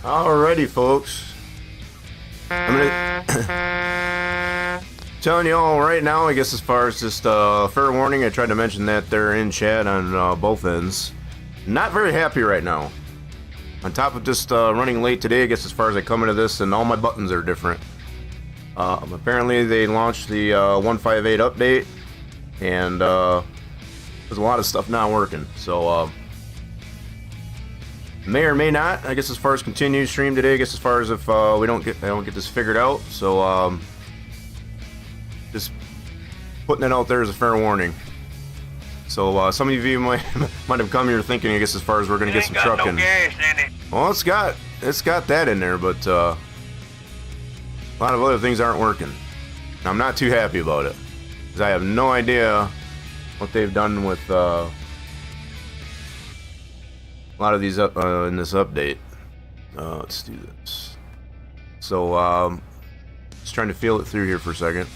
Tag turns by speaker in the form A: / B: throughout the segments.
A: Alrighty, folks. I'm gonna telling you all right now, I guess, as far as just fair warning, I tried to mention that there in chat on both ends. Not very happy right now. On top of just running late today, I guess, as far as I come into this, and all my buttons are different. Apparently, they launched the 158 update, and there's a lot of stuff not working. So, may or may not, I guess, as far as continue stream today, I guess, as far as if I don't get this figured out. So, just putting it out there as a fair warning. So, some of you might have come here thinking, I guess, as far as we're gonna get some trucking.
B: No gas in it.
A: Well, it's got that in there, but a lot of other things aren't working. I'm not too happy about it, because I have no idea what they've done with a lot of these up in this update. Let's do this. So, just trying to feel it through here for a second.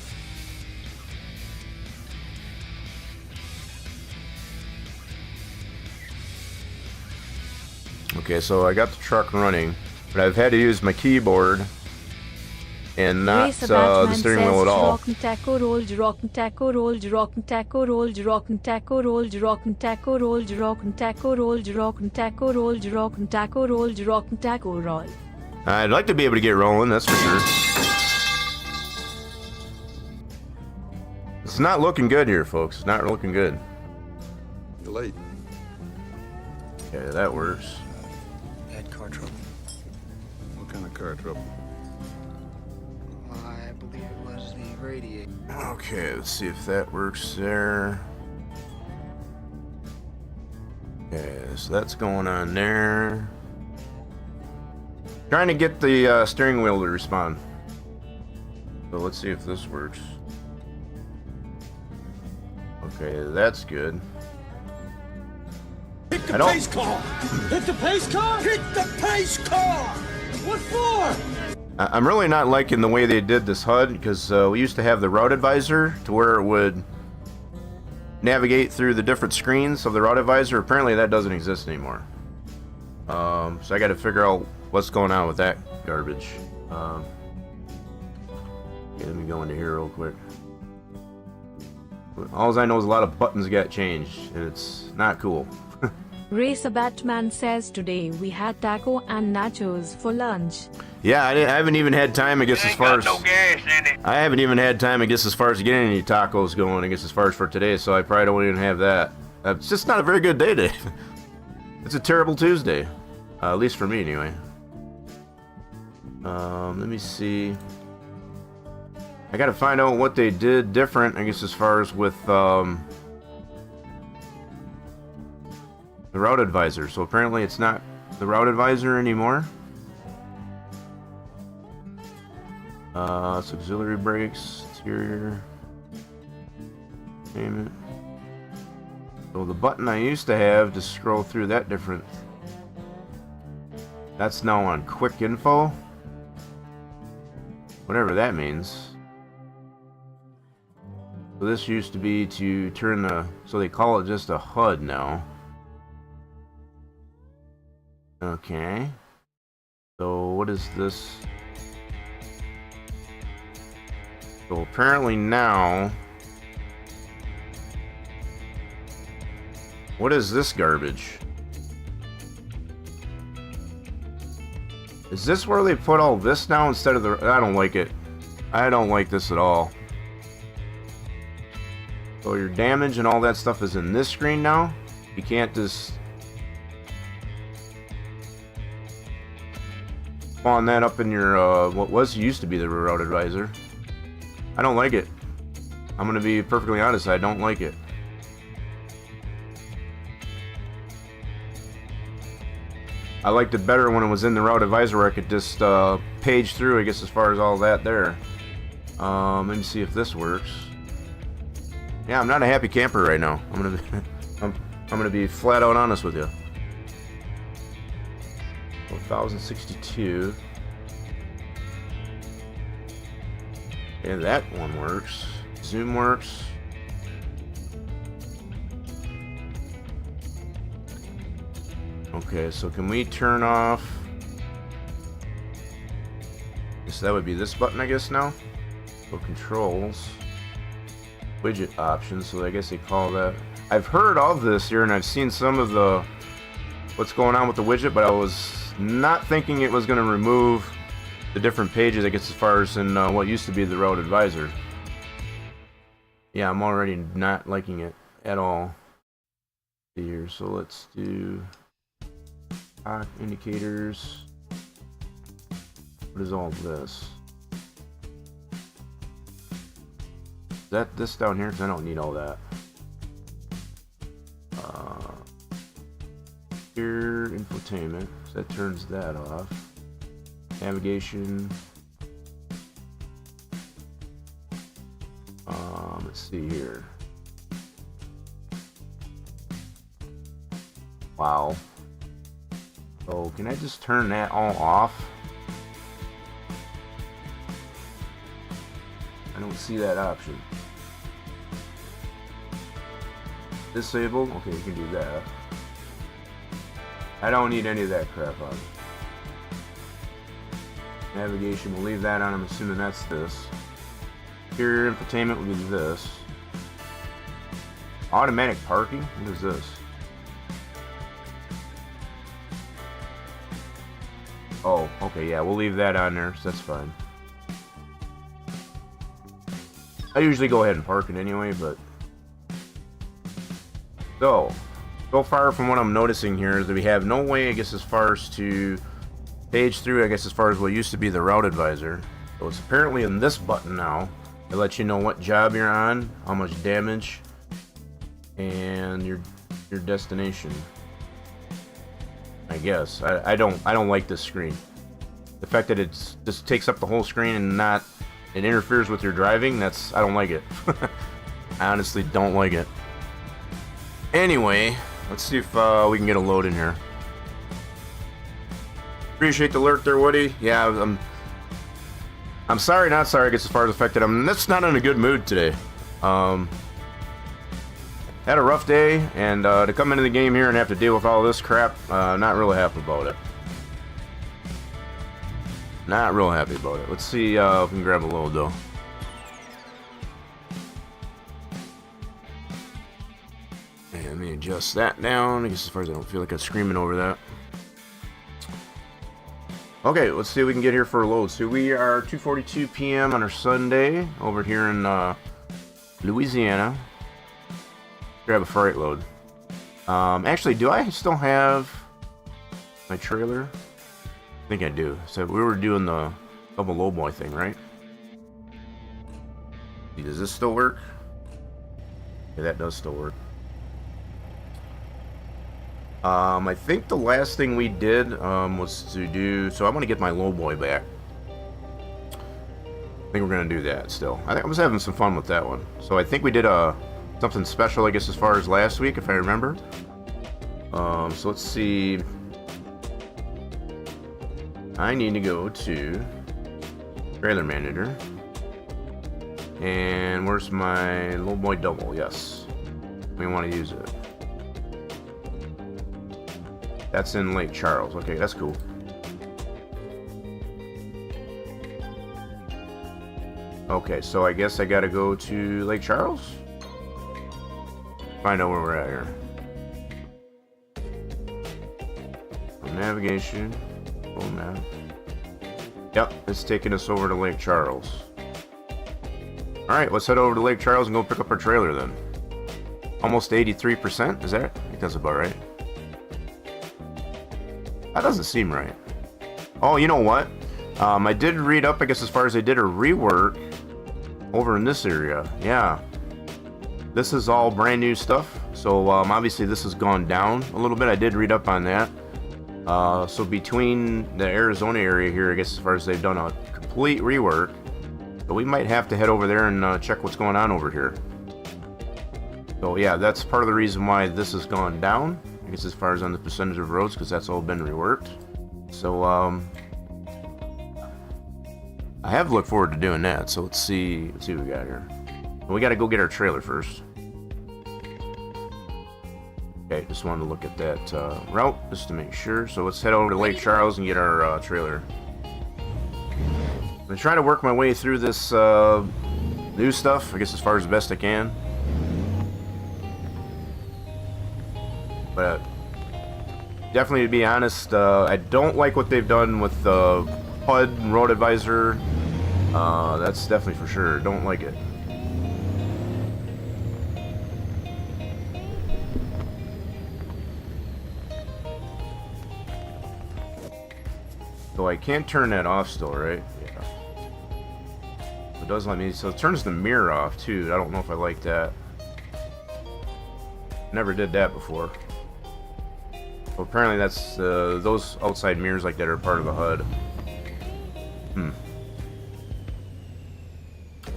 A: Okay, so I got the truck running, but I've had to use my keyboard and not the steering wheel at all.
C: Rock and taco rolled, rock and taco rolled, rock and taco rolled, rock and taco rolled, rock and taco rolled, rock and taco rolled, rock and taco rolled, rock and taco rolled, rock and taco roll.
A: I'd like to be able to get rolling, that's for sure. It's not looking good here, folks. It's not looking good.
D: You're late.
A: Okay, that works.
B: Had car trouble.
D: What kind of car trouble?
B: believe it was the radiator.
A: Okay, let's see if that works there. Okay, so that's going on there. Trying to get the steering wheel to respond. So let's see if this works. Okay, that's good.
E: Hit the pace car! Hit the pace car! Hit the pace car! What for?
A: I'm really not liking the way they did this HUD, because we used to have the route advisor to where it would navigate through the different screens of the route advisor. Apparently that doesn't exist anymore. So I got to figure out what's going on with that garbage. Okay, let me go into here real quick. All I know is a lot of buttons got changed, and it's not cool.
C: Racer Batman says today we had taco and nachos for lunch.
A: Yeah, I haven't even had time, I guess, as far as...
F: no gas in it.
A: I haven't even had time, I guess, as far as getting any tacos going, I guess, as far as for today, so I probably don't even have that. It's just not a very good day today. It's a terrible Tuesday. At least for me, anyway. Let me see. I gotta find out what they did different, I guess, as far as with, the route advisor. So apparently it's not the route advisor anymore. It's auxiliary brakes, interior, payment. So the button I used to have to scroll through that different, that's now on quick info. Whatever that means. So this used to be to turn the, so they call it just a HUD now. Okay. So what is this? So apparently now, what is this garbage? Is this where they put all this now instead of the... I don't like it. I don't like this at all. So your damage and all that stuff is in this screen now? You can't just... spawn that up in your, what was used to be the route advisor. I don't like it. I'm gonna be perfectly honest, I don't like it. I liked it better when it was in the route advisor where I could just page through, I guess, as far as all that there. Let me see if this works. Yeah, I'm not a happy camper right now. I'm gonna be flat out honest with you. 1062. And that one works. Zoom works. Okay, so can we turn off... So that would be this button, I guess, now. So controls. Widget options, so I guess they call that... I've heard of this here, and I've seen some of the... what's going on with the widget, but I was not thinking it was going to remove the different pages, I guess, as far as in what used to be the route advisor. Yeah, I'm already not liking it at all. See here, so let's do indicators. What is all this? Is that this down here? Because I don't need all that. Here, infotainment. So that turns that off. Navigation. Let's see here. Wow. So can I just turn that all off? I don't see that option. Disabled? Okay, you can do that. I don't need any of that crap on. Navigation, we'll leave that on. I'm assuming that's this. Interior infotainment will be this. Automatic parking? What is this? Oh, okay, yeah, we'll leave that on there, so that's fine. I usually go ahead and park it anyway, but... So far from what I'm noticing here is that we have no way, I guess, as far as to page through, I guess, as far as what used to be the route advisor. So it's apparently in this button now. It lets you know what job you're on, how much damage, and your destination. I guess. I don't like this screen. The fact that it just takes up the whole screen and it interferes with your driving, I don't like it. I honestly don't like it. Anyway, let's see if we can get a load in here. Appreciate the alert there, Woody. Yeah, I'm sorry, not sorry, I guess as far as the fact that I'm just not in a good mood today. Had a rough day, and to come into the game here and have to deal with all this crap, not really happy about it. Not real happy about it. Let's see if we can grab a load, though. And let me adjust that down, I guess as far as I don't feel like I'm screaming over that. Okay, let's see what we can get here for a load. So we are 2:42 p.m. on our Sunday over here in Louisiana. Grab a freight load. Actually, do I still have my trailer? I think I do. So we were doing the double lowboy thing, right? Does this still work? Yeah, that does still work. I think the last thing we did was to do. So I'm gonna get my lowboy back. I think we're gonna do that still. I think I was having some fun with that one. So I think we did something special, I guess, as far as last week, if I remember. So let's see. I need to go to trailer manager. And where's my lowboy double? Yes, we want to use it. That's in Lake Charles. Okay, that's cool. Okay, so I guess I gotta go to Lake Charles? Find out where we're at here. Navigation. Full map. Yep, it's taking us over to Lake Charles. Alright, let's head over to Lake Charles and go pick up our trailer then. Almost 83%, is that it? I think that's about right. That doesn't seem right. Oh, you know what? I did read up, I guess, as far as they did a rework over in this area. Yeah. This is all brand new stuff. So, obviously this has gone down a little bit. I did read up on that. So between the Arizona area here, I guess, as far as they've done a complete rework. But we might have to head over there and check what's going on over here. So, yeah, that's part of the reason why this has gone down. I guess as far as on the percentage of roads, because that's all been reworked. So, I have looked forward to doing that. So let's see what we got here. We got to go get our trailer first. Okay, just wanted to look at that route just to make sure. So let's head over to Lake Charles and get our trailer. I'm gonna try to work my way through this new stuff, I guess, as far as the best I can. But definitely, to be honest, I don't like what they've done with the HUD and Road Advisor. That's definitely for sure. Don't like it. So I can't turn that off still, right? Yeah. It does let me. So it turns the mirror off too. I don't know if I like that. Never did that before. Well, apparently that's those outside mirrors like that are part of the HUD.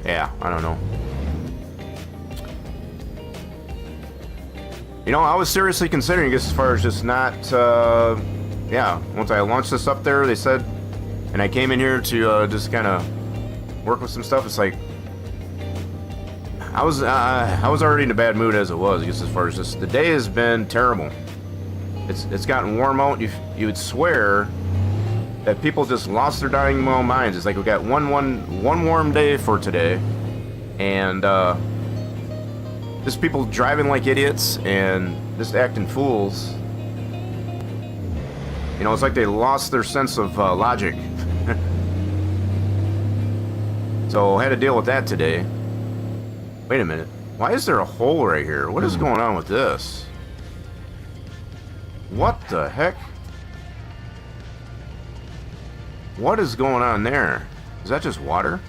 A: Yeah, I don't know. You know, I was seriously considering, I guess, as far as just not, yeah, once I launched this up there, they said, and I came in here to just kind of work with some stuff. It's like I was already in a bad mood as it was, I guess, as far as just the day has been terrible. It's gotten warm out. You would swear that people just lost their dying minds. It's like we got one warm day for today, and just people driving like idiots and just acting fools. You know, it's like they lost their sense of logic. So I had to deal with that today. Wait a minute. Why is there a hole right here? What is going on with this? What the heck? What is going on there? Is that just water?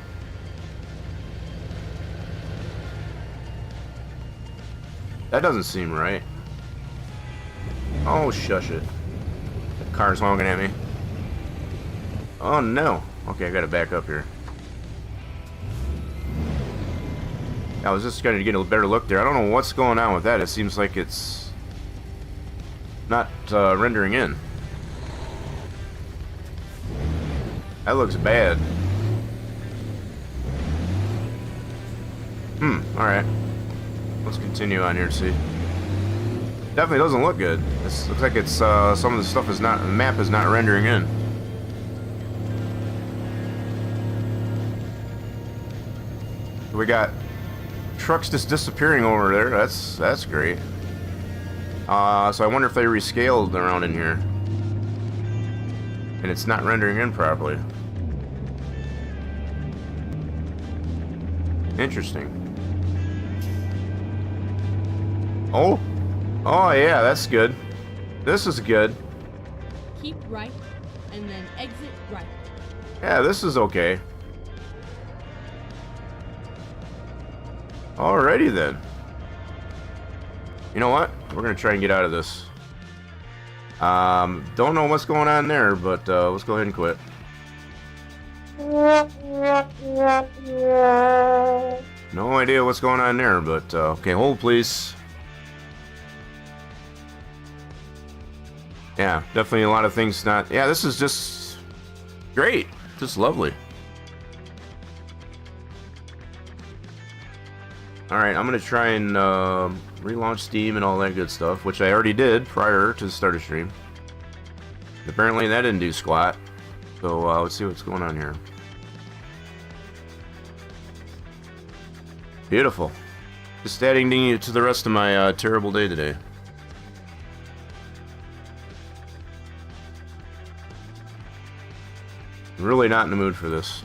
A: That doesn't seem right. Oh, shush it. The car's honking at me. Oh, no. Okay, I gotta back up here. I was just gonna get a better look there. I don't know what's going on with that. It seems like it's not rendering in. That looks bad. Alright. Let's continue on here to see. Definitely doesn't look good. This looks like it's some of the stuff is not, the map is not rendering in. We got trucks just disappearing over there. That's great. So I wonder if they rescaled around in here, and it's not rendering in properly. Interesting. Oh, yeah, that's good. This is good.
F: Keep right, and then exit right.
A: Yeah, this is okay. Alrighty then. You know what? We're gonna try and get out of this. Don't know what's going on there, but let's go ahead and quit. No idea what's going on there, but okay, hold please. Yeah, definitely a lot of things not... Yeah, this is just great. Just lovely. Alright, I'm going to try and relaunch Steam and all that good stuff, which I already did prior to the start of stream. Apparently that didn't do squat. So let's see what's going on here. Beautiful. Just adding to the rest of my terrible day today. Really not in the mood for this.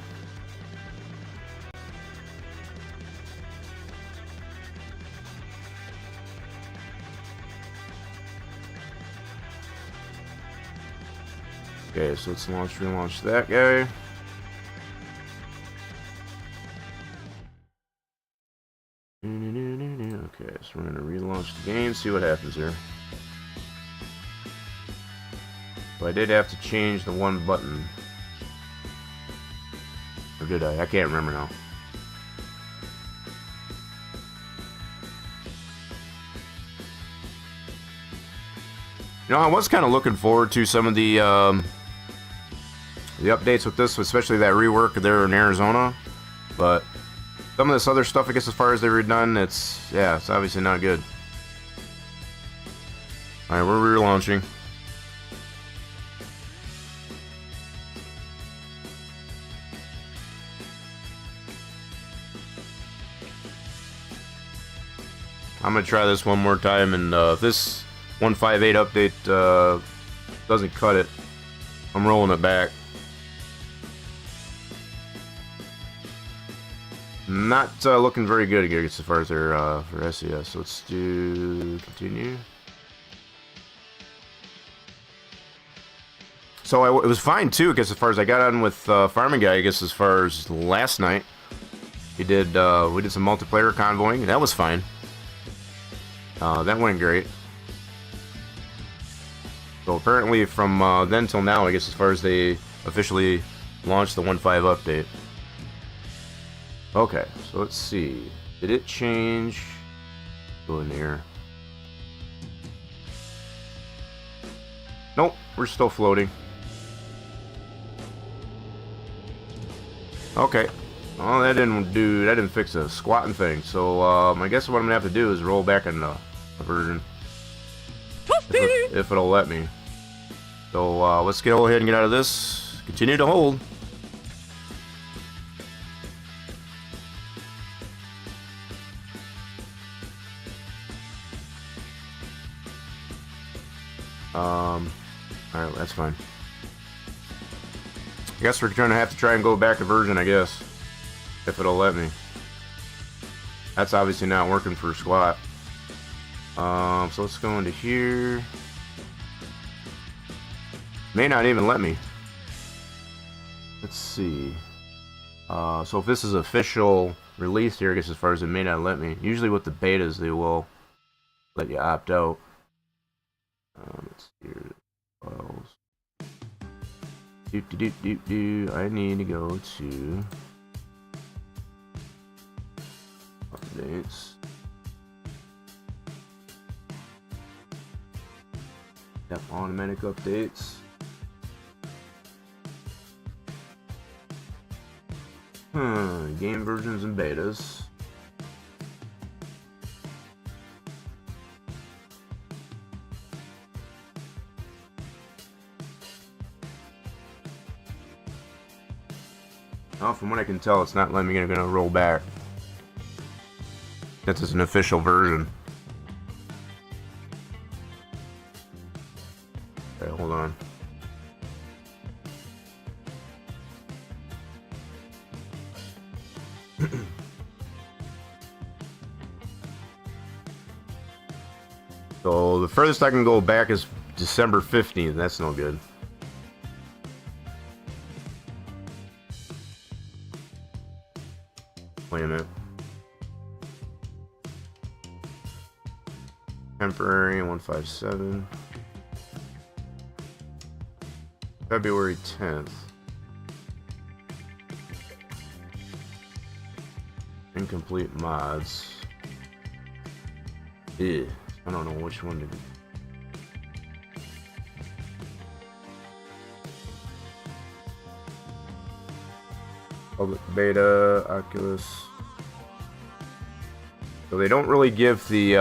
A: Okay, so let's relaunch that guy. Okay, so we're gonna relaunch the game, see what happens here. So I did have to change the one button. Or did I? I can't remember now. You know, I was kind of looking forward to some of the updates with this, especially that rework there in Arizona. But some of this other stuff, I guess, as far as they've redone, it's obviously not good. All right, we're relaunching. I'm gonna try this one more time, and if this 158 update doesn't cut it, I'm rolling it back. Not looking very good again as far as their for SES. So let's do continue. So it was fine too, because as far as I got on with Farming Guy, I guess as far as last night, we did some multiplayer convoying, and that was fine. That went great. So apparently from then till now, I guess as far as they officially launched the 1.5 update. Okay, so let's see. Did it change? Go in here. Nope, we're still floating. Okay. Well, that didn't fix a squatting thing. So I guess what I'm gonna have to do is roll back in the version. If it'll let me. So let's go ahead and get out of this. Continue to hold. Alright, that's fine. I guess we're gonna have to try and go back to version, I guess. If it'll let me. That's obviously not working for squat. So let's go into here. May not even let me. Let's see. So if this is official release here, I guess as far as it may not let me. Usually with the betas, they will let you opt out. Let's see here. Files. I need to go to updates. Yep, automatic updates. Game versions and betas. Well, from what I can tell, it's not letting me gonna roll back. This is an official version. Okay, hold on. So the furthest I can go back is December 15th. That's no good. Wait a minute. Temporary 157. February 10th. Incomplete mods. Yeah, I don't know which one to do. Public beta, Oculus. So they don't really give the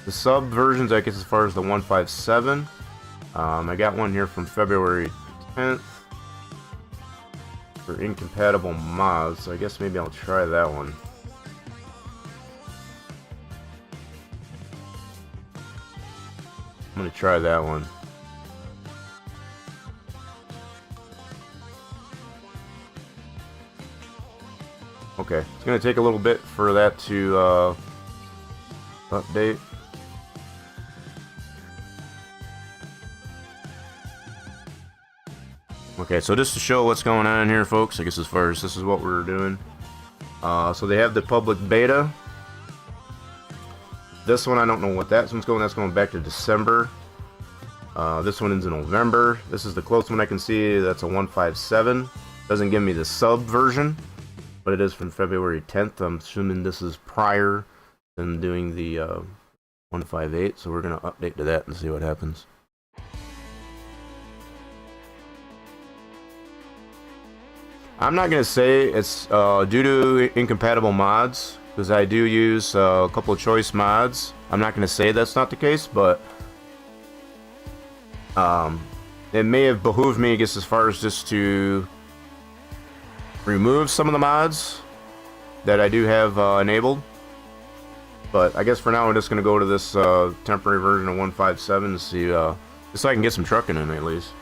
A: sub versions, I guess, as far as the 157. I got one here from February 10th for incompatible mods, so I guess maybe I'll try that one. I'm gonna try that one. Okay, it's gonna take a little bit for that to update. Okay, so just to show what's going on here, folks, I guess as far as this is what we're doing. So they have the public beta. This one, I don't know what that one's going. That's going back to December. This one is in November. This is the closest one I can see. That's a 157. Doesn't give me the sub version, but it is from February 10th. I'm assuming this is prior than doing the 158. So we're going to update to that and see what happens. I'm not going to say it's due to incompatible mods, because I do use a couple of choice mods. I'm not going to say that's not the case, but it may have behooved me, I guess, as far as just to remove some of the mods that I do have enabled. But I guess for now I'm just going to go to this temporary version of 157 and see, just so I can get some trucking in at least.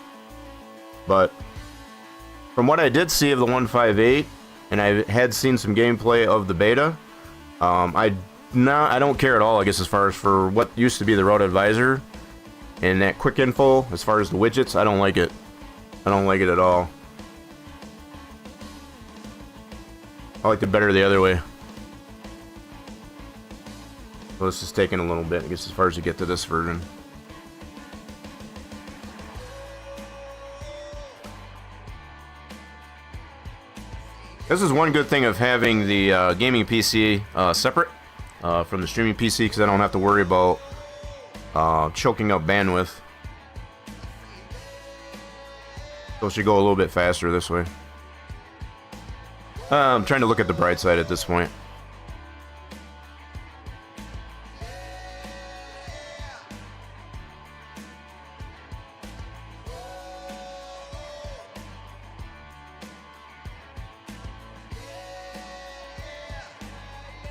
A: But from what I did see of the 158, and I had seen some gameplay of the beta, I don't care at all, I guess, as far as for what used to be the Route Advisor and that quick info. As far as the widgets, I don't like it. I don't like it at all. I like it better the other way. So this is taking a little bit, I guess, as far as you get to this version. This is one good thing of having the gaming PC separate from the streaming PC, because I don't have to worry about choking up bandwidth. So it should go a little bit faster this way. I'm trying to look at the bright side at this point.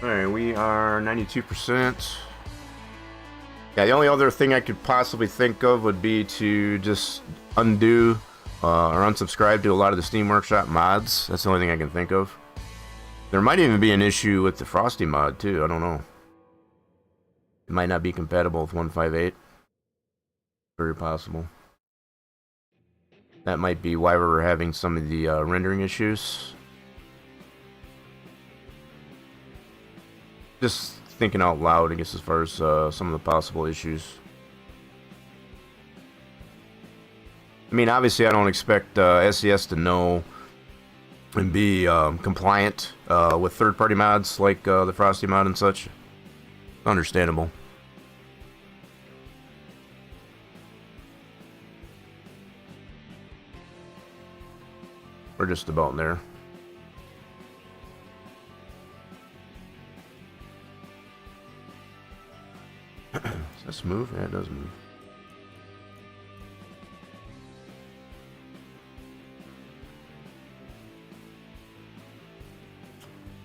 A: Alright, we are 92%. Yeah, the only other thing I could possibly think of would be to just undo or unsubscribe to a lot of the Steam Workshop mods. That's the only thing I can think of. There might even be an issue with the Frosty mod too, I don't know. It might not be compatible with 158. Very possible. That might be why we're having some of the rendering issues. Just thinking out loud, I guess, as far as some of the possible issues. I mean, obviously, I don't expect SES to know and be compliant with third-party mods like the Frosty mod and such. Understandable. We're just about there. Does this move? Yeah, it does move.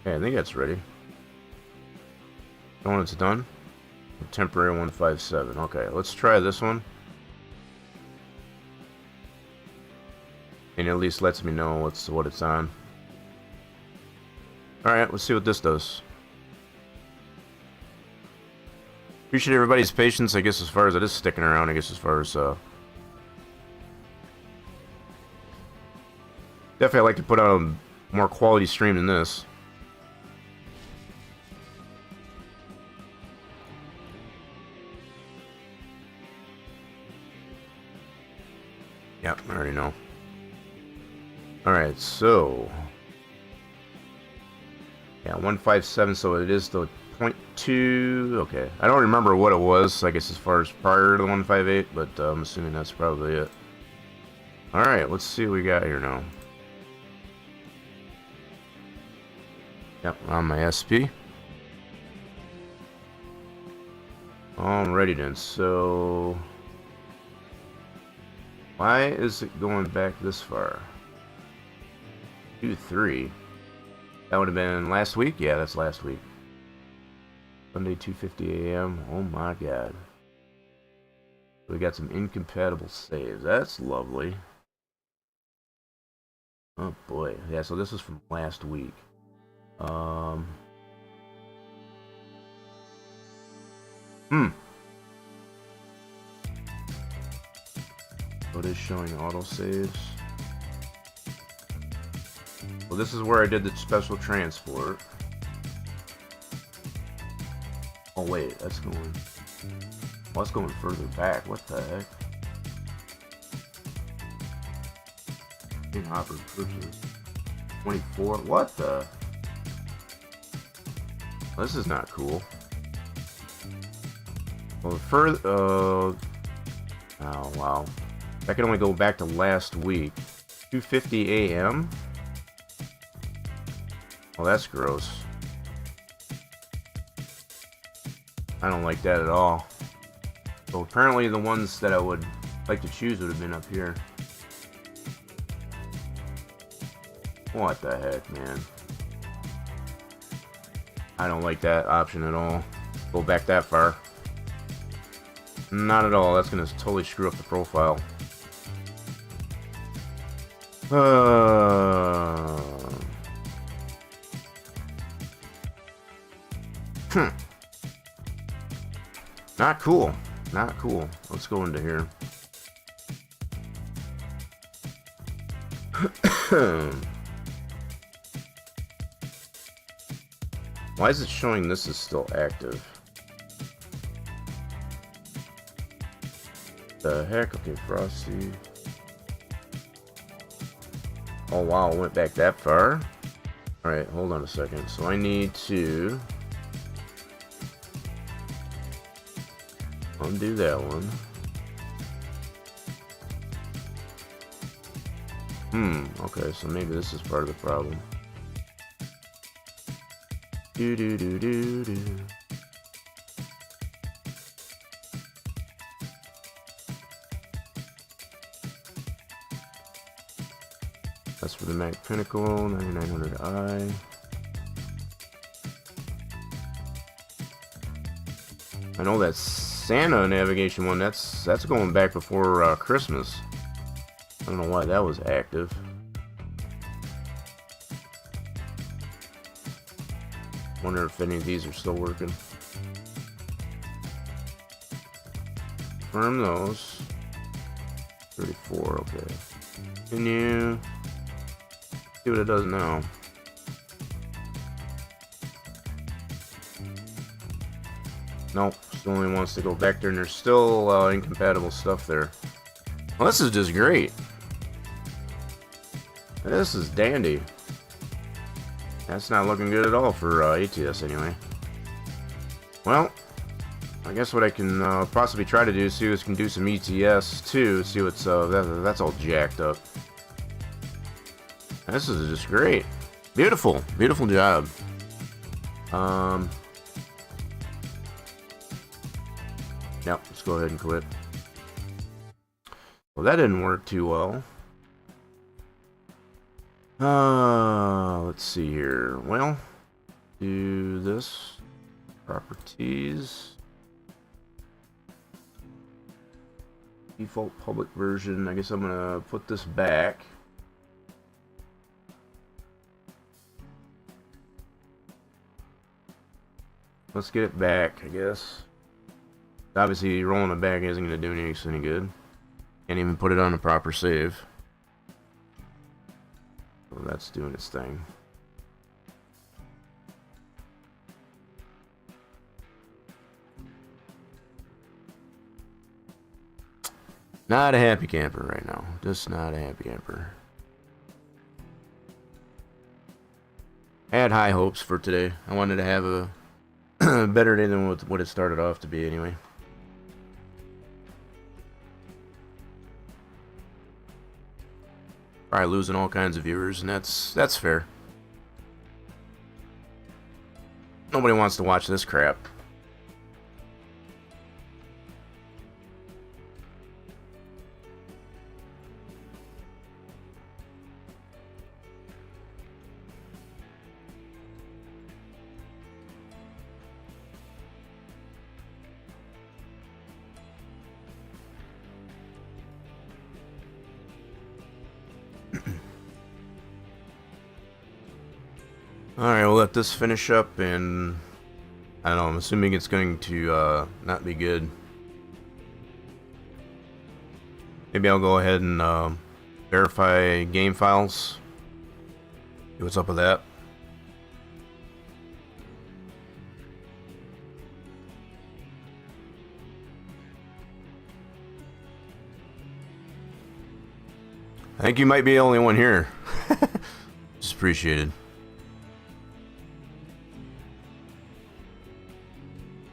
A: Okay, I think that's ready. When it's done. Temporary 157. Okay, let's try this one. And it at least lets me know what it's on. Alright, let's see what this does. Appreciate everybody's patience, I guess, as far as it is sticking around, I guess, as far as definitely I like to put out a more quality stream than this. Yep, I already know. Alright, so yeah, 157, so it is the 0.2. Okay, I don't remember what it was, I guess, as far as prior to the 158, but I'm assuming that's probably it. Alright, let's see what we got here now. Yep, on my SP. Alrighty then, so why is it going back this far? 2-3. That would have been last week? Yeah, that's last week. Sunday, 2:50 a.m. Oh my god. We got some incompatible saves. That's lovely. Oh boy. Yeah, so this is from last week. What is showing autosaves? Well, this is where I did the special transport. Oh wait, that's going... well, that's going further back. What the heck? In-hopper purchase. 24? What the... this is not cool. Well, further... oh, wow. I can only go back to last week. 2:50 a.m.? Well, that's gross. I don't like that at all. So apparently the ones that I would like to choose would have been up here. What the heck, man? I don't like that option at all. Go back that far. Not at all. That's gonna totally screw up the profile. Not cool. Not cool. Let's go into here. Why is it showing this is still active? The heck? Okay, Frosty. Oh wow, it went back that far? Alright, hold on a second. So I need to undo that one. Okay, so maybe this is part of the problem. Do. That's for the Mac Pinnacle 9900i. I know that Santa navigation one, that's going back before Christmas. I don't know why that was active. Wonder if any of these are still working. Confirm those. 34, okay. Continue. See what it does now. Nope, still only wants to go back there, and there's still incompatible stuff there. Well, this is just great. This is dandy. That's not looking good at all for ATS anyway. Well, I guess what I can possibly try to do is see if we can do some ETS2, see what's that's all jacked up. This is just great. Beautiful, beautiful job. Yep, let's go ahead and quit. Well, that didn't work too well. Let's see here. Well, do this. Properties. Default public version. I guess I'm gonna put this back. Let's get it back, I guess. Obviously, rolling it back isn't gonna do any good. Can't even put it on a proper save. So that's doing its thing. Not a happy camper right now. Just not a happy camper. I had high hopes for today. I wanted to have a better day than what it started off to be anyway. Probably losing all kinds of viewers, and that's fair. Nobody wants to watch this crap. Alright, we'll let this finish up, and I don't know, I'm assuming it's going to not be good. Maybe I'll go ahead and verify game files. See what's up with that. I think you might be the only one here. Just appreciated.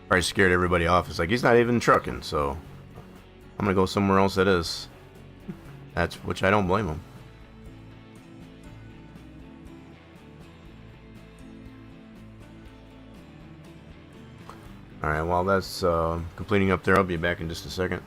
A: Probably scared everybody off. It's like, he's not even trucking, so I'm gonna go somewhere else that is. Which I don't blame him. Alright, while that's completing up there, I'll be back in just a second.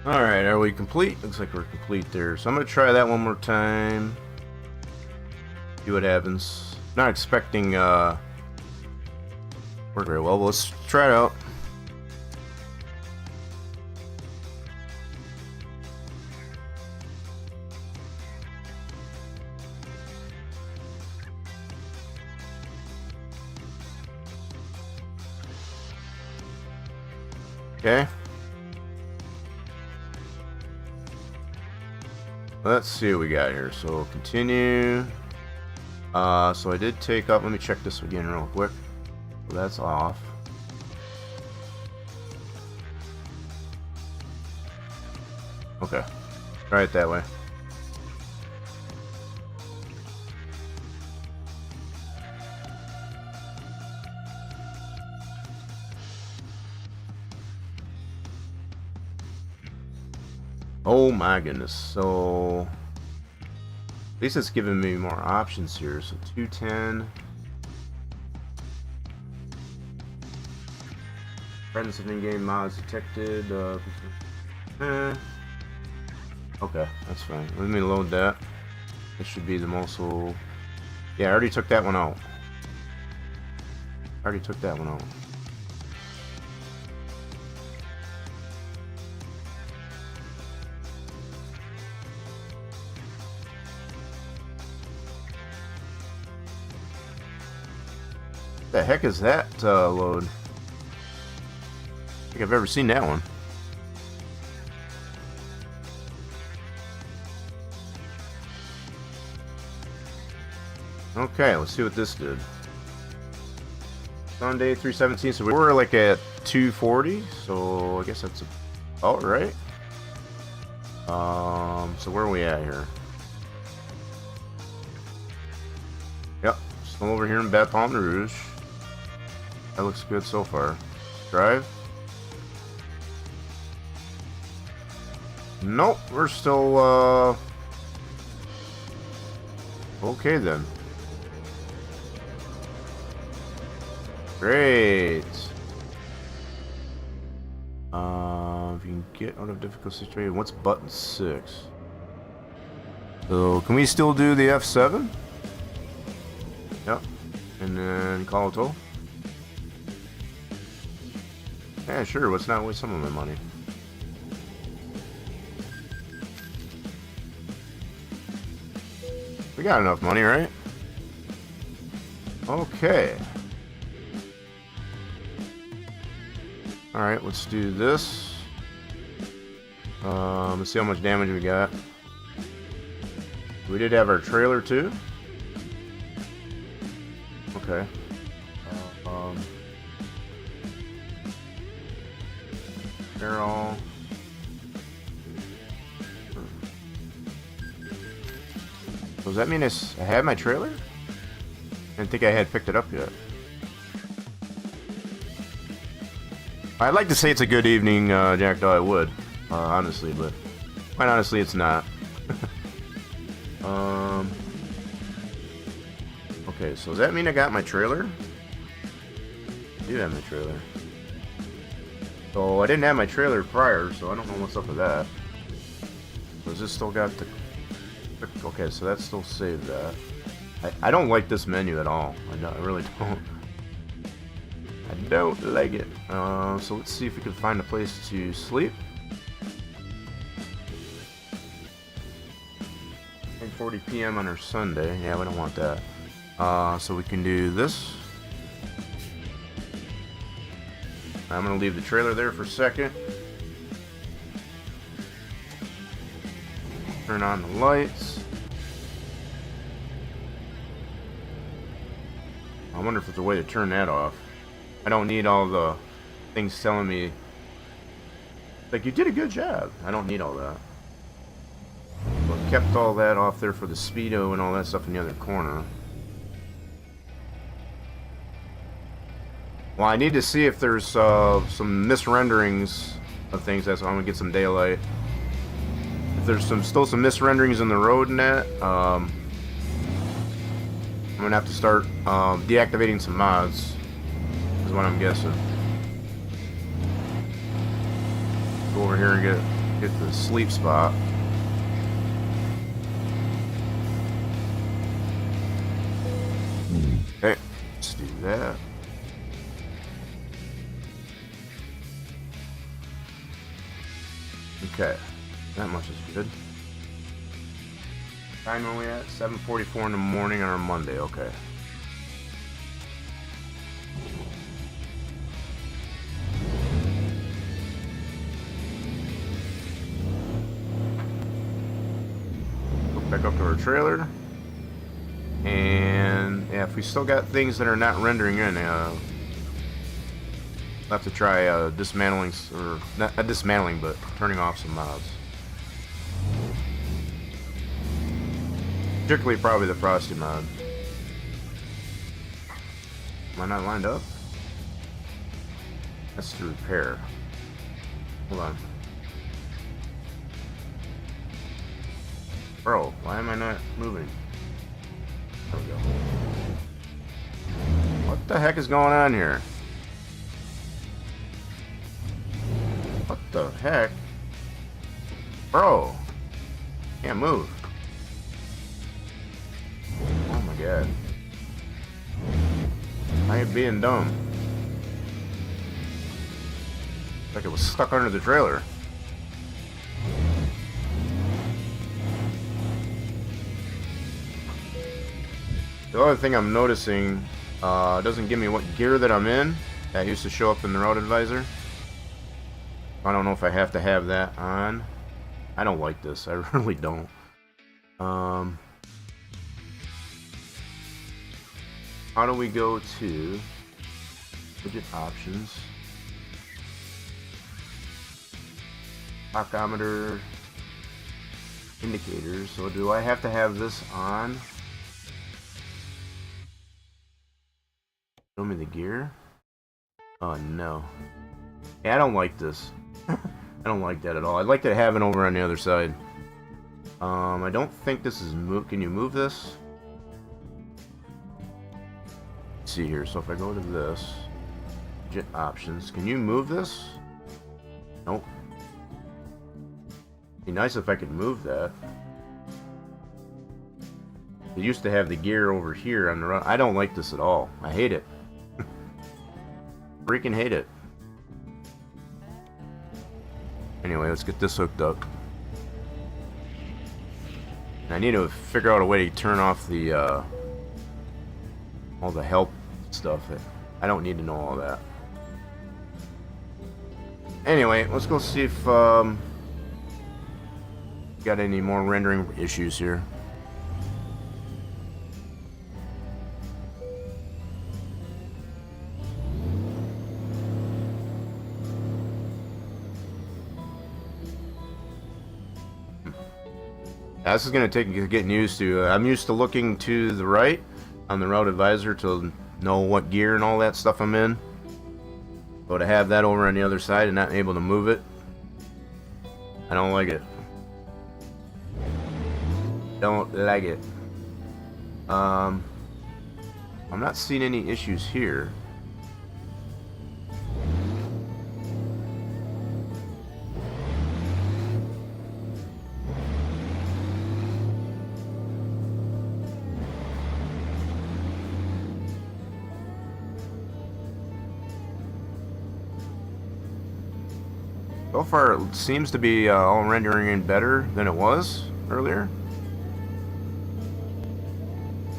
A: Alright, are we complete? Looks like we're complete there. So I'm going to try that one more time. See what happens. Not expecting Worked very well. Let's try it out. Okay. Let's see what we got here. So continue. So I did take up. Let me check this again real quick. So that's off. Okay. Try it that way. Oh my goodness. So at least it's giving me more options here. So 210. Presence of in-game mods detected. Okay, that's fine. Let me load that. It should be the most. Yeah, I already took that one out. The heck is that load? I think I've ever seen that one. Okay, let's see what this did. Sunday 317, so we're like at 240, so I guess that's about right. So where are we at here? Yep, still over here in Baton Rouge. That looks good so far. Drive. Nope, we're still okay then. Great. If you can get out of difficult situation, what's button 6? So can we still do the F7? Yep. And then call it toll. Yeah, sure. Let's not waste some of my money. We got enough money, right? Okay. Alright, let's do this. Let's see how much damage we got. We did have our trailer too. Okay. Barrel. Does that mean I had my trailer? I didn't think I had picked it up yet. I'd like to say it's a good evening, Jackdaw. I would, honestly, but quite honestly, it's not. Okay, so does that mean I got my trailer? I do have my trailer. So I didn't have my trailer prior, so I don't know what's up with that. Does this still got the... Okay, so that still saved that. I don't like this menu at all. I really don't. I don't like it. So let's see if we can find a place to sleep. 10:40 p.m. on our Sunday. Yeah, we don't want that. So we can do this. I'm gonna leave the trailer there for a second. Turn on the lights. I wonder if there's a way to turn that off. I don't need all the things telling me, like, you did a good job. I don't need all that. So I kept all that off there for the speedo and all that stuff in the other corner. Well, I need to see if there's some misrenderings of things. That's why I'm gonna get some daylight. If there's still some misrenderings in the road and that, I'm gonna have to start deactivating some mods. Is what I'm guessing. Go over here and get the sleep spot. Okay, let's do that. Okay, that much is good. Time are we at? 7:44 in the morning on a Monday. Okay. Back up to our trailer, and yeah, if we still got things that are not rendering in, we'll have to try dismantling, or not dismantling, but turning off some mods. Particularly probably the Frosty mod. Am I not lined up? That's to repair. Hold on. Bro, why am I not moving? There we go. What the heck is going on here? What the heck? Bro! Can't move. Oh my god. I ain't being dumb. Like it was stuck under the trailer. The other thing I'm noticing, it doesn't give me what gear that I'm in. That used to show up in the route advisor. I don't know if I have to have that on. I don't like this. I really don't. How do we go to widget options? Tachometer indicators. So do I have to have this on? Show me the gear. Oh no. Yeah, I don't like this. I don't like that at all. I'd like to have it over on the other side. I don't think this is move. Can you move this? Let's see here. So if I go to this, widget options, can you move this? Nope. It'd be nice if I could move that. It used to have the gear over here on the run. I don't like this at all. I hate it. Freaking hate it. Anyway, let's get this hooked up. And I need to figure out a way to turn off the all the help stuff. I don't need to know all that. Anyway, let's go see if got any more rendering issues here. This is going to take getting used to. I'm used to looking to the right on the route advisor to know what gear and all that stuff I'm in. But to have that over on the other side and not able to move it, I don't like it. Don't like it. I'm not seeing any issues here. So far, it seems to be all rendering in better than it was earlier.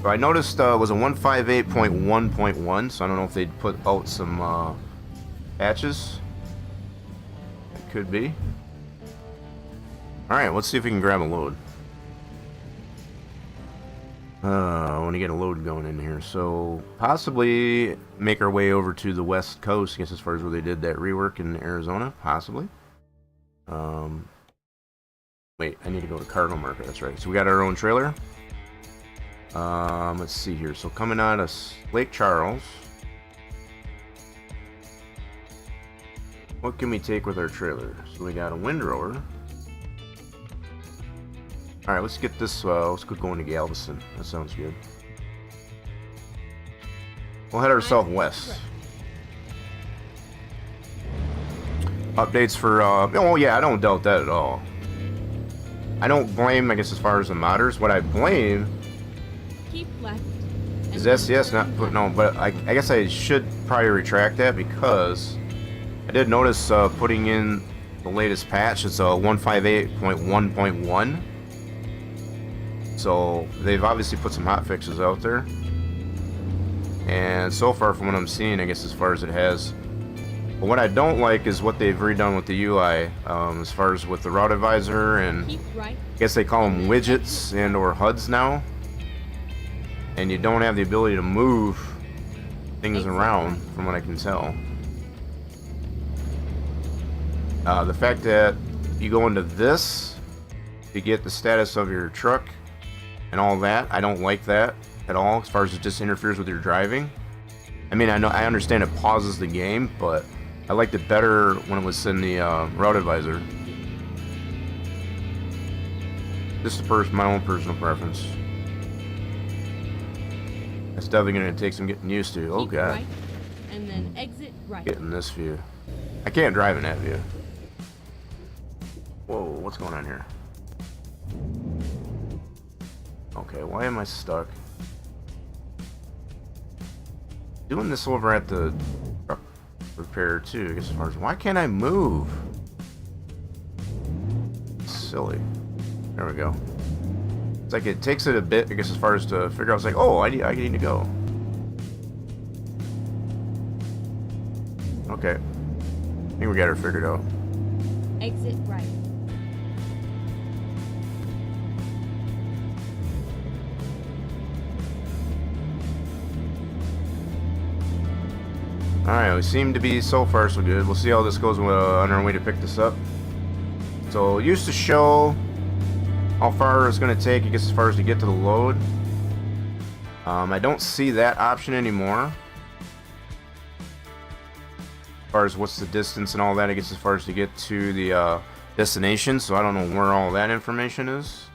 A: So I noticed it was a 158.1.1, so I don't know if they'd put out some patches. It could be. Alright, let's see if we can grab a load. I want to get a load going in here. So, possibly make our way over to the west coast, I guess as far as where they did that rework in Arizona, possibly. Wait, I need to go to cargo market, that's right. So we got our own trailer. Let's see here. So coming out of Lake Charles, what can we take with our trailer? So we got a windrower. Alright, let's get this, let's go going to Galveston. That sounds good. We'll head ourselves west. Updates for, oh yeah, I don't doubt that at all. I don't blame, I guess, as far as the modders. What I blame
F: Keep left.
A: is SCS not putting on, but I guess I should probably retract that because I did notice putting in the latest patch. It's a 158.1.1. So they've obviously put some hot fixes out there. And so far from what I'm seeing, I guess as far as it has. But what I don't like is what they've redone with the UI, as far as with the route advisor, and I guess they call them widgets and or HUDs now. And you don't have the ability to move things around, from what I can tell. The fact that you go into this to get the status of your truck and all that, I don't like that at all, as far as it just interferes with your driving. I mean, I understand it pauses the game, but I liked it better when it was in the route advisor. This is my own personal preference. That's definitely going to take some getting used to. Oh god.
F: Right, and then exit right.
A: Get in this view. I can't drive in that view. Whoa, what's going on here? Okay, why am I stuck? Doing this over at the truck repair too, I guess, as far as why can't I move? Silly. There we go. It's like it takes it a bit, I guess, as far as to figure out. It's like, oh, I need to go. Okay. I think we got her figured out.
F: Exit right.
A: Alright, we seem to be so far so good. We'll see how this goes on our way to pick this up. So it used to show how far it's going to take, I guess, as far as to get to the load. I don't see that option anymore. As far as what's the distance and all that, I guess, as far as to get to the destination. So I don't know where all that information is.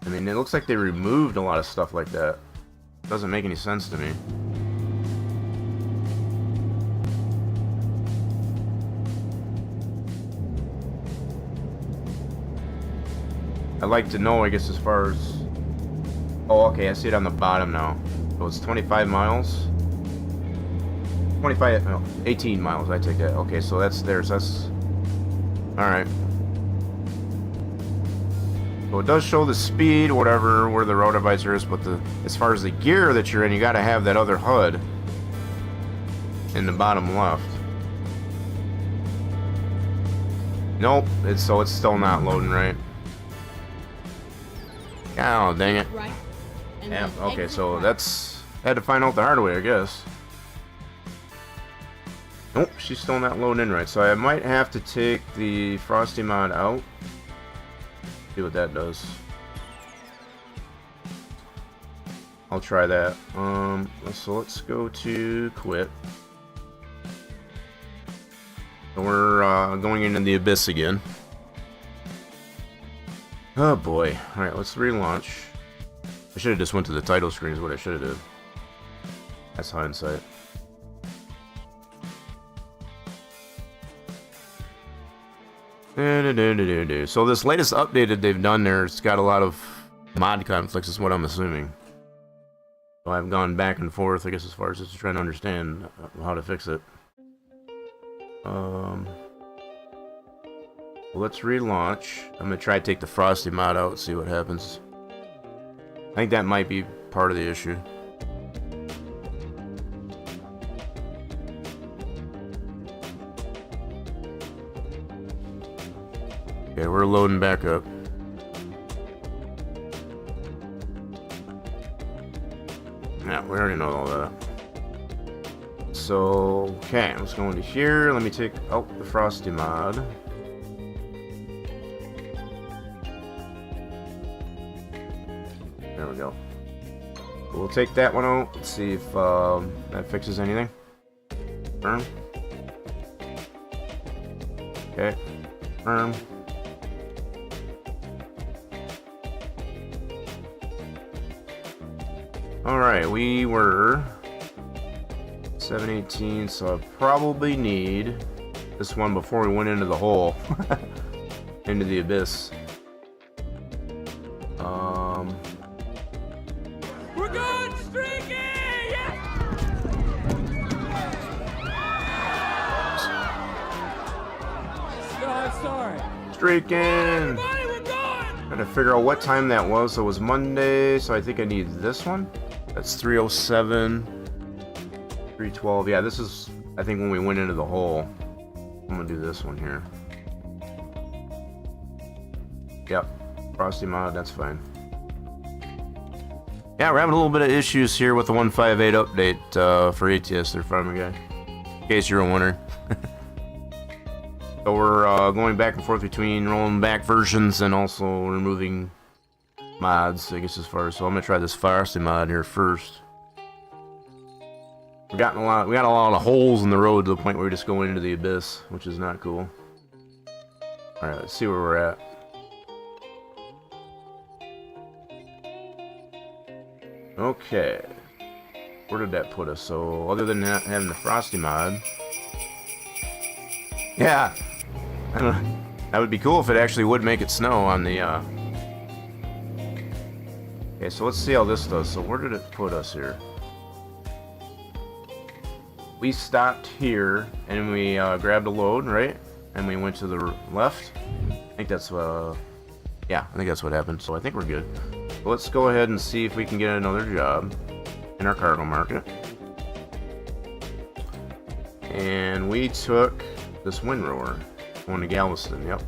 A: I mean, it looks like they removed a lot of stuff like that. Doesn't make any sense to me. I'd like to know, I guess, as far as... Oh, okay, I see it on the bottom now. So it's 25 miles. 25, no, 18 miles, I take that. Okay, so that's there, so that's... Alright. So it does show the speed, whatever, where the road advisor is, but as far as the gear that you're in, you gotta have that other HUD in the bottom left. Nope, it's still not loading right. Oh, dang it.
F: Right. And
A: Yeah,
F: then
A: okay,
F: exit
A: so
F: right.
A: that's... Had to find out the hard way, I guess. Nope, she's still not loading in right, so I might have to take the Frosty mod out. See what that does. I'll try that. So let's go to quit. So we're going into the abyss again. Oh boy. Alright, let's relaunch. I should have just went to the title screen is what I should have did. That's hindsight. So this latest update that they've done there, it's got a lot of mod conflicts is what I'm assuming. So I've gone back and forth, I guess, as far as just trying to understand how to fix it. Well, let's relaunch. I'm gonna try to take the Frosty mod out and see what happens. I think that might be part of the issue. Okay, we're loading back up. Yeah, we already know all that. So, okay, let's go into here. Let me take out the Frosty mod. There we go. We'll take that one out. Let's see if that fixes anything. Confirm. Okay. Confirm. Alright, we were 718, so I probably need this one before we went into the hole. Into the abyss.
E: We're going streaky! Yeah! sorry.
A: Streaking!
E: We're going!
A: Trying to figure out what time that was. So it was Monday, so I think I need this one. That's 3:07. 3:12. Yeah, this is, I think, when we went into the hole. I'm gonna do this one here. Yep. Frosty mod, that's fine. Yeah, we're having a little bit of issues here with the 158 update for ATS there, Farmer Guy. In case you're a winner. So we're going back and forth between rolling back versions and also removing mods, I guess, as far as. So I'm gonna try this Frosty mod here first. We got a lot of holes in the road to the point where we're just going into the abyss, which is not cool. Alright, let's see where we're at. Okay. Where did that put us? So, other than having the Frosty mod... Yeah! I don't know. That would be cool if it actually would make it snow on the, Okay, so let's see how this does. So, where did it put us here? We stopped here, and we grabbed a load, right? And we went to the left. I think that's, yeah, I think that's what happened. So I think we're good. So let's go ahead and see if we can get another job in our cargo market. And we took this windrower going to Galveston. Yep.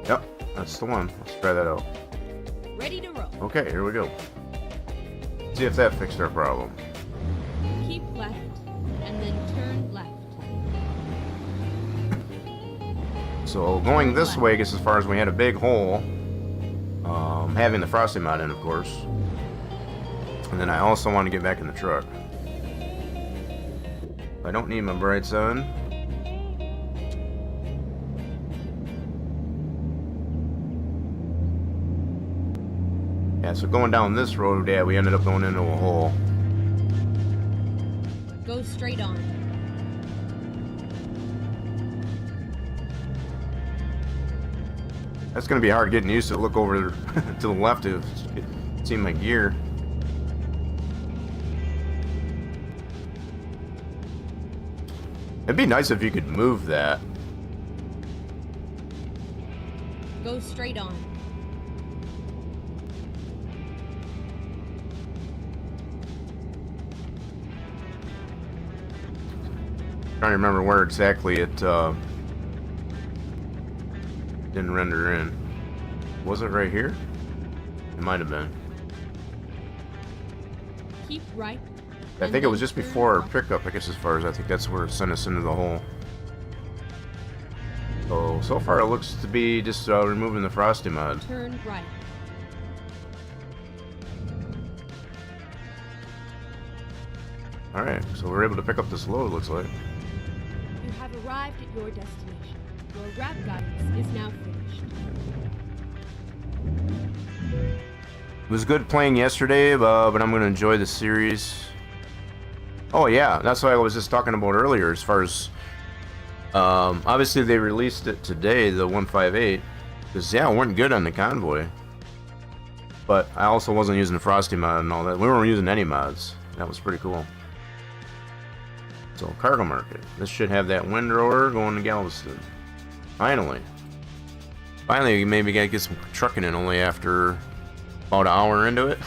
A: Yep, that's the one. Let's try that out.
F: Ready to roll.
A: Okay, here we go. See if that fixed our problem.
F: Keep left, and then turn left.
A: So going this way gets as far as we had a big hole. Having the Frosty mod in, of course. And then I also want to get back in the truck. I don't need my brights on. Yeah, so going down this road, yeah, we ended up going into a hole.
F: Go straight on.
A: That's going to be hard getting used to. Look over to the left to see my gear. It'd be nice if you could move that.
F: Go straight on.
A: Trying to remember where exactly it didn't render in. Was it right here? It might have been.
F: Keep right.
A: I think it was just before our pickup, I guess, as far as I think that's where it sent us into the hole. So far it looks to be just removing the Frosty mod.
F: Turn right.
A: Alright, so we're able to pick up this load, looks like.
F: You have arrived at your destination. Your route guidance is now finished.
A: It was good playing yesterday, but I'm going to enjoy the series. Oh yeah, that's what I was just talking about earlier, as far as... obviously they released it today, the 158. Because, yeah, it weren't good on the convoy. But I also wasn't using the Frosty mod and all that. We weren't using any mods. That was pretty cool. So, cargo market. This should have that windrower going to Galveston. Finally. Finally, maybe gotta get some trucking in only after about an hour into it.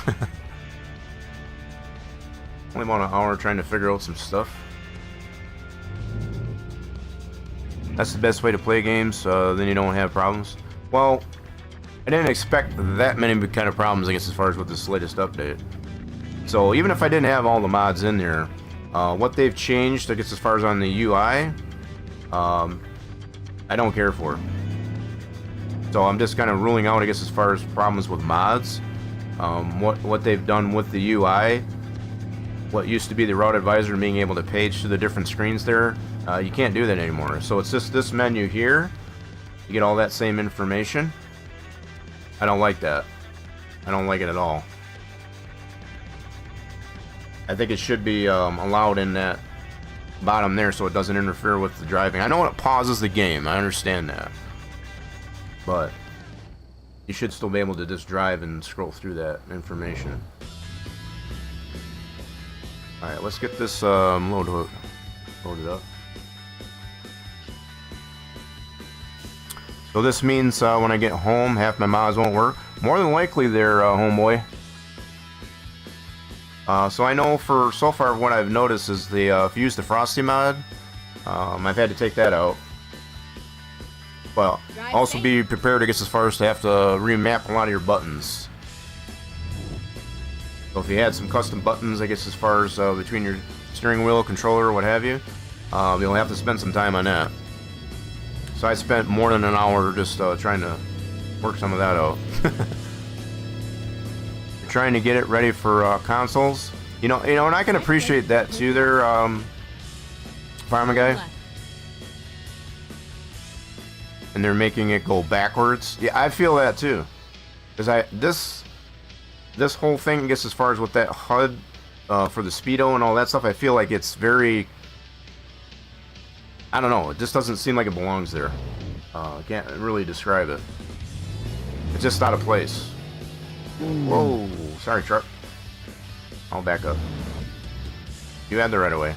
A: Only about an hour trying to figure out some stuff. That's the best way to play games, then you don't have problems. Well, I didn't expect that many kind of problems, I guess, as far as with this latest update. So even if I didn't have all the mods in there, what they've changed, I guess, as far as on the UI, I don't care for. So I'm just kind of ruling out, I guess, as far as problems with mods. What they've done with the UI, what used to be the route advisor and being able to page to the different screens there, you can't do that anymore. So it's just this menu here. You get all that same information. I don't like that. I don't like it at all. I think it should be allowed in that bottom there so it doesn't interfere with the driving. I know it pauses the game. I understand that. But you should still be able to just drive and scroll through that information. Alright, let's get this loaded up. So this means when I get home, half my mods won't work. More than likely, they're homeboy. So I know for so far what I've noticed is the if you use the Frosty mod, I've had to take that out. Well, also be prepared, I guess, as far as to have to remap a lot of your buttons. So if you had some custom buttons, I guess, as far as between your steering wheel, controller, what have you, you'll have to spend some time on that. So I spent more than an hour just trying to work some of that out. You're trying to get it ready for consoles. You know, and I can appreciate that too. There, Fireman guy. And they're making it go backwards. Yeah, I feel that too. Because this whole thing, I guess, as far as with that HUD for the speedo and all that stuff, I feel like it's very, I don't know, it just doesn't seem like it belongs there. I can't really describe it. It's just out of place. Whoa, sorry, truck. I'll back up. You had the right of way.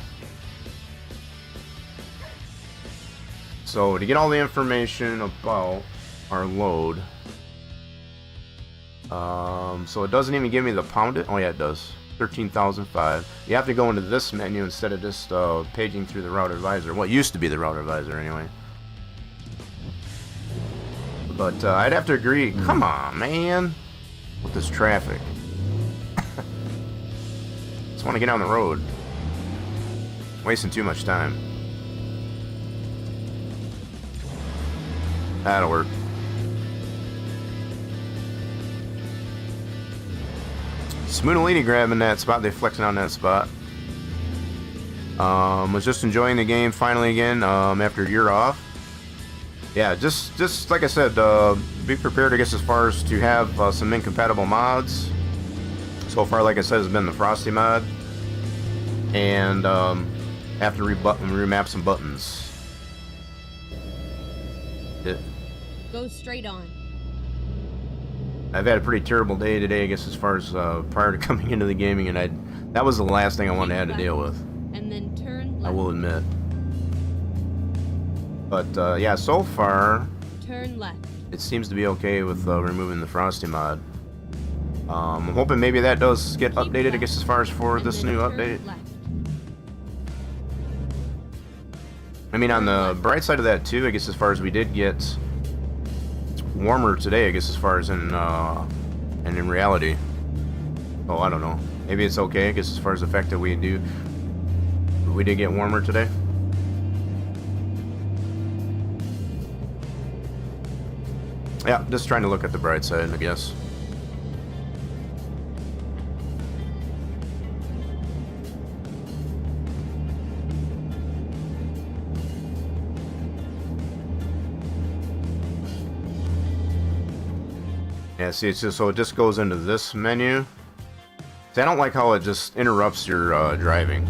A: So to get all the information about our load, so it doesn't even give me the pounded. Oh yeah, it does. 13,005. You have to go into this menu instead of just paging through the route advisor. What used to be the route advisor, anyway. But I'd have to agree. Come on, man, with this traffic. Just want to get on the road. Wasting too much time. That'll work. Smooth grabbing that spot. They flexing on that spot. Was just enjoying the game finally again after a year off. Yeah, just like I said, be prepared, I guess, as far as to have some incompatible mods. So far, like I said, has been the Frosty mod, and have to remap some buttons.
F: Go straight on.
A: I've had a pretty terrible day today, I guess, as far as prior to coming into the gaming, and that was the last thing I wanted to have to deal with.
F: And then turn left.
A: I will admit. But yeah, so far,
F: Turn left.
A: it seems to be okay with removing the Frosty mod. I'm hoping maybe that does get updated, I guess, as far as for this new update.
F: Left.
A: I mean, on the bright side of that too, I guess, as far as we did get warmer today, I guess, as far as in and in reality. Oh, I don't know. Maybe it's okay, I guess, as far as the fact that we did get warmer today. Yeah, just trying to look at the bright side, I guess. Yeah, see, it's just, so it just goes into this menu. See, I don't like how it just interrupts your driving.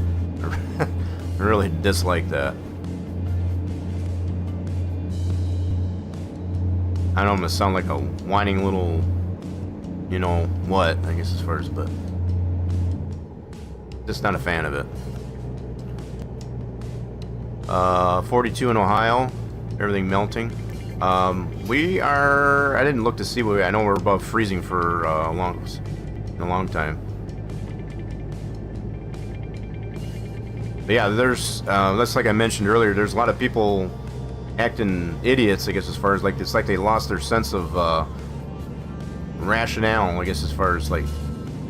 A: I really dislike that. I know I'm gonna sound like a whining little, you know what, I guess, as far as, but just not a fan of it. 42 in Ohio, everything melting. We are, I didn't look to see what I know we're above freezing for a long time. But yeah, there's that's like I mentioned earlier, there's a lot of people acting idiots, I guess, as far as like it's like they lost their sense of rationale, I guess, as far as like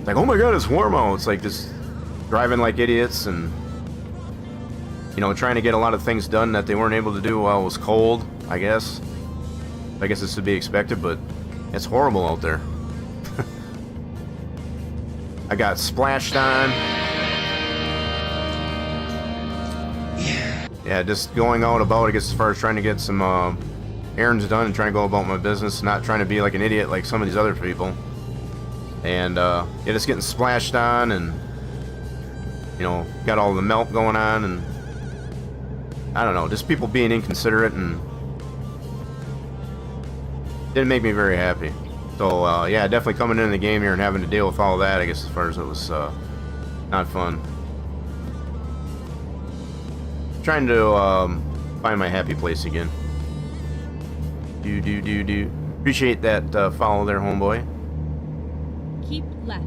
A: oh my god, it's warm out. It's like just driving like idiots and, you know, trying to get a lot of things done that they weren't able to do while it was cold, I guess. I guess this would be expected, but it's horrible out there. I got splashed on. Yeah, just going out about, I guess, as far as trying to get some errands done and trying to go about my business, not trying to be like an idiot like some of these other people. And yeah, just getting splashed on, and, you know, got all the melt going on, and I don't know, just people being inconsiderate, and didn't make me very happy. So yeah, definitely coming into the game here and having to deal with all that, I guess, as far as it was not fun. Trying to find my happy place again. Do. Appreciate that follow there, homeboy.
F: Keep left.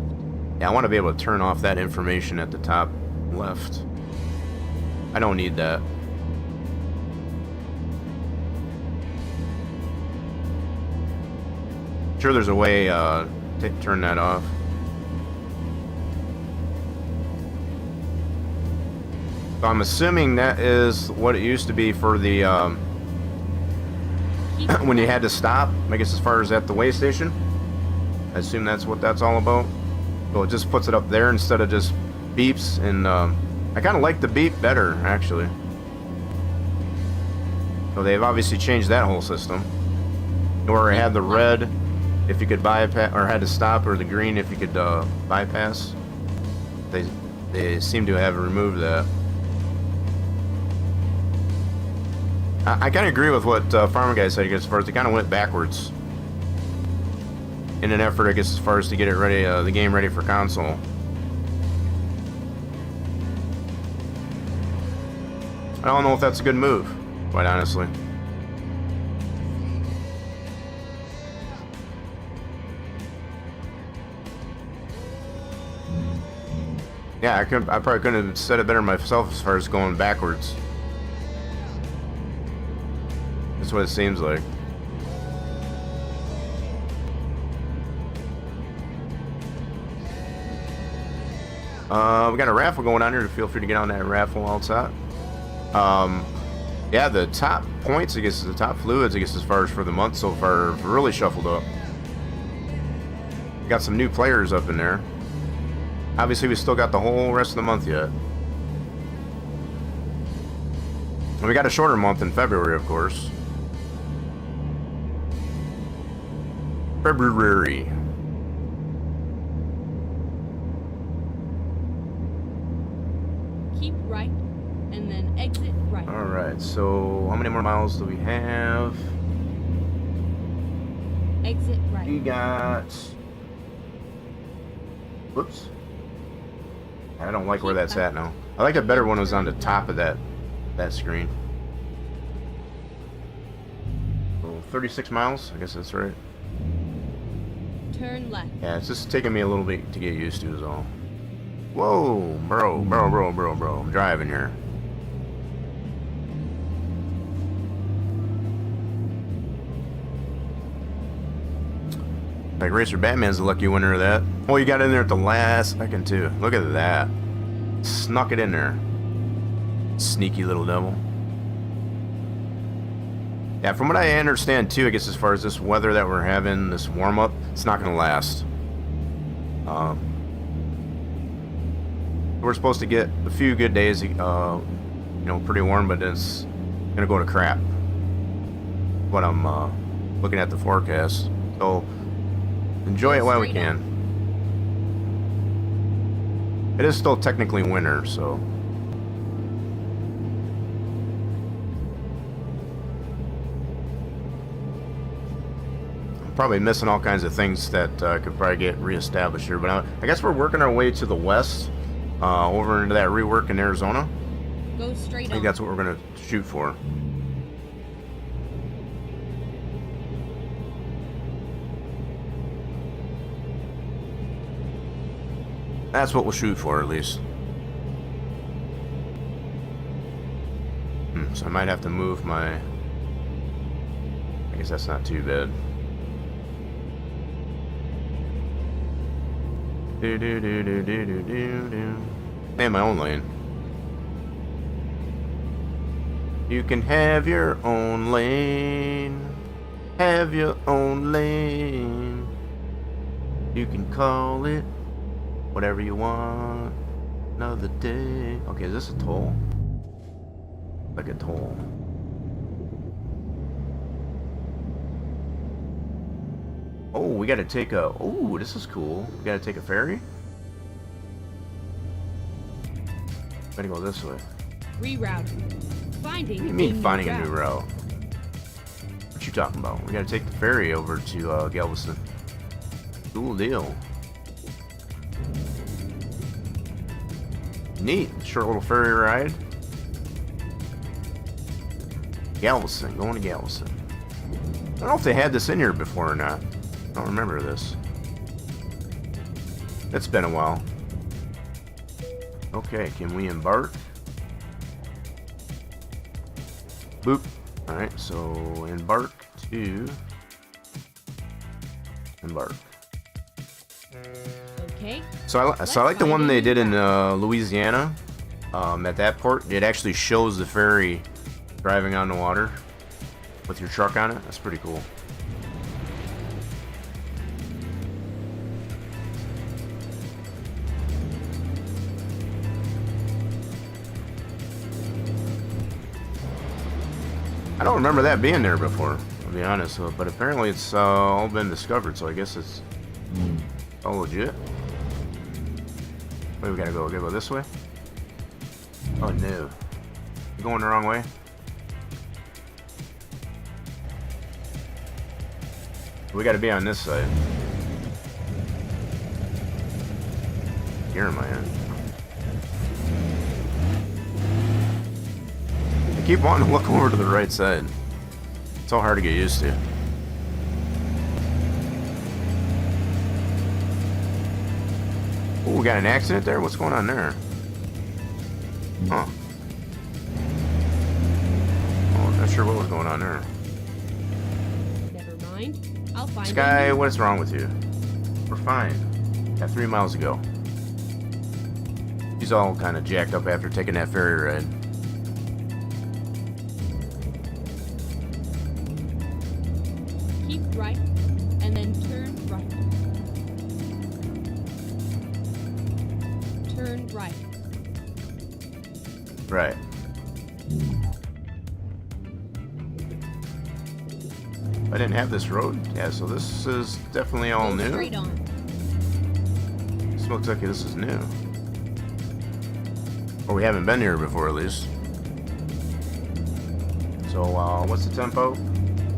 A: Yeah, I want to be able to turn off that information at the top left. I don't need that. Sure, there's a way to turn that off. So I'm assuming that is what it used to be for the when you had to stop. I guess as far as at the way station. I assume that's what that's all about. So it just puts it up there instead of just beeps, and I kind of like the beep better, actually. So they've obviously changed that whole system. Where it had the red if you could bypass, or had to stop, or the green if you could bypass. They seem to have removed that. I kind of agree with what Farmer Guy said, as far as they kind of went backwards in an effort, I guess, as far as to get it ready, the game ready for console. I don't know if that's a good move, quite honestly. Yeah, I probably couldn't have said it better myself as far as going backwards. That's what it seems like. We got a raffle going on here. Feel free to get on that raffle outside. Yeah, the top points, I guess, the top fluids, I guess, as far as for the month so far, have really shuffled up. We got some new players up in there. Obviously, we still got the whole rest of the month yet. And we got a shorter month in February, of course. February.
F: Keep right, and then exit right.
A: Alright, so how many more miles do we have?
F: Exit right.
A: We got... Whoops. I don't like where that's at now. I like it better when it was on the top of that screen. So 36 miles, I guess that's right.
F: Turn left.
A: Yeah, it's just taking me a little bit to get used to is all. Whoa, bro. I'm driving here. Like Racer Batman's the lucky winner of that. Oh, you got in there at the last second too. Look at that. Snuck it in there. Sneaky little devil. Yeah, from what I understand too, I guess as far as this weather that we're having, this warm up, it's not gonna last. We're supposed to get a few good days, you know, pretty warm, but it's gonna go to crap. What I'm looking at the forecast. So enjoy it while we can. It is still technically winter, so. I'm probably missing all kinds of things that could probably get reestablished here, but I guess we're working our way to the west, over into that rework in Arizona.
F: Go straight on.
A: I think that's what we're gonna shoot for. That's what we'll shoot for, at least. So I might have to move my... I guess that's not too bad. Stay in my own lane. You can have your own lane. Have your own lane. You can call it whatever you want. Another day. Okay, is this a toll? Like a toll. Oh, we gotta take a... Oh, this is cool. We gotta take a ferry? Gotta go this way.
F: Rerouting. Finding.
A: What do you mean finding a new
F: route?
A: route? What you talking about? We gotta take the ferry over to Galveston. Cool deal. Neat. Short little ferry ride. Galveston. Going to Galveston. don't know if they had this in here before or not. I don't remember this. It's been a while. Okay, can we embark? Boop. Alright, so embark to embark.
F: Okay.
A: So I like the one they did in Louisiana. At that port, it actually shows the ferry driving on the water with your truck on it. That's pretty cool. I don't remember that being there before, to be honest, but apparently it's all been discovered, so I guess it's all legit. Where we gotta go? We gotta go this way? Oh no. You going the wrong way? We gotta be on this side. Here am I at? I keep wanting to look over to the right side. It's all hard to get used to. Oh, we got an accident there? What's going on there? Huh. Oh, I'm not sure what was going on there.
F: Never mind. I'll find
A: Sky,
F: it.
A: what's wrong with you? We're fine. Got 3 miles to go. He's all kind of jacked up after taking that ferry ride.
F: Keep right, and then turn right. Turn right.
A: Right. I didn't have this road. Yeah, so this is definitely all
F: Go
A: new.
F: straight on.
A: This looks like this is new. Or we haven't been here before, at least. So, what's the tempo?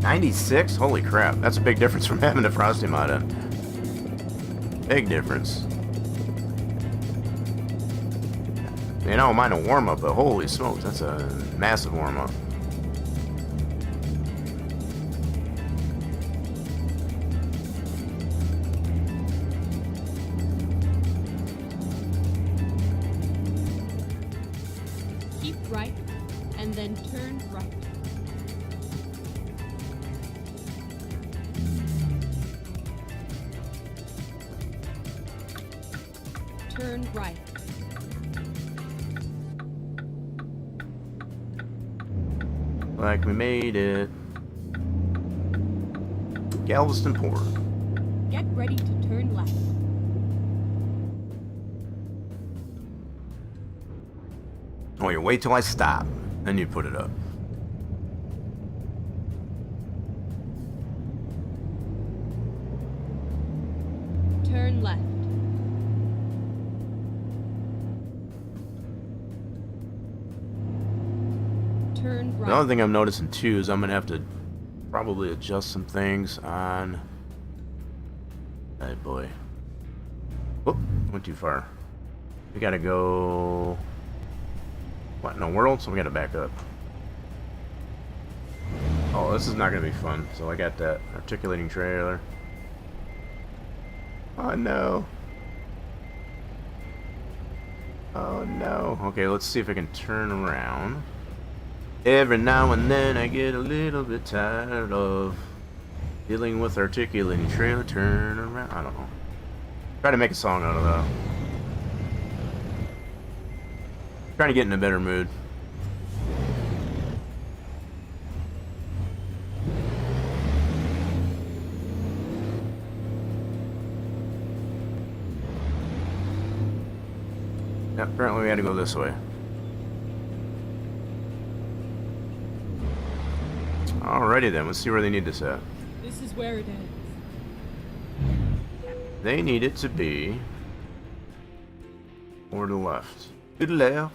A: 96? Holy crap. That's a big difference from having a Frosty mod in. Big difference. You know, I don't mind a warm-up, but holy smokes, that's a massive warm-up.
F: Keep right, and then turn right. Turn right.
A: Like we made it. Galveston Port.
F: Get ready to turn left.
A: Oh, you wait till I stop, then you put it up.
F: Turn left. Turn right.
A: The other thing I'm noticing too is I'm gonna have to probably adjust some things on. Hey boy. Whoop, went too far. We gotta go. What in the world? So we gotta back up. Oh, this is not gonna be fun. So I got that articulating trailer. Oh no. Oh no. Okay, let's see if I can turn around. Every now and then I get a little bit tired of dealing with articulating trailer. Turn around. I don't know. Try to make a song out of that. Trying to get in a better mood. Yep, apparently we had to go this way. Alrighty then, let's see where they need this at.
F: This is where it ends.
A: They need it to be over to the left. To the left.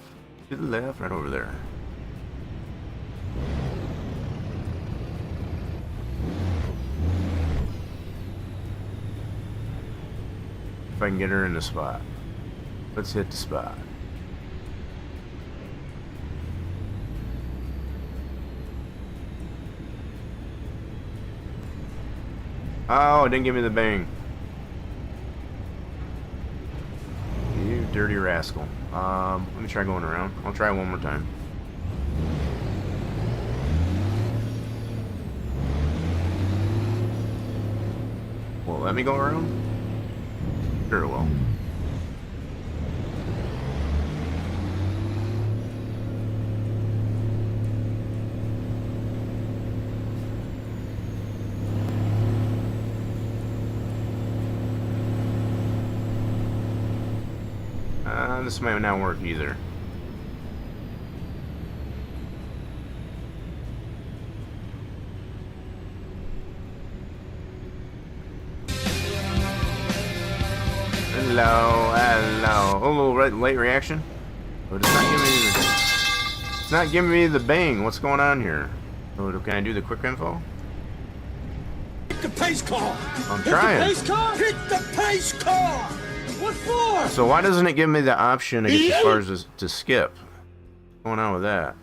A: To the left, right over there. If I can get her in the spot. Let's hit the spot. Oh, it didn't give me the bang. You dirty rascal. Let me try going around. I'll try one more time. Will it let me go around? Sure it will. This might not work either. Hello, hello. Oh, a little late reaction. But it's not giving me the. It's not giving me the bang. What's going on here? Oh, can I do the quick info?
E: Hit the pace car!
A: I'm trying.
E: Hit the pace car! Hit the pace car! What for?
A: So why doesn't it give me the option, I guess, as far as to skip? What's going on with that?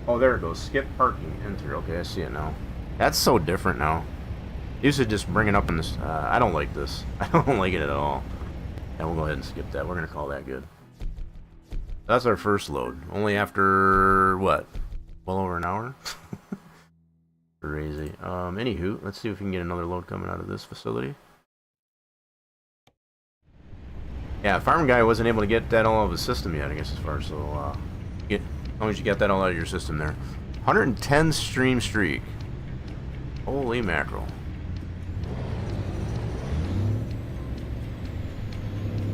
A: Oh, there it goes. Skip parking. Enter. Okay, I see it now. That's so different now. You should just bring it up in this. I don't like this. I don't like it at all. And we'll go ahead and skip that. We're going to call that good. That's our first load. Only after, what? Well over an hour? Crazy. Anywho, let's see if we can get another load coming out of this facility. Yeah, farm guy wasn't able to get that all out of his system yet, I guess, as far as, so, as long as you get that all out of your system there. 110 stream streak. Holy mackerel.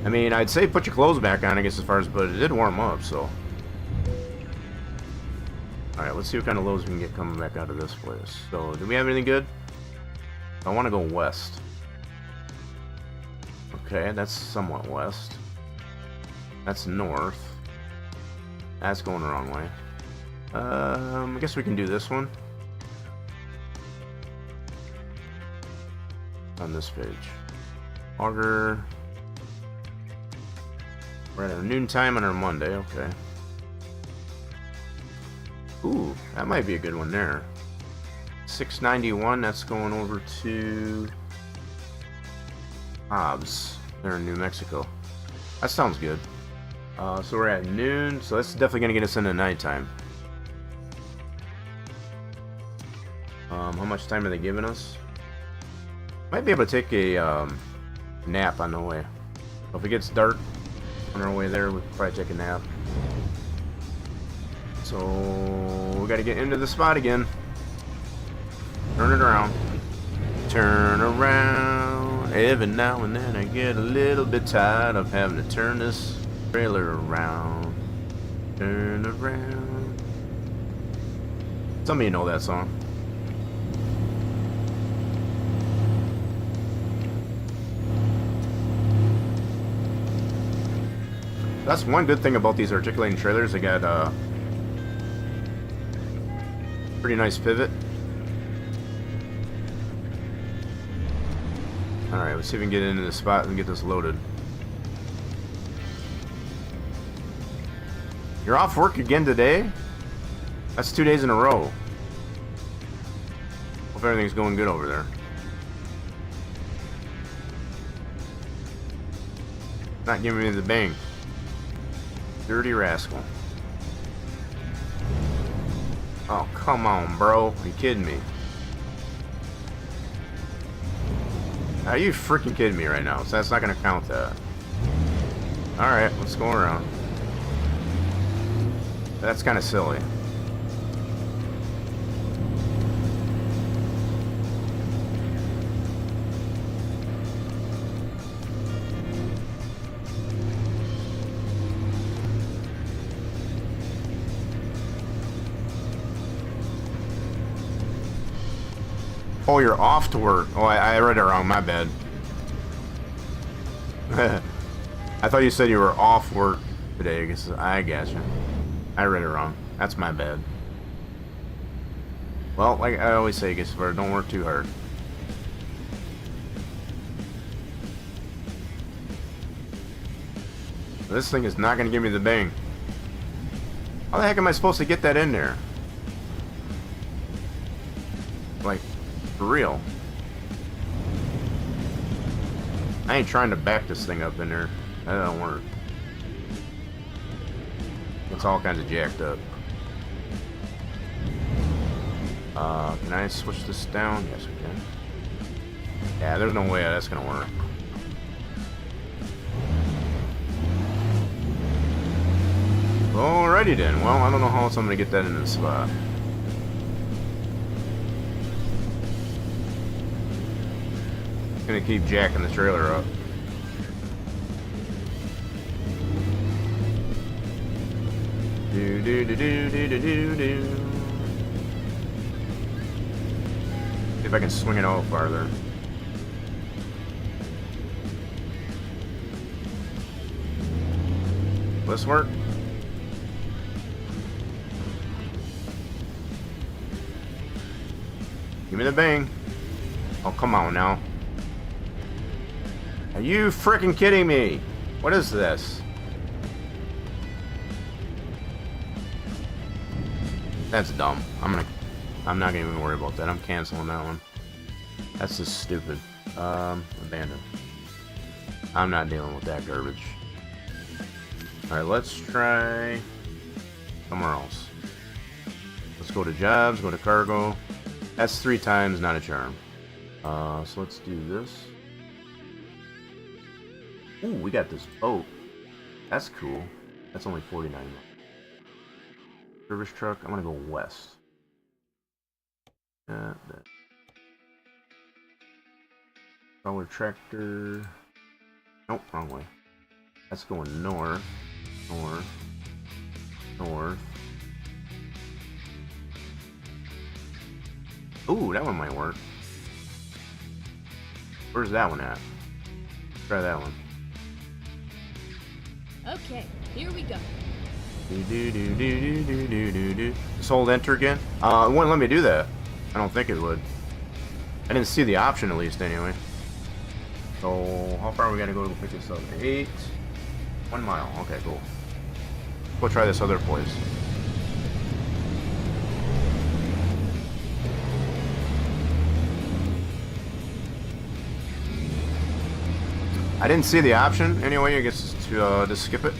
A: I mean, I'd say put your clothes back on, I guess, as far as, but it did warm up, so. Alright, let's see what kind of loads we can get coming back out of this place. So, do we have anything good? I want to go west. Okay, that's somewhat west. That's north. That's going the wrong way. I guess we can do this one. On this page. Auger. We're at our noon time on our Monday, okay. Ooh, that might be a good one there. 691, that's going over to Hobbs. They're in New Mexico. That sounds good. So we're at noon, so that's definitely going to get us into nighttime. How much time are they giving us? Might be able to take a nap on the way. So if it gets dark on our way there, we can probably take a nap. So we got to get into the spot again. Turn it around. Turn around. Every now and then I get a little bit tired of having to turn this trailer around. Turn around. Some of you know that song. That's one good thing about these articulating trailers. They got pretty nice pivot. Alright, let's see if we can get into the spot and get this loaded. You're off work again today? That's 2 days in a row. Hope everything's going good over there. Not giving me the bang. Dirty rascal. Oh, come on, bro. Are you kidding me? Are you freaking kidding me right now? So that's not going to count that. Alright, let's go around. That's kind of silly. Oh, you're off to work. Oh, I read it wrong. My bad. I thought you said you were off work today. I gotcha. I read it wrong. That's my bad. Well, like I always say, don't work too hard. This thing is not going to give me the bang. How the heck am I supposed to get that in there? Like, For real. I ain't trying to back this thing up in there. That don't work. It's all kinds of jacked up. Can I switch this down? Yes, we can. Yeah, there's no way that's gonna work. Alrighty then. Well, I don't know how else I'm gonna get that in this spot. Gonna keep jacking the trailer up. Do do do do do do do do. See if I can swing it out farther. Will this work? Give me the bang. Oh, come on now. Are you freaking kidding me? What is this? That's dumb. I'm not gonna even worry about that. I'm canceling that one. That's just stupid. Abandon. I'm not dealing with that garbage. Alright, let's try somewhere else. Let's go to jobs, go to cargo. That's 3 times, not a charm. So let's do this. Ooh, we got this boat. That's cool. That's only 49. Service truck. I'm gonna go west. Crawler tractor. Nope, wrong way. That's going north. North. North. Ooh, that one might work. Where's that one at? Try that one.
F: Okay, here we go.
A: Just hold enter again. It wouldn't let me do that. I don't think it would. I didn't see the option, at least, anyway. So, how far are we gonna go to pick this up? 8. 1 mile. Okay, cool. Go try this other place. I didn't see the option anyway. I guess to just skip it.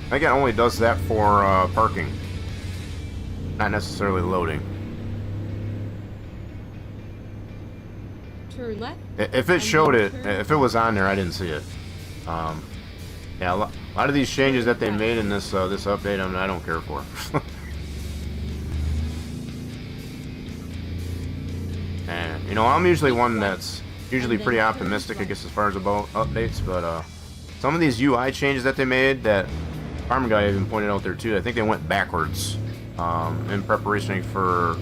A: I think it only does that for parking, not necessarily loading.
F: Turn left.
A: If it showed it, if it was on there, I didn't see it. Yeah, a lot of these changes that they made in this this update, I don't care for. And you know, I'm usually one that's usually pretty optimistic, I guess, as far as about updates. But some of these UI changes that they made, that Farm Guy even pointed out there too, I think they went backwards in preparation for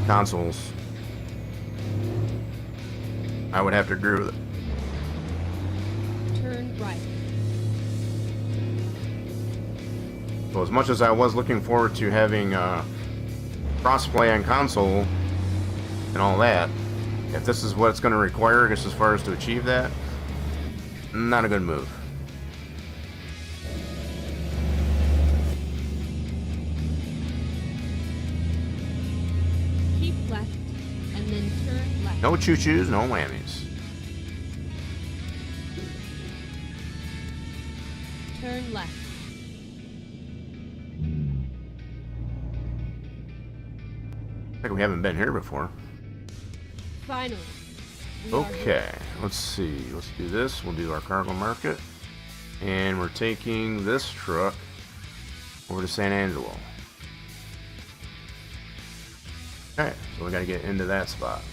A: consoles. I would have to agree with it.
F: Turn right.
A: So as much as I was looking forward to having crossplay on console and all that, if this is what it's going to require, I guess, as far as to achieve that, not a good move.
F: Keep left, and then turn left.
A: No choo-choos, no whammies.
F: Turn left.
A: I think we haven't been here before.
F: Finally. We are here.
A: Okay, let's see. Let's do this. We'll do our cargo market. And we're taking this truck over to San Angelo. Okay, so we got to get into that spot.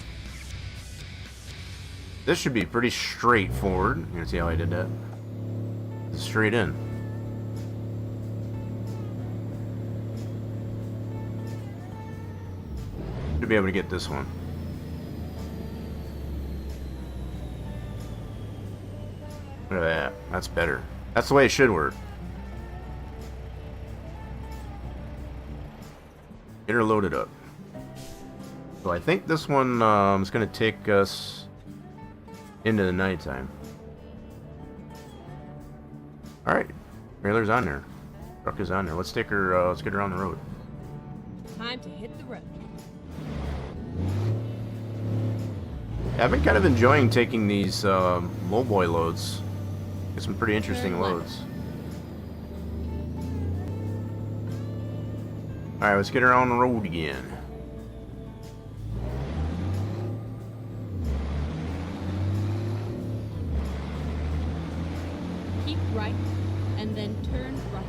A: This should be pretty straightforward. You can see how I did that. Straight in. Should be able to get this one. Look at that. That's better. That's the way it should work. Get her loaded up. So I think this one is going to take us into the nighttime. Alright. Trailer's on there. Truck is on there. Let's take her, let's get her on the road.
F: Time to hit the road.
A: I've been kind of enjoying taking these lowboy loads. Get some pretty interesting loads. Alright, let's get her on the road again.
F: Keep right, and then turn right.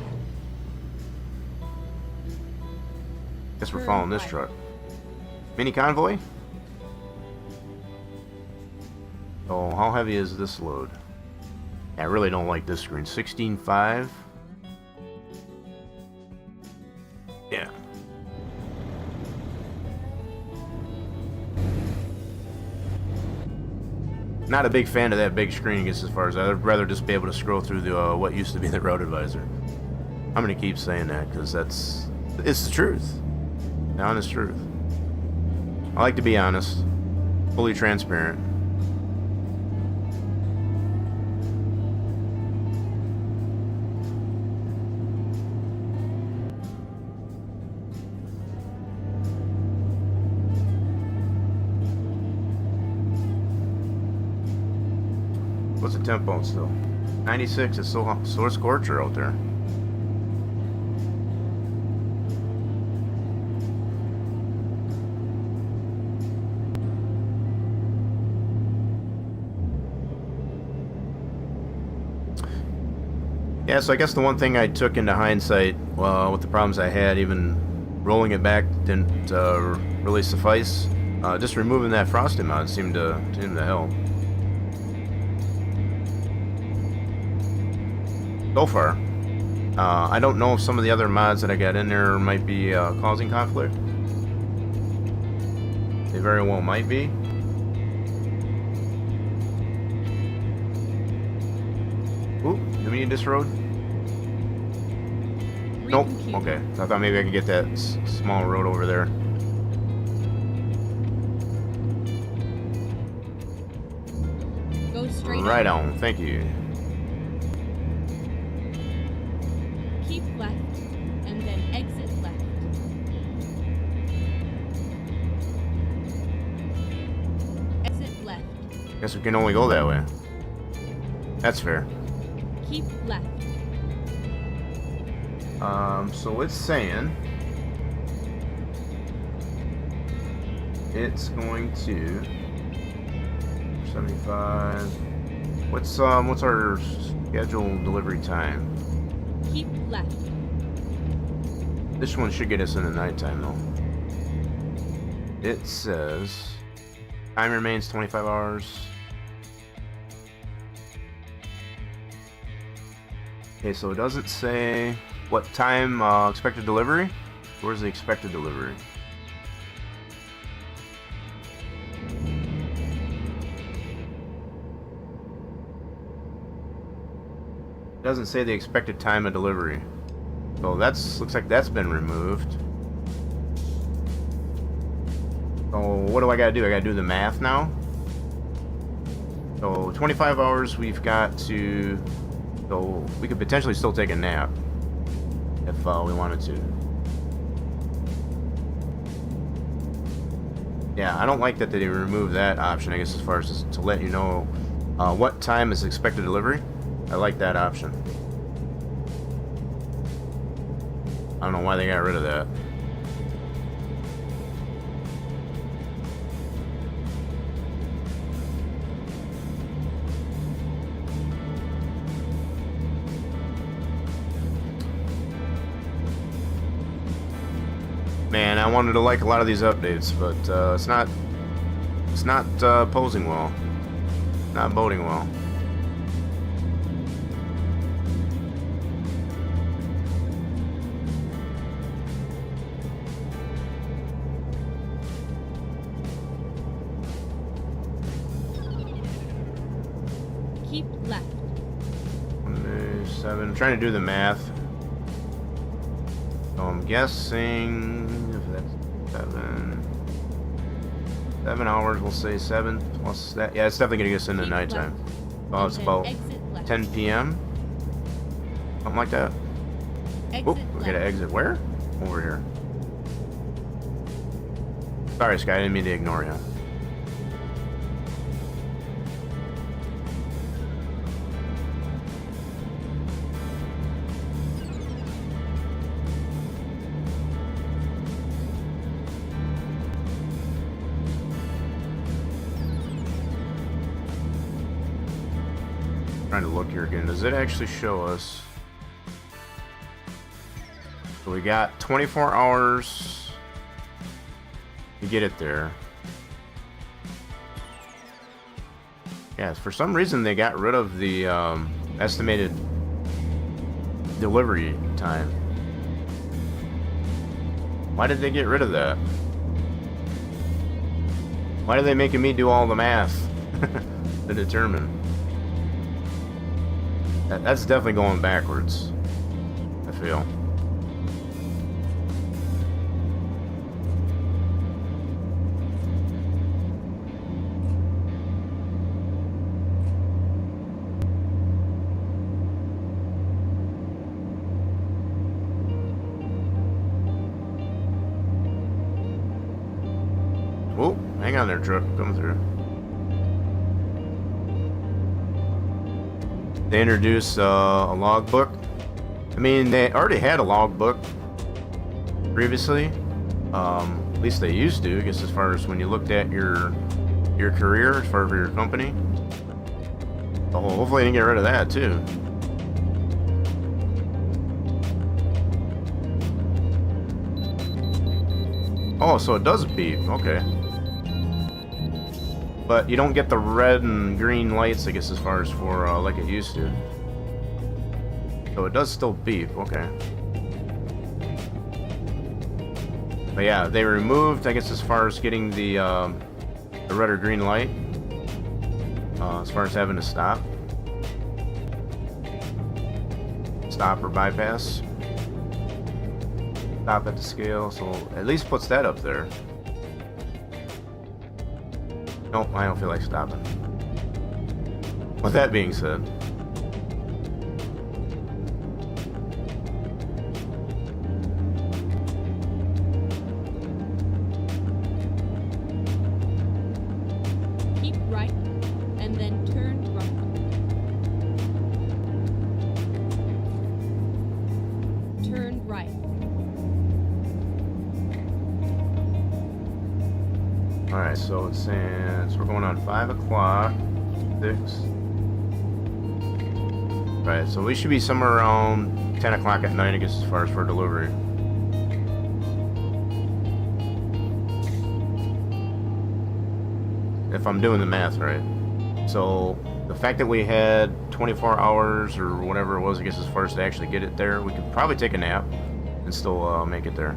A: Guess we're
F: Turn
A: following this
F: right.
A: truck. Mini convoy? Oh, how heavy is this load? I really don't like this screen. 16.5. Yeah. Not a big fan of that big screen, I guess, as far as I'd rather just be able to scroll through the what used to be the road advisor. I'm gonna keep saying that because it's the truth. The honest truth. I like to be honest, fully transparent. What's the tempo still? 96. It's so scorcher out there. Yeah, so I guess the one thing I took into hindsight, with the problems I had, even rolling it back didn't really suffice. Just removing that frosting mod seemed to help. So far. I don't know if some of the other mods that I got in there might be causing conflict. They very well might be. Ooh, do we need this road? Nope.
F: Recompute.
A: Okay. I thought maybe I could get that small road over there.
F: Go straight
A: Right
F: up.
A: on. Thank you.
F: Keep left, and then exit left. Exit left.
A: Guess we can only go that way. That's fair.
F: Keep left.
A: So it's saying it's going to 75. What's our scheduled delivery time?
F: Keep left.
A: This one should get us in the nighttime though. It says time remains 25 hours. Okay, so it doesn't say what time expected delivery. Where's the expected delivery? It doesn't say the expected time of delivery. So looks like that's been removed. So what do I gotta do? I gotta do the math now. So 25 hours we've got to. So we could potentially still take a nap if we wanted to. Yeah, I don't like that they removed that option, I guess, as far as just to let you know what time is expected delivery. I like that option. I don't know why they got rid of that. Man, I wanted to like a lot of these updates, but it's not posing well. Not boding well.
F: Keep left.
A: 7. I'm trying to do the math. So I'm guessing if that's 7 hours, we'll say 7 plus that. Yeah, it's definitely gonna get us into
F: Keep
A: nighttime.
F: left.
A: Well, it's
F: And
A: about
F: then exit left.
A: 10 p.m. Something like that.
F: Exit
A: Oop, we gotta
F: left.
A: exit where? Over here. Sorry, Sky, I didn't mean to ignore you. Trying to look here again. Does it actually show us? So we got 24 hours to get it there. Yeah, for some reason they got rid of the estimated delivery time. Why did they get rid of that? Why are they making me do all the math to determine? That's definitely going backwards, I feel. Oh, hang on there, truck. Coming through. They introduced a logbook. I mean, they already had a logbook previously. At least they used to, I guess, as far as when you looked at your career, as far as your company. Oh, hopefully they can get rid of that too. Oh, so it does beep. Okay. But you don't get the red and green lights, I guess, as far as for like it used to. So it does still beep. Okay. But yeah, they removed, I guess, as far as getting the red or green light. As far as having to stop. Stop or bypass. Stop at the scale, so at least puts that up there. Nope, I don't feel like stopping. With that being said,
F: Keep right, and then turn right. Turn right.
A: alright, so it's saying, so we're going on 5 o'clock, 6. Right, so we should be somewhere around 10 o'clock at night, I guess, as far as for delivery. If I'm doing the math right. So, the fact that we had 24 hours or whatever it was, I guess, as far as to actually get it there, we could probably take a nap and still make it there.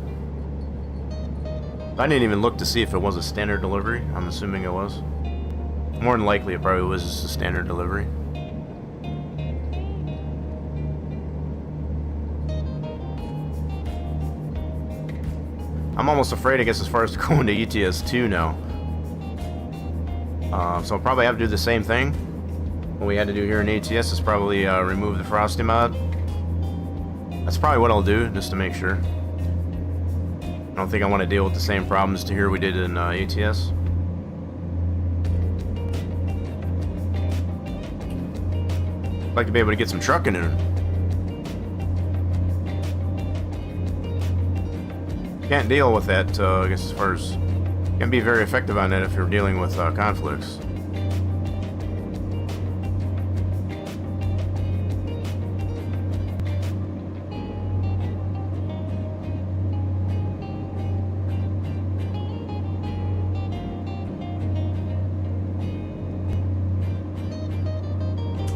A: I didn't even look to see if it was a standard delivery. I'm assuming it was. More than likely, it probably was just a standard delivery. I'm almost afraid, I guess, as far as going to ETS2 now. So I'll probably have to do the same thing. What we had to do here in ATS is probably remove the Frosty mod. That's probably what I'll do, just to make sure. I don't think I want to deal with the same problems to here we did in ATS. I'd like to be able to get some trucking in. Can't deal with that, I guess, as far as... Can't be very effective on that if you're dealing with conflicts.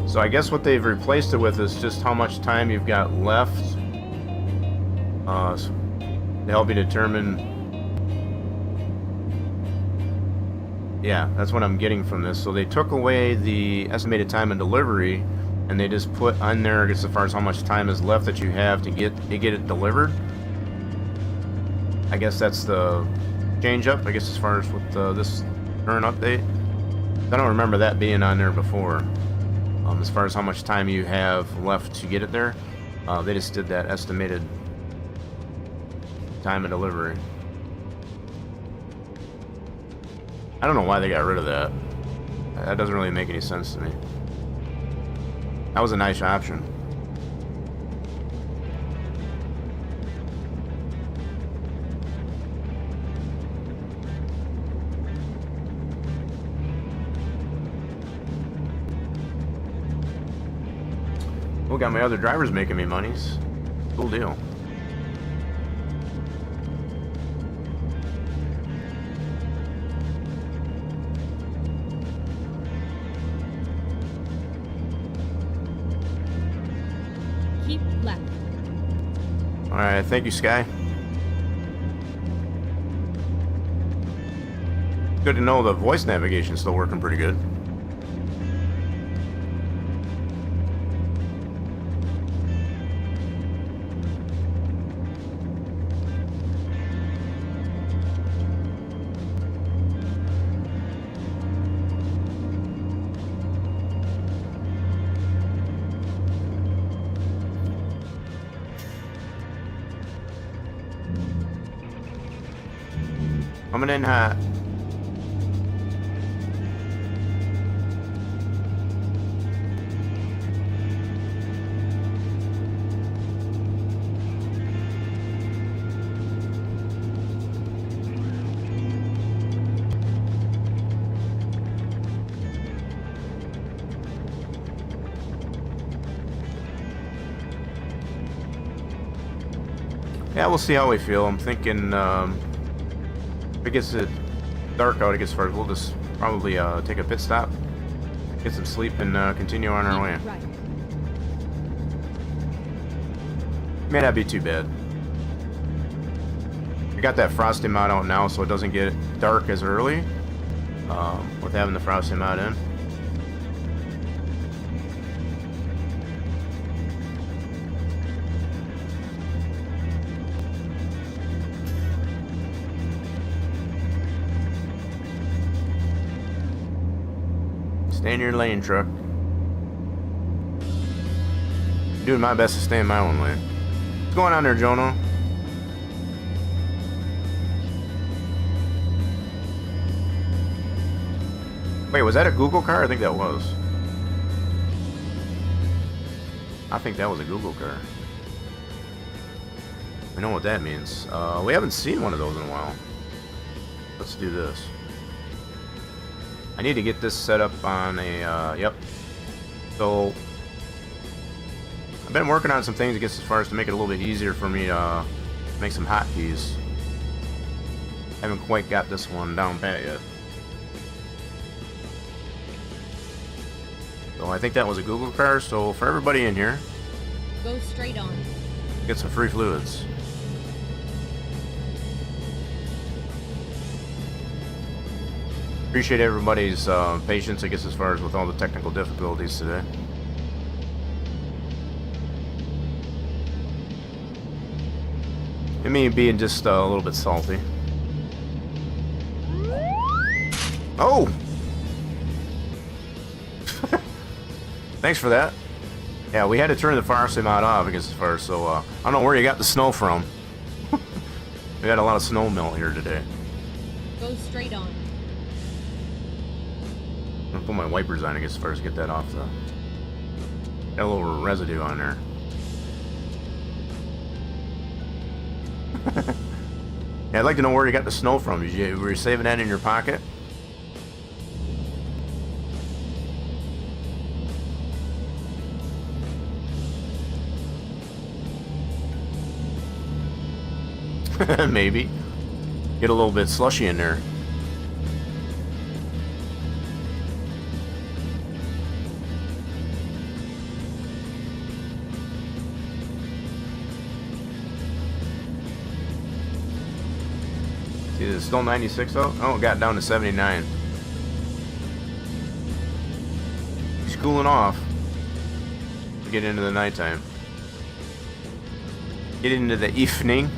A: So I guess what they've replaced it with is just how much time you've got left to help you determine. Yeah, that's what I'm getting from this. So they took away the estimated time of delivery, and they just put on there, I guess, as far as how much time is left that you have to get it delivered. I guess that's the change up, I guess, as far as with this current update. I don't remember that being on there before. As far as how much time you have left to get it there, they just did that estimated time of delivery. I don't know why they got rid of that. That doesn't really make any sense to me. That was a nice option. Oh, got my other drivers making me monies. Cool deal.
F: Keep left.
A: Alright, thank you, Sky. Good to know the voice navigation's still working pretty good. Coming in hot. Yeah, we'll see how we feel. I'm thinking, if it gets dark out, I guess, first, we'll just probably take a pit stop, get some sleep, and continue on our way.
F: Right.
A: May not be too bad. We got that frosty mod out now, so it doesn't get dark as early with having the frosty mod in. Stay in your lane, truck. Doing my best to stay in my own lane. What's going on there, Jono? Wait, was that a Google car? I think that was. I think that was a Google car. I know what that means. We haven't seen one of those in a while. Let's do this. I need to get this set up on a, yep. So, I've been working on some things, I guess, as far as to make it a little bit easier for me to make some hotkeys. Haven't quite got this one down pat yet. So I think that was a Google car, so for everybody in here,
F: Go straight on.
A: get some free fluids. Appreciate everybody's patience, I guess, as far as with all the technical difficulties today. And me being just a little bit salty. Oh! Thanks for that. Yeah, we had to turn the fire sim out off, I guess, as far as, so, I don't know where you got the snow from. We had a lot of snow melt here today.
F: Go straight on.
A: I'm gonna put my wipers on, I guess, as far as get that off the... Got a little residue on there. Yeah, I'd like to know where you got the snow from. Were you saving that in your pocket? Maybe. Get a little bit slushy in there. See, it's still 96 though? Oh, it got down to 79. He's cooling off to get into the nighttime. Get into the evening.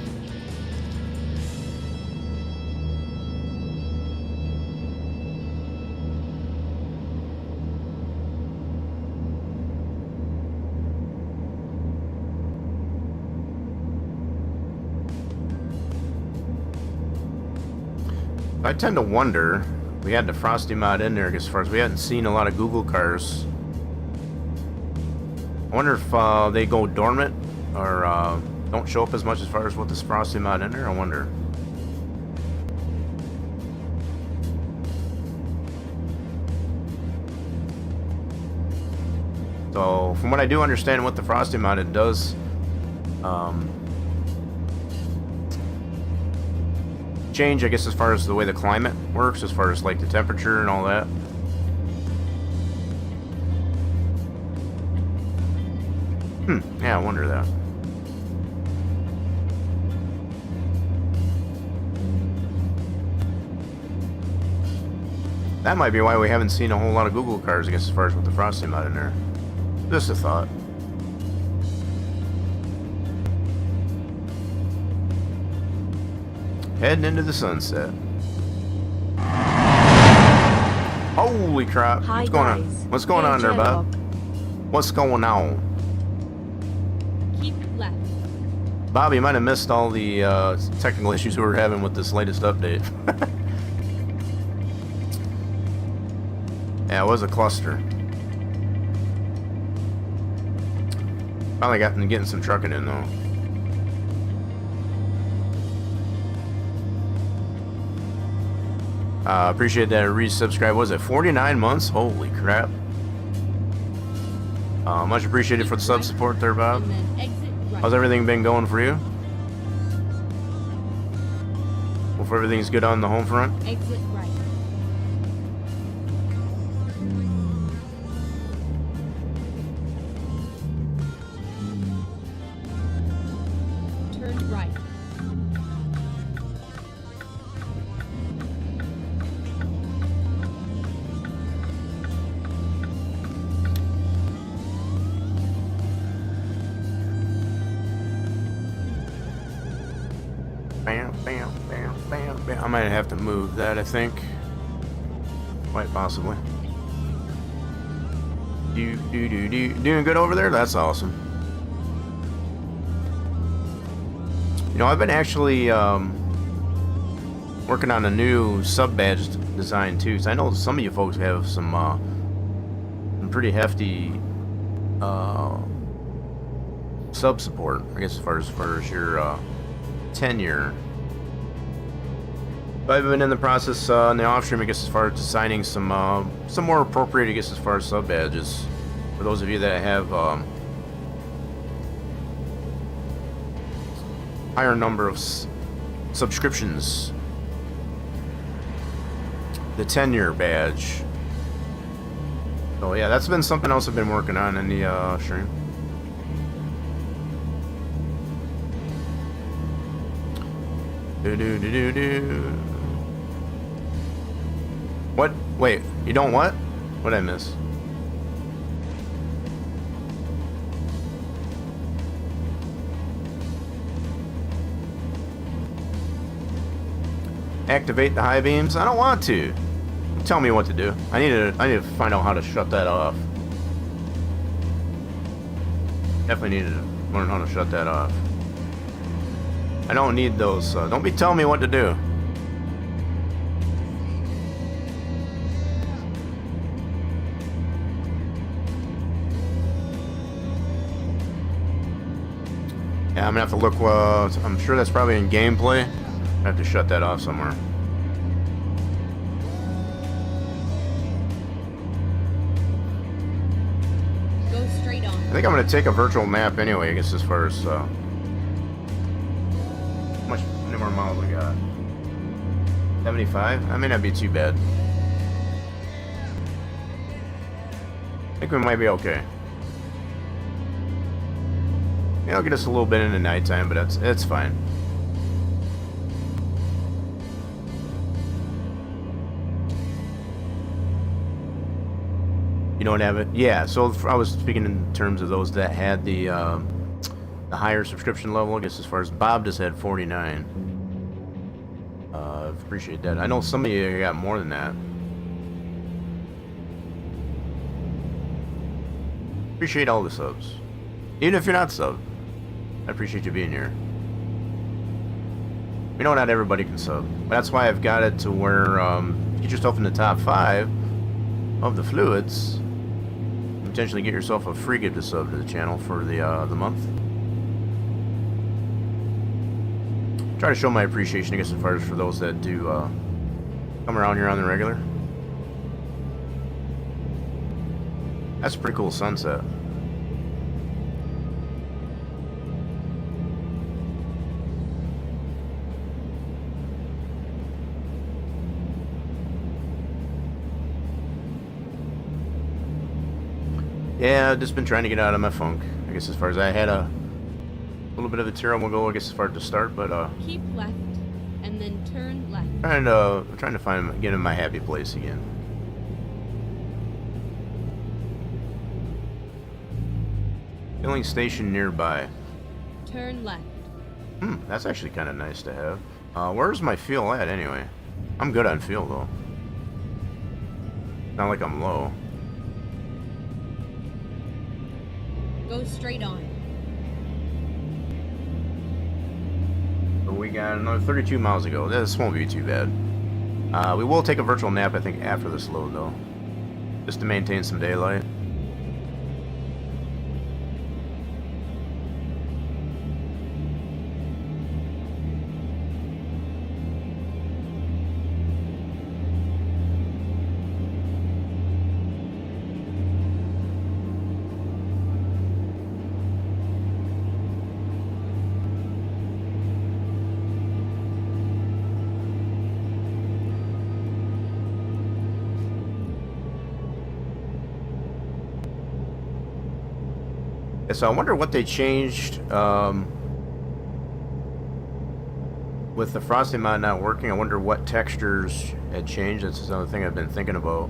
A: I tend to wonder, we had the Frosty mod in there as far as we hadn't seen a lot of Google cars. I wonder if they go dormant or don't show up as much as far as with this Frosty mod in there. I wonder. So from what I do understand, what the frosty mounted does, change, I guess, as far as the way the climate works, as far as like the temperature and all that. Yeah, I wonder that. That might be why we haven't seen a whole lot of Google cars, I guess, as far as with the frosty mod in there. Just a thought. Heading into the sunset. Holy crap.
C: Hi
A: What's going on?
C: guys.
A: What's going on there, Bob? What's going on?
F: Keep left.
A: Bob, you might have missed all the technical issues we were having with this latest update. Yeah, it was a cluster. Finally getting some trucking in though. Appreciate that resubscribe. Was it 49 months? Holy crap. Much appreciated for the sub support there, Bob.
F: And then exit right.
A: How's everything been going for you? Hope everything's good on the home front.
F: Exit right. Turn right.
A: Bam, bam, bam, bam, bam. I might have to move that, I think. Quite possibly. Doing good over there? That's awesome. You know, I've been actually working on a new sub badge design too. So I know some of you folks have some pretty hefty sub support, I guess, as far as your tenure. But I've been in the process in the off stream, I guess, as far as designing some more appropriate, I guess, as far as sub badges for those of you that have higher number of subscriptions. The tenure badge. So yeah, that's been something else I've been working on in the stream. What? Wait, you don't what? What'd I miss? Activate the high beams? I don't want to. Tell me what to do. I need to find out how to shut that off. Definitely need to learn how to shut that off. I don't need those. Don't be telling me what to do. Yeah, I'm gonna have to look. I'm sure that's probably in gameplay. I have to shut that off somewhere.
F: Go straight on.
A: I think I'm gonna take a virtual map anyway. I guess as far as how many more miles we got? 75. That may not be too bad. I think we might be okay. Yeah, I'll get us a little bit into nighttime, but it's fine. You don't have it? Yeah, so I was speaking in terms of those that had the higher subscription level. I guess as far as Bob just had 49. Appreciate that. I know some of you got more than that. Appreciate all the subs. Even if you're not sub, I appreciate you being here. We know not everybody can sub, but that's why I've got it to where get yourself in the top 5 of the fluids. Potentially get yourself a free gift to sub to the channel for the month. Try to show my appreciation, I guess, as far as for those that do come around here on the regular. That's a pretty cool sunset. Yeah, I've just been trying to get out of my funk. I guess as far as I had a little bit of a terrible go, I guess as far as to start, but
F: Keep left, and then turn left.
A: trying to get in my happy place again. Filling station nearby.
F: Turn left.
A: That's actually kind of nice to have. Where's my fuel at anyway? I'm good on fuel though. Not like I'm low.
F: Go straight on.
A: But we got another 32 miles to go. This won't be too bad. We will take a virtual nap, I think, after this load though, just to maintain some daylight. So I wonder what they changed with the frosting mod not working. I wonder what textures had changed. That's another thing I've been thinking about.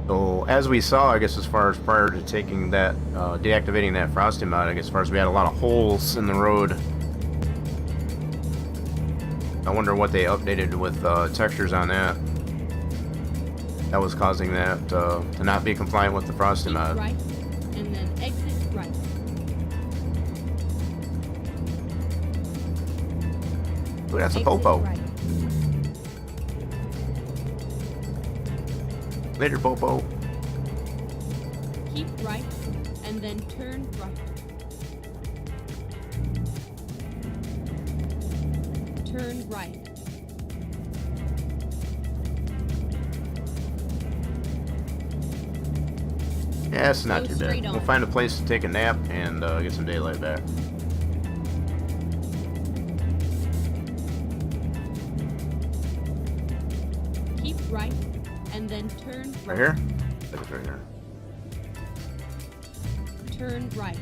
A: So as we saw, I guess as far as prior to taking that, deactivating that frosting mod, I guess as far as we had a lot of holes in the road. I wonder what they updated with textures on that. That was causing that to not be compliant with the frosting
F: Keep
A: mod.
F: right, and then exit right.
A: Ooh, that's a
F: Exit
A: popo.
F: right.
A: Later, popo.
F: Keep right, and then turn right. Turn right.
A: Yeah, it's not
F: Go
A: too bad.
F: straight on.
A: We'll find a place to take a nap and get some daylight back.
F: Keep right, and then turn
A: Right here? I think it's right here.
F: Turn right.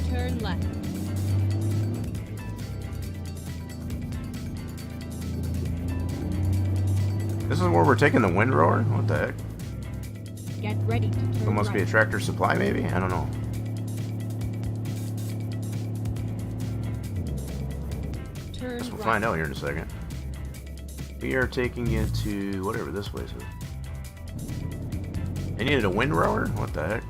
F: Turn left.
A: This is where we're taking the windrower? What the heck?
F: Get ready to turn
A: It must
F: right.
A: be a tractor supply, maybe? I don't know.
F: Turn
A: Guess we'll
F: right.
A: find out here in a second. We are taking it to whatever this place is. They needed a windrower? What the heck?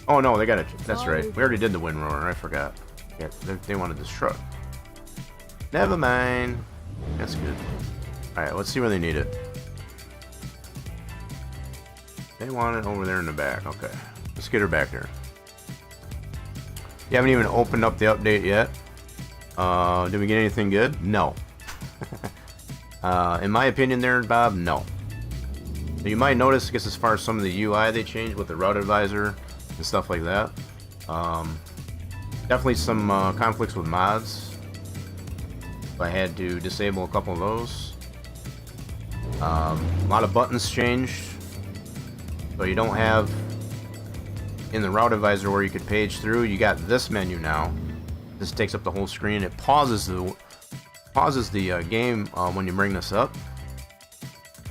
A: Oh no, they got it. That's right. We already did the windrower. I forgot. Yeah, they wanted this truck. Never mind. That's good. Alright, let's see where they need it. They want it over there in the back. Okay. Let's get her back there. You haven't even opened up the update yet. Did we get anything good? No. In my opinion there, Bob, no. So you might notice, I guess, as far as some of the UI they changed with the route advisor and stuff like that. Definitely some conflicts with mods. I had to disable a couple of those. A lot of buttons changed. So you don't have in the route advisor where you could page through. You got this menu now. This takes up the whole screen. It pauses the game when you bring this up.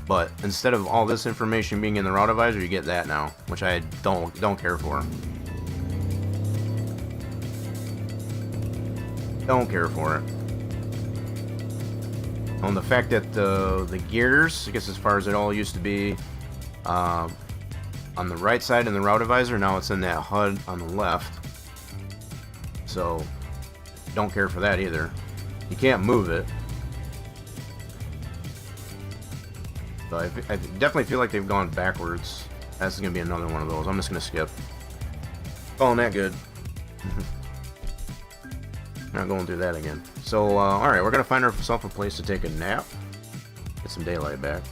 A: But instead of all this information being in the route advisor, you get that now, which I don't care for. Don't care for it. On the fact that the gears, I guess as far as it all used to be on the right side in the route advisor, now it's in that HUD on the left. So don't care for that either. You can't move it. So I definitely feel like they've gone backwards. That's gonna be another one of those. I'm just gonna skip. Calling that good. Not going through that again. So, alright, we're going to find ourselves a place to take a nap. Get some daylight back.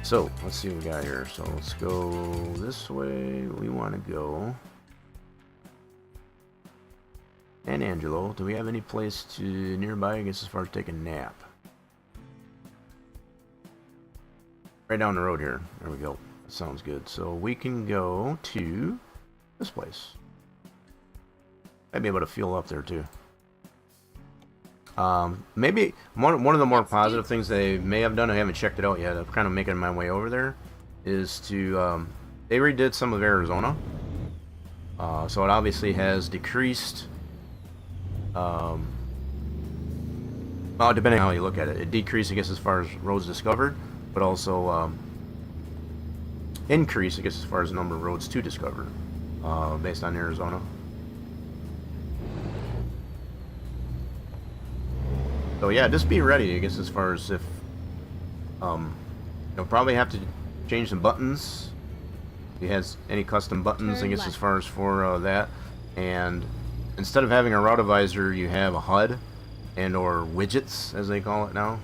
A: So, let's see what we got here. So, let's go this way. We want to go. And Angelo, do we have any place to nearby, I guess, as far as taking a nap? Right down the road here. There we go. Sounds good. So we can go to this place. I'd be able to fuel up there too. Maybe one of the more positive things they may have done, I haven't checked it out yet, I'm kind of making my way over there, is to, they redid some of Arizona. So it obviously has decreased, well, depending on how you look at it, it decreased, I guess, as far as roads discovered, but also increased, I guess, as far as the number of roads to discover, based on Arizona. So yeah, just be ready, I guess, as far as if, you'll probably have to change some buttons. If he has any custom buttons, I guess, as far as for that. And instead of having a route advisor, you have a HUD and or widgets, as they call it now.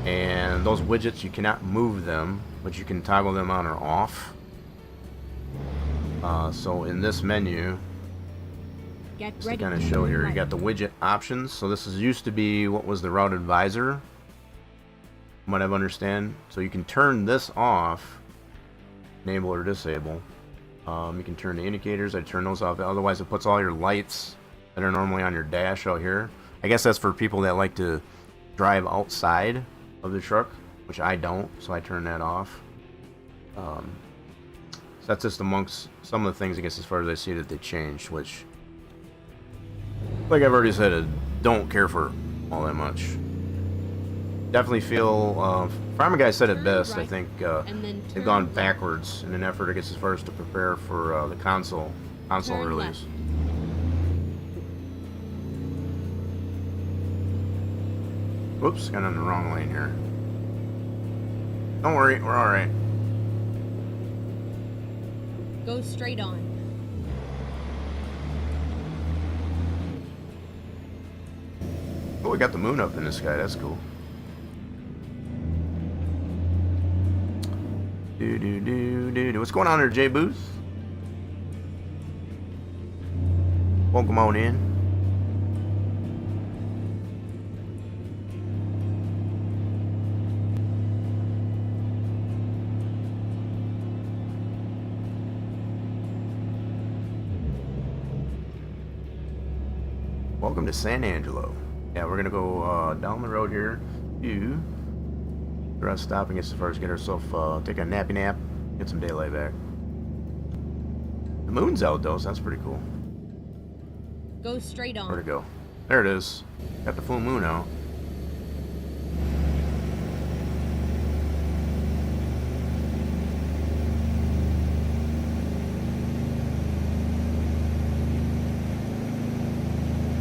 A: And those widgets, you cannot move them, but you can toggle them on or off. So in this menu, just to kind of show here, you got the widget options. So this is used to be what was the route advisor, from what I understand. So you can turn this off, enable or disable. You can turn the indicators. I turn those off. Otherwise, it puts all your lights that are normally on your dash out here. I guess that's for people that like to drive outside of the truck, which I don't, so I turn that off. So that's just amongst some of the things, I guess, as far as I see that they changed, which, like I've already said, I don't care for all that much. Definitely feel, Farmer Guy said it best, I think, they've gone backwards in an effort, I guess, as far as to prepare for the console release. Whoops, got on the wrong lane here. Don't worry, we're alright.
F: Go straight on.
A: Oh, we got the moon up in the sky. That's cool. What's going on there, Jay Booth? Welcome on in. Welcome to San Angelo. Yeah, we're gonna go down the road here to the rest stop and get as far as get ourselves take a nappy nap, get some daylight back. The moon's out though, so that's pretty cool.
F: Go straight on.
A: Where'd it go? There it is. Got the full moon out.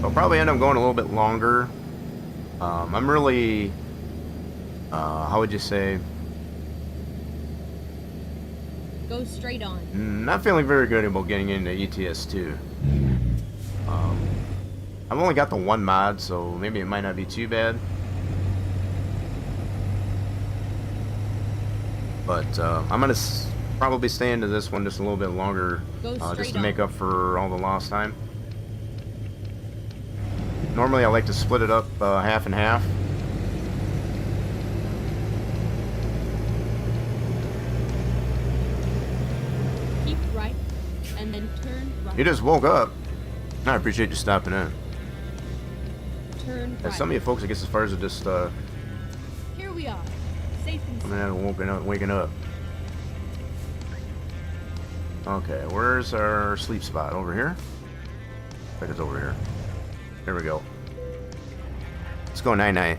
A: I'll probably end up going a little bit longer. I'm really, how would you say?
F: Go straight on.
A: Not feeling very good about getting into ETS2. I've only got the one mod, so maybe it might not be too bad. But I'm gonna probably stay into this one just a little bit longer, just to make up for all the lost time. Normally I like to split it up half and half.
F: Keep right, and then turn right.
A: You just woke up. I appreciate you stopping in.
F: Turn right.
A: Some of you folks, I guess, as far as just
F: Here we are, safe and
A: coming out and waking up. Okay, where's our sleep spot? Over here? I think it's over here. There we go. Let's go night-night.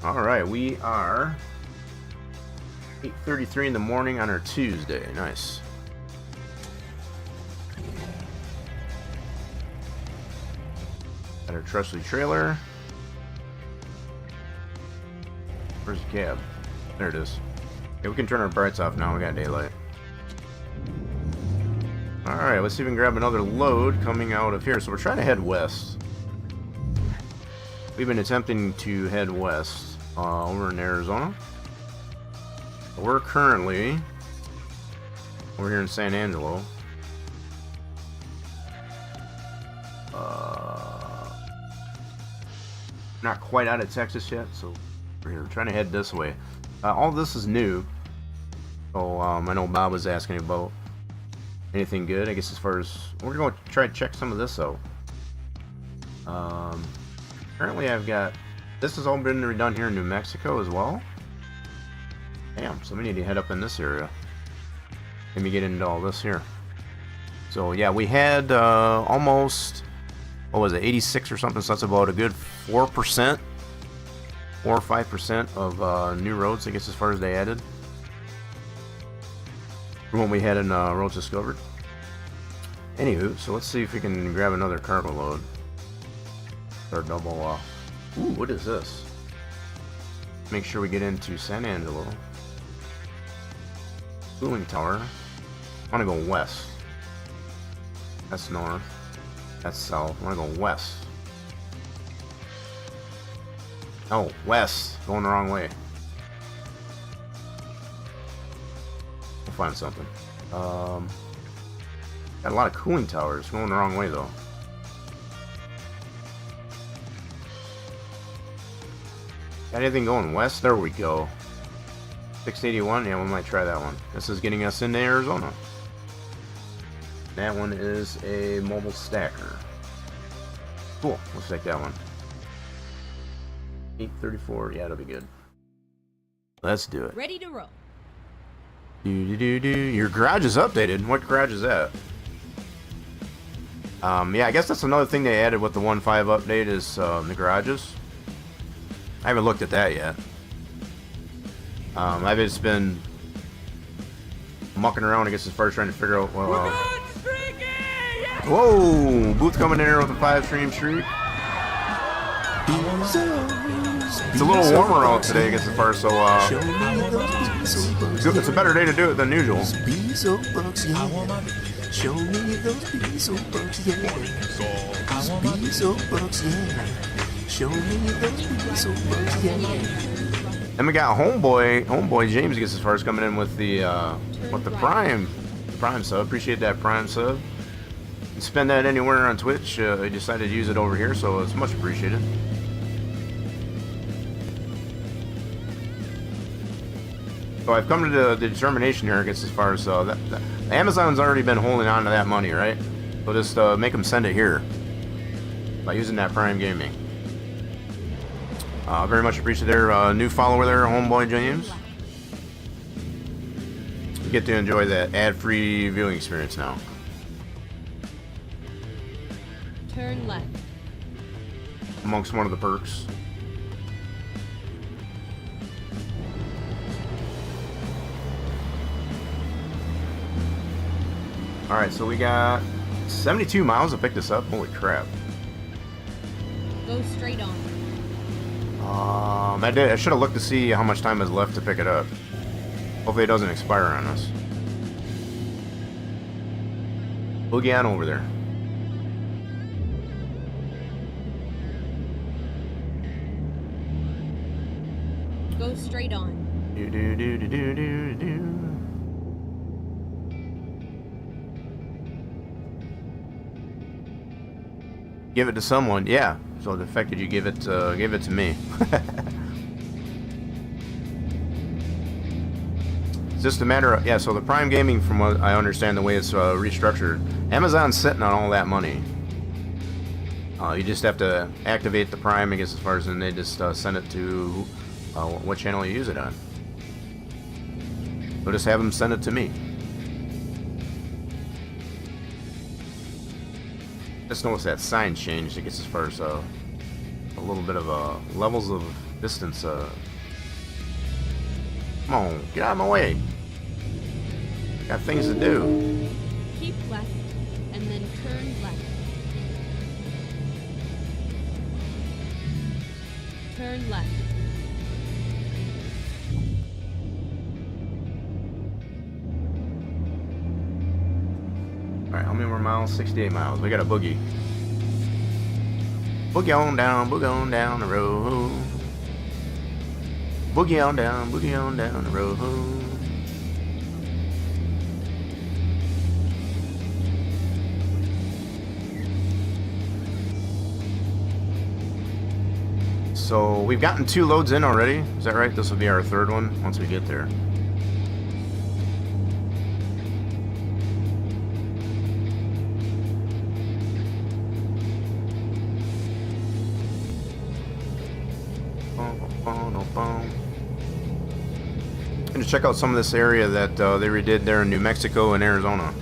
A: Alright, we are 8:33 in the morning on our Tuesday. Nice. Got our trusty trailer. Where's the cab? There it is. Okay, we can turn our brights off now. We got daylight. Alright, let's see if we can grab another load coming out of here. So we're trying to head west. We've been attempting to head west over in Arizona. We're currently over here in San Angelo. not quite out of Texas yet, so we're trying to head this way. All this is new. So I know Bob was asking about anything good. I guess as far as we're going to try to check some of this out. Currently, I've got this has all been redone here in New Mexico as well. Damn, so we need to head up in this area. Let me get into all this here. So yeah, we had almost, what was it, 86 or something, so that's about a good 4%, 4 or 5% of new roads, I guess, as far as they added from what we had in Roads Discovered. Anywho, so let's see if we can grab another cargo load. Or double, ooh, what is this? Make sure we get into San Angelo. Cooling tower. I want to go west. That's north. That's south. I want to go west. Oh, west. Going the wrong way. We'll find something. Got a lot of cooling towers. Going the wrong way though. Got anything going west? There we go. 681. Yeah, we might try that one. This is getting us into Arizona. That one is a mobile stacker. Cool. Let's take that one. 834. Yeah, that'll be good. Let's do it.
F: Ready to roll.
A: Your garage is updated. What garage is that? Yeah, I guess that's another thing they added with the 1.5 update is the garages. I haven't looked at that yet. I've just been mucking around, I guess, as far as trying to figure out. Well, whoa! Booth coming in here with a 5-stream shriek. It's a little warmer out today, I guess, as far as it's a better day to do it than usual. Show me those diesel bucks, yeah. Diesel bucks, yeah. Show me those diesel bucks, yeah. And we got homeboy James gets as far as coming in with the prime sub. Appreciate that prime sub. You can spend that anywhere on Twitch. I decided to use it over here, so it's much appreciated. So I've come to the determination here, I guess, as far as that Amazon's already been holding on to that money, right? So just make them send it here by using that Prime Gaming. Very much appreciate their new follower there, Homeboy James. You get to enjoy that ad-free viewing experience now.
F: Turn left.
A: Amongst one of the perks. Alright, so we got 72 miles to pick this up. Holy crap.
F: Go straight on.
A: I should have looked to see how much time is left to pick it up. Hopefully it doesn't expire on us. Boogie on over there.
F: Go straight on.
A: Give it to someone, yeah. So the fact that you give it to me. It's just a matter of, yeah, so the Prime Gaming, from what I understand the way it's restructured, Amazon's sitting on all that money. You just have to activate the Prime, I guess, as far as, and they just send it to what channel you use it on. So just have them send it to me. Just notice that sign changed, I guess, as far as a little bit of levels of distance. Come on, get out of my way. Got things to do.
F: Keep left and then turn left. Turn left.
A: Alright, how many more miles? 68 miles. We got a boogie. Boogie on down the road. Boogie on down the road. so we've gotten 2 loads in already. Is that right? This will be our 3rd one once we get there. Going to check out some of this area that they redid there in New Mexico and Arizona.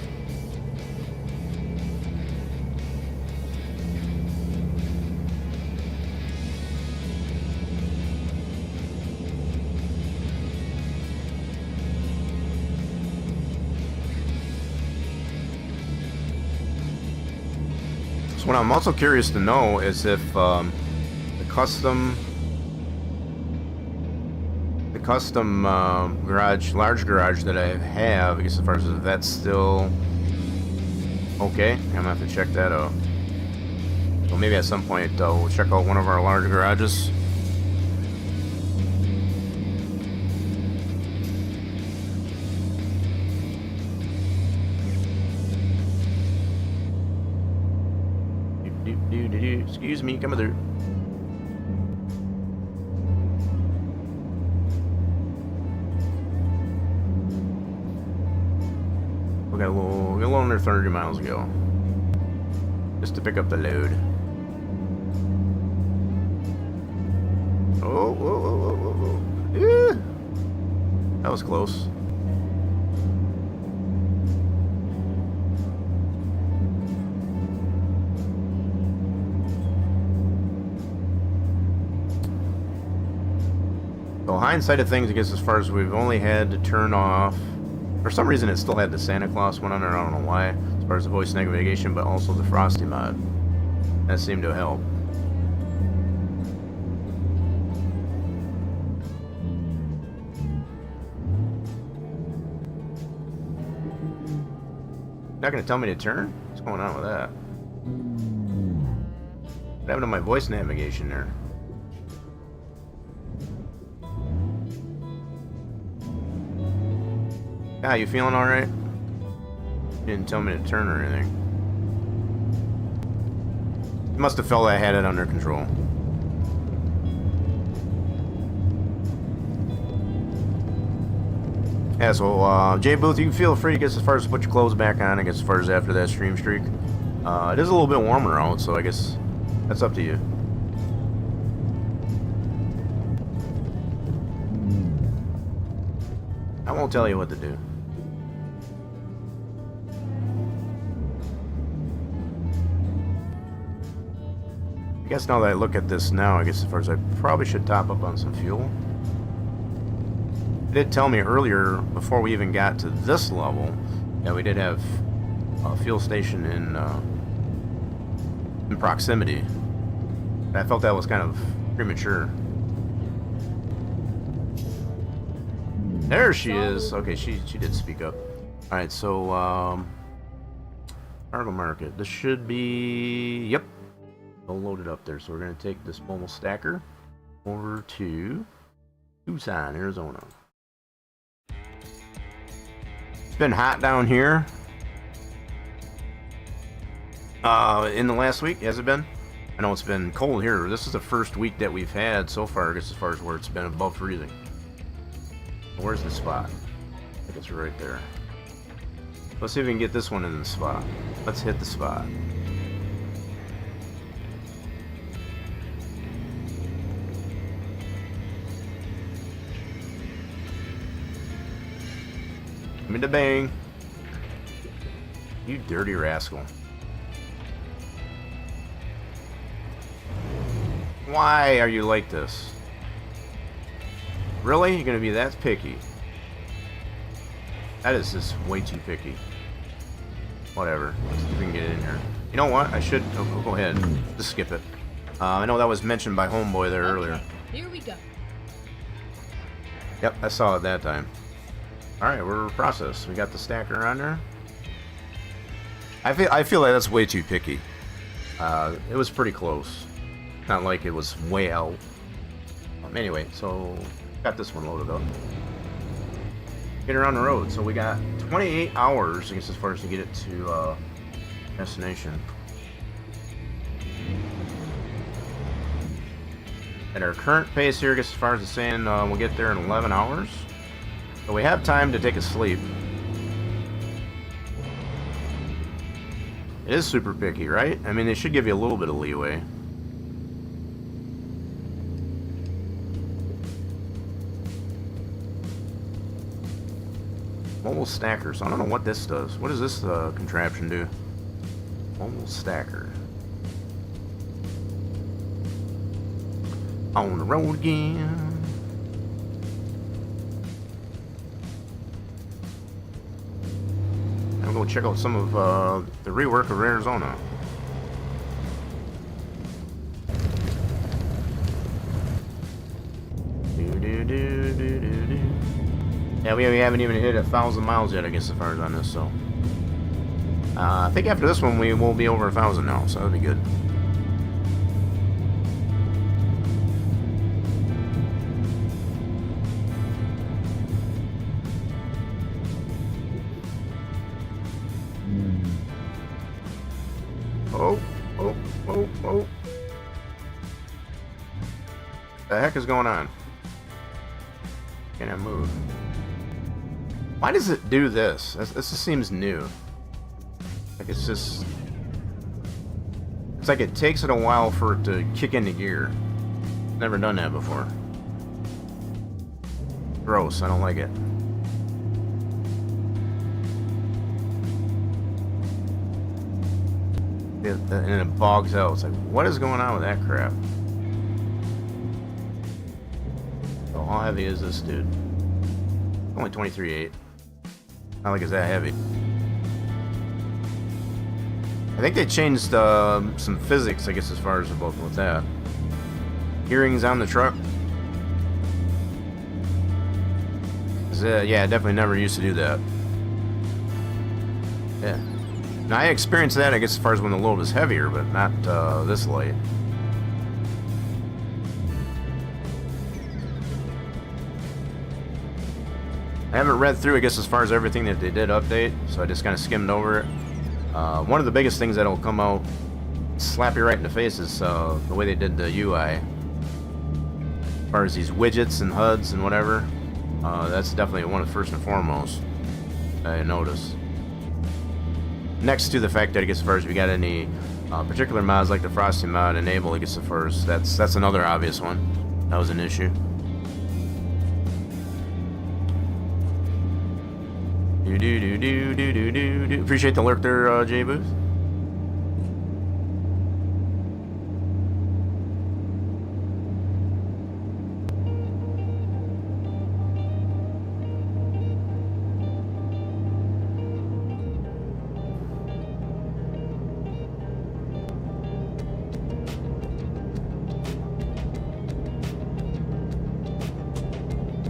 A: So what I'm also curious to know is if the custom garage, large garage that I have, I guess as far as if that's still okay. I'm gonna have to check that out. So maybe at some point we'll check out one of our large garages. Excuse me, come through. We got a little under 30 miles to go, just to pick up the load. Oh, whoa, whoa, whoa, whoa, whoa. Yeah. That was close. So hindsight of things, I guess as far as we've only had to turn off, for some reason it still had the Santa Claus one on there, I don't know why, as far as the voice navigation, but also the Frosty mod. That seemed to help. Not gonna tell me to turn? What's going on with that? What happened to my voice navigation there? Ah, you feeling alright? Didn't tell me to turn or anything. You must have felt I had it under control. Yeah, so, Jay Booth, you can feel free, I guess, as far as to put your clothes back on, I guess, as far as after that stream streak. It is a little bit warmer out, so I guess that's up to you. I won't tell you what to do. I guess now that I look at this now, I guess as far as I probably should top up on some fuel. It did tell me earlier, before we even got to this level, that we did have a fuel station in proximity. And I felt that was kind of premature. There she is. Okay, she did speak up. Alright, so cargo market. This should be, yep, all loaded up there. So we're going to take this mobile stacker over to Tucson, Arizona. It's been hot down here in the last week, has it been? I know it's been cold here. This is the first week that we've had so far, I guess, as far as where it's been above freezing. Where's the spot? I think it's right there. Let's see if we can get this one in the spot. Let's hit the spot. Give me the bang. You dirty rascal. Why are you like this? Really? You're gonna be that picky? That is just way too picky. Whatever. Let's see if we can get it in here. You know what? I should... Oh, go ahead. Just skip it. I know that was mentioned by Homeboy there earlier.
F: Here we go.
A: Yep, I saw it that time. Alright, we're processed. We got the stacker on there. I feel like that's way too picky. It was pretty close. Not like it was way out. Anyway, so... got this one loaded up. Get her on the road. So we got 28 hours, I guess, as far as to get it to destination. At our current pace here, I guess as far as it's saying, we'll get there in 11 hours. So we have time to take a sleep. It is super picky, right? I mean, they should give you a little bit of leeway. Mobile stacker, so I don't know what this does. What does this contraption do? Mobile stacker. On the road again. I'm going to check out some of the rework of Arizona. Yeah, we haven't even hit 1,000 miles yet, I guess, as far as on this, so. I think after this one, we will be over 1,000 now, so that'll be good. Oh. The heck is going on? Can I move? Why does it do this? This just seems new. Like it's just... It's like it takes it a while for it to kick into gear. Never done that before. Gross, I don't like it. And it bogs out. It's like, what is going on with that crap? So how heavy is this dude? Only 23.8. Not like it's that heavy. I think they changed some physics, I guess, as far as both with that. Hearings on the truck. Yeah, definitely never used to do that. Yeah. Now, I experienced that, I guess, as far as when the load was heavier, but not this light. I haven't read through, I guess, as far as everything that they did update, so I just kind of skimmed over it. One of the biggest things that'll come out, slap you right in the face, is the way they did the UI. As far as these widgets and HUDs and whatever, that's definitely one of the first and foremost I noticed. Next to the fact that, I guess, as far as we got any particular mods like the Frosty mod enabled, I guess, as far as that's another obvious one. That was an issue. Appreciate the lurk there, J Booth.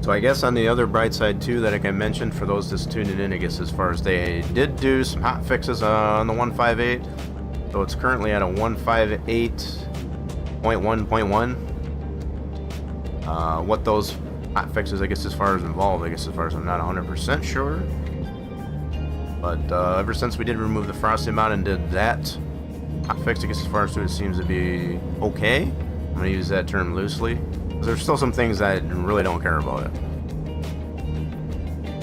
A: So I guess on the other bright side too, that I mentioned for those just tuning in, I guess, as far as they did do some hot fixes on the 158. So it's currently at a 158.1.1. What those hot fixes, I guess, as far as involved, I guess, as far as I'm not 100% sure. But ever since we did remove the Frosty mod and did that hot fix, I guess, as far as it seems to be okay. I'm going to use that term loosely. There's still some things I really don't care about it.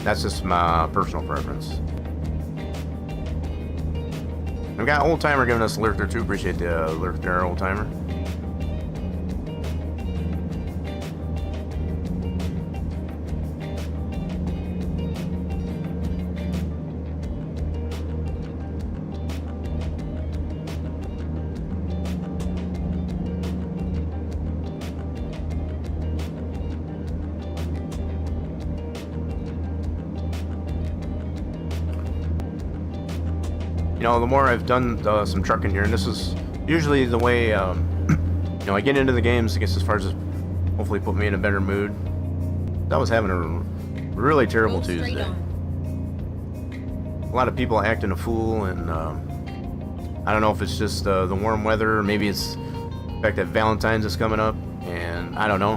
A: That's just my personal preference. We've got Old Timer giving us a lurk there too. Appreciate the lurk there, Old Timer. You know, the more I've done some trucking here, and this is usually the way, you know, I get into the games, I guess, as far as hopefully put me in a better mood. I was having a really terrible Tuesday. A lot of people acting a fool, and I don't know if it's just the warm weather, or maybe it's the fact that Valentine's is coming up, and I don't know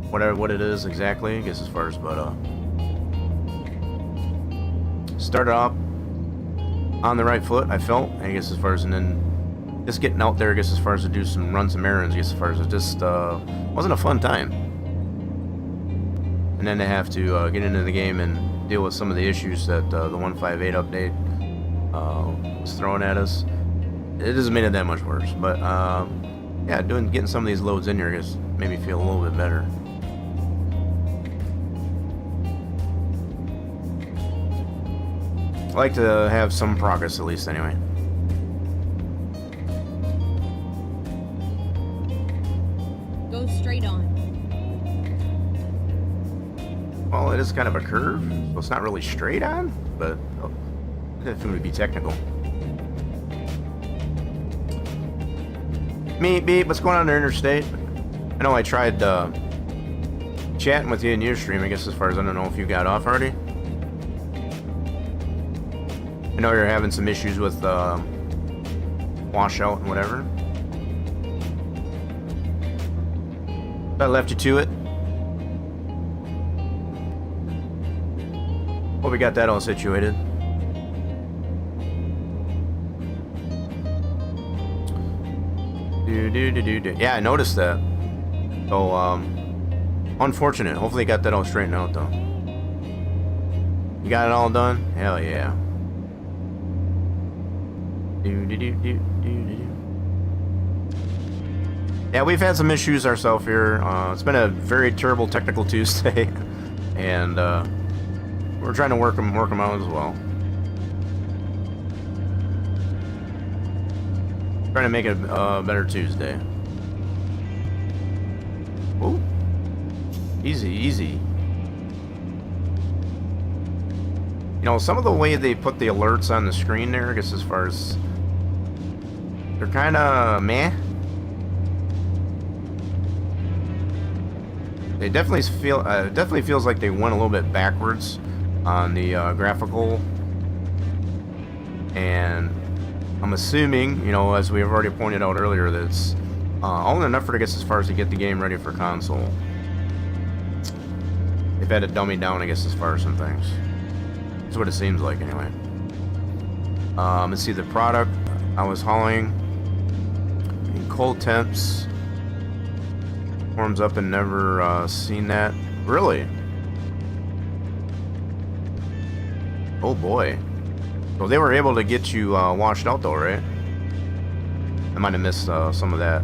A: what it is exactly, I guess, as far as, but started off on the right foot, I felt, I guess, as far as, and then just getting out there, I guess, as far as to do run some errands, I guess, as far as it just wasn't a fun time. And then to have to get into the game and deal with some of the issues that the 158 update was throwing at us. It doesn't make it that much worse, but yeah, getting some of these loads in here, I guess, made me feel a little bit better. I like to have some progress, at least, anyway.
F: Go straight on.
A: Well, it is kind of a curve, so it's not really straight on, but it's going to be technical. Beep, what's going on there, Interstate? I know I tried chatting with you in your stream, I guess, as far as I don't know if you got off already. I know you're having some issues with washout and whatever. I left you to it. Hope we got that all situated. Yeah, I noticed that. So, unfortunate. Hopefully you got that all straightened out, though. You got it all done? Hell yeah. Yeah, we've had some issues ourselves here. It's been a very terrible technical Tuesday, and we're trying to work them out as well. Trying to make it a better Tuesday. Whoa. Easy, easy. You know, some of the way they put the alerts on the screen there, I guess, as far as they're kind of meh. They definitely feels like they went a little bit backwards on the graphical, and I'm assuming, you know, as we have already pointed out earlier, that it's only enough for, I guess, as far as to get the game ready for console. They've had to dummy down, I guess, as far as some things. That's what it seems like, anyway. Let's see, the product I was hauling in cold temps. Warms up and never seen that. Really? Oh boy. So they were able to get you washed out though, right? I might have missed some of that.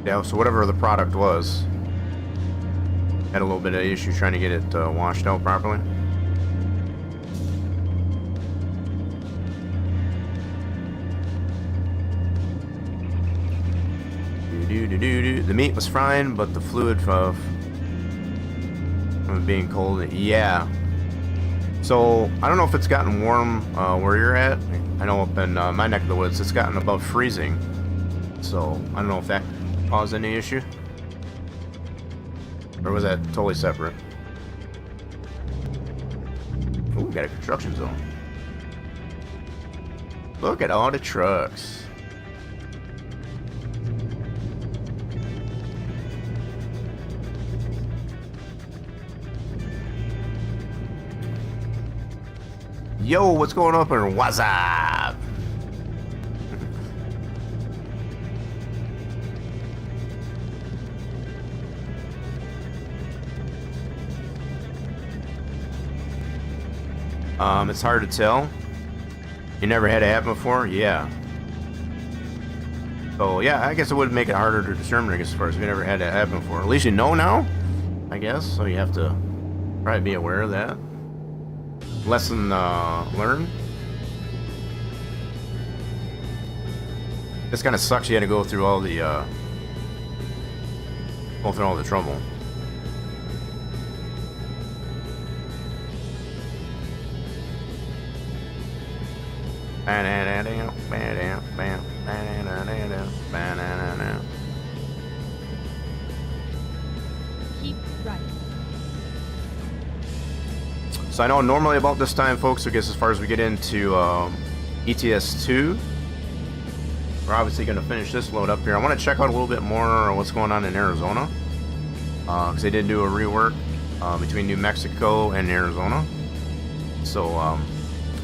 A: Yeah, so whatever the product was, had a little bit of issue trying to get it washed out properly. The meat was fine, but the fluid from being cold, yeah. So I don't know if it's gotten warm where you're at. I know up in my neck of the woods, it's gotten above freezing. So I don't know if that caused any issue, or was that totally separate? Ooh, we got a construction zone. Look at all the trucks. Yo, what's going on here? What's up? It's hard to tell. You never had it happen before? Yeah. So, yeah, I guess it would make it harder to determine, I guess, as far as you never had it happen before. At least you know now, I guess, so you have to probably be aware of that. Lesson learned. This kind of sucks. You had to go through all the trouble.
F: Keep right.
A: So I know normally about this time, folks, I guess as far as we get into ETS2, we're obviously going to finish this load up here. I want to check out a little bit more what's going on in Arizona, because they did do a rework between New Mexico and Arizona. So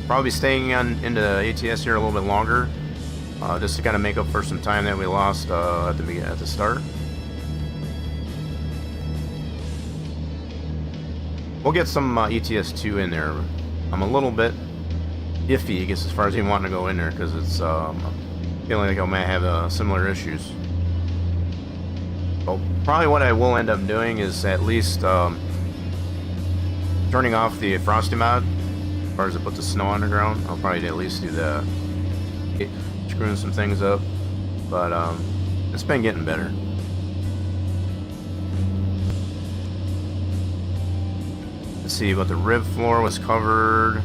A: probably staying on into ATS here a little bit longer, just to kind of make up for some time that we lost at the start. We'll get some ETS2 in there. I'm a little bit iffy, I guess, as far as even wanting to go in there, because it's feeling like I might have similar issues. So probably what I will end up doing is at least turning off the frosty mod as far as I put the snow on the ground. I'll probably at least do that. Screwing some things up, but it's been getting better. Let's see, but the rib floor was covered.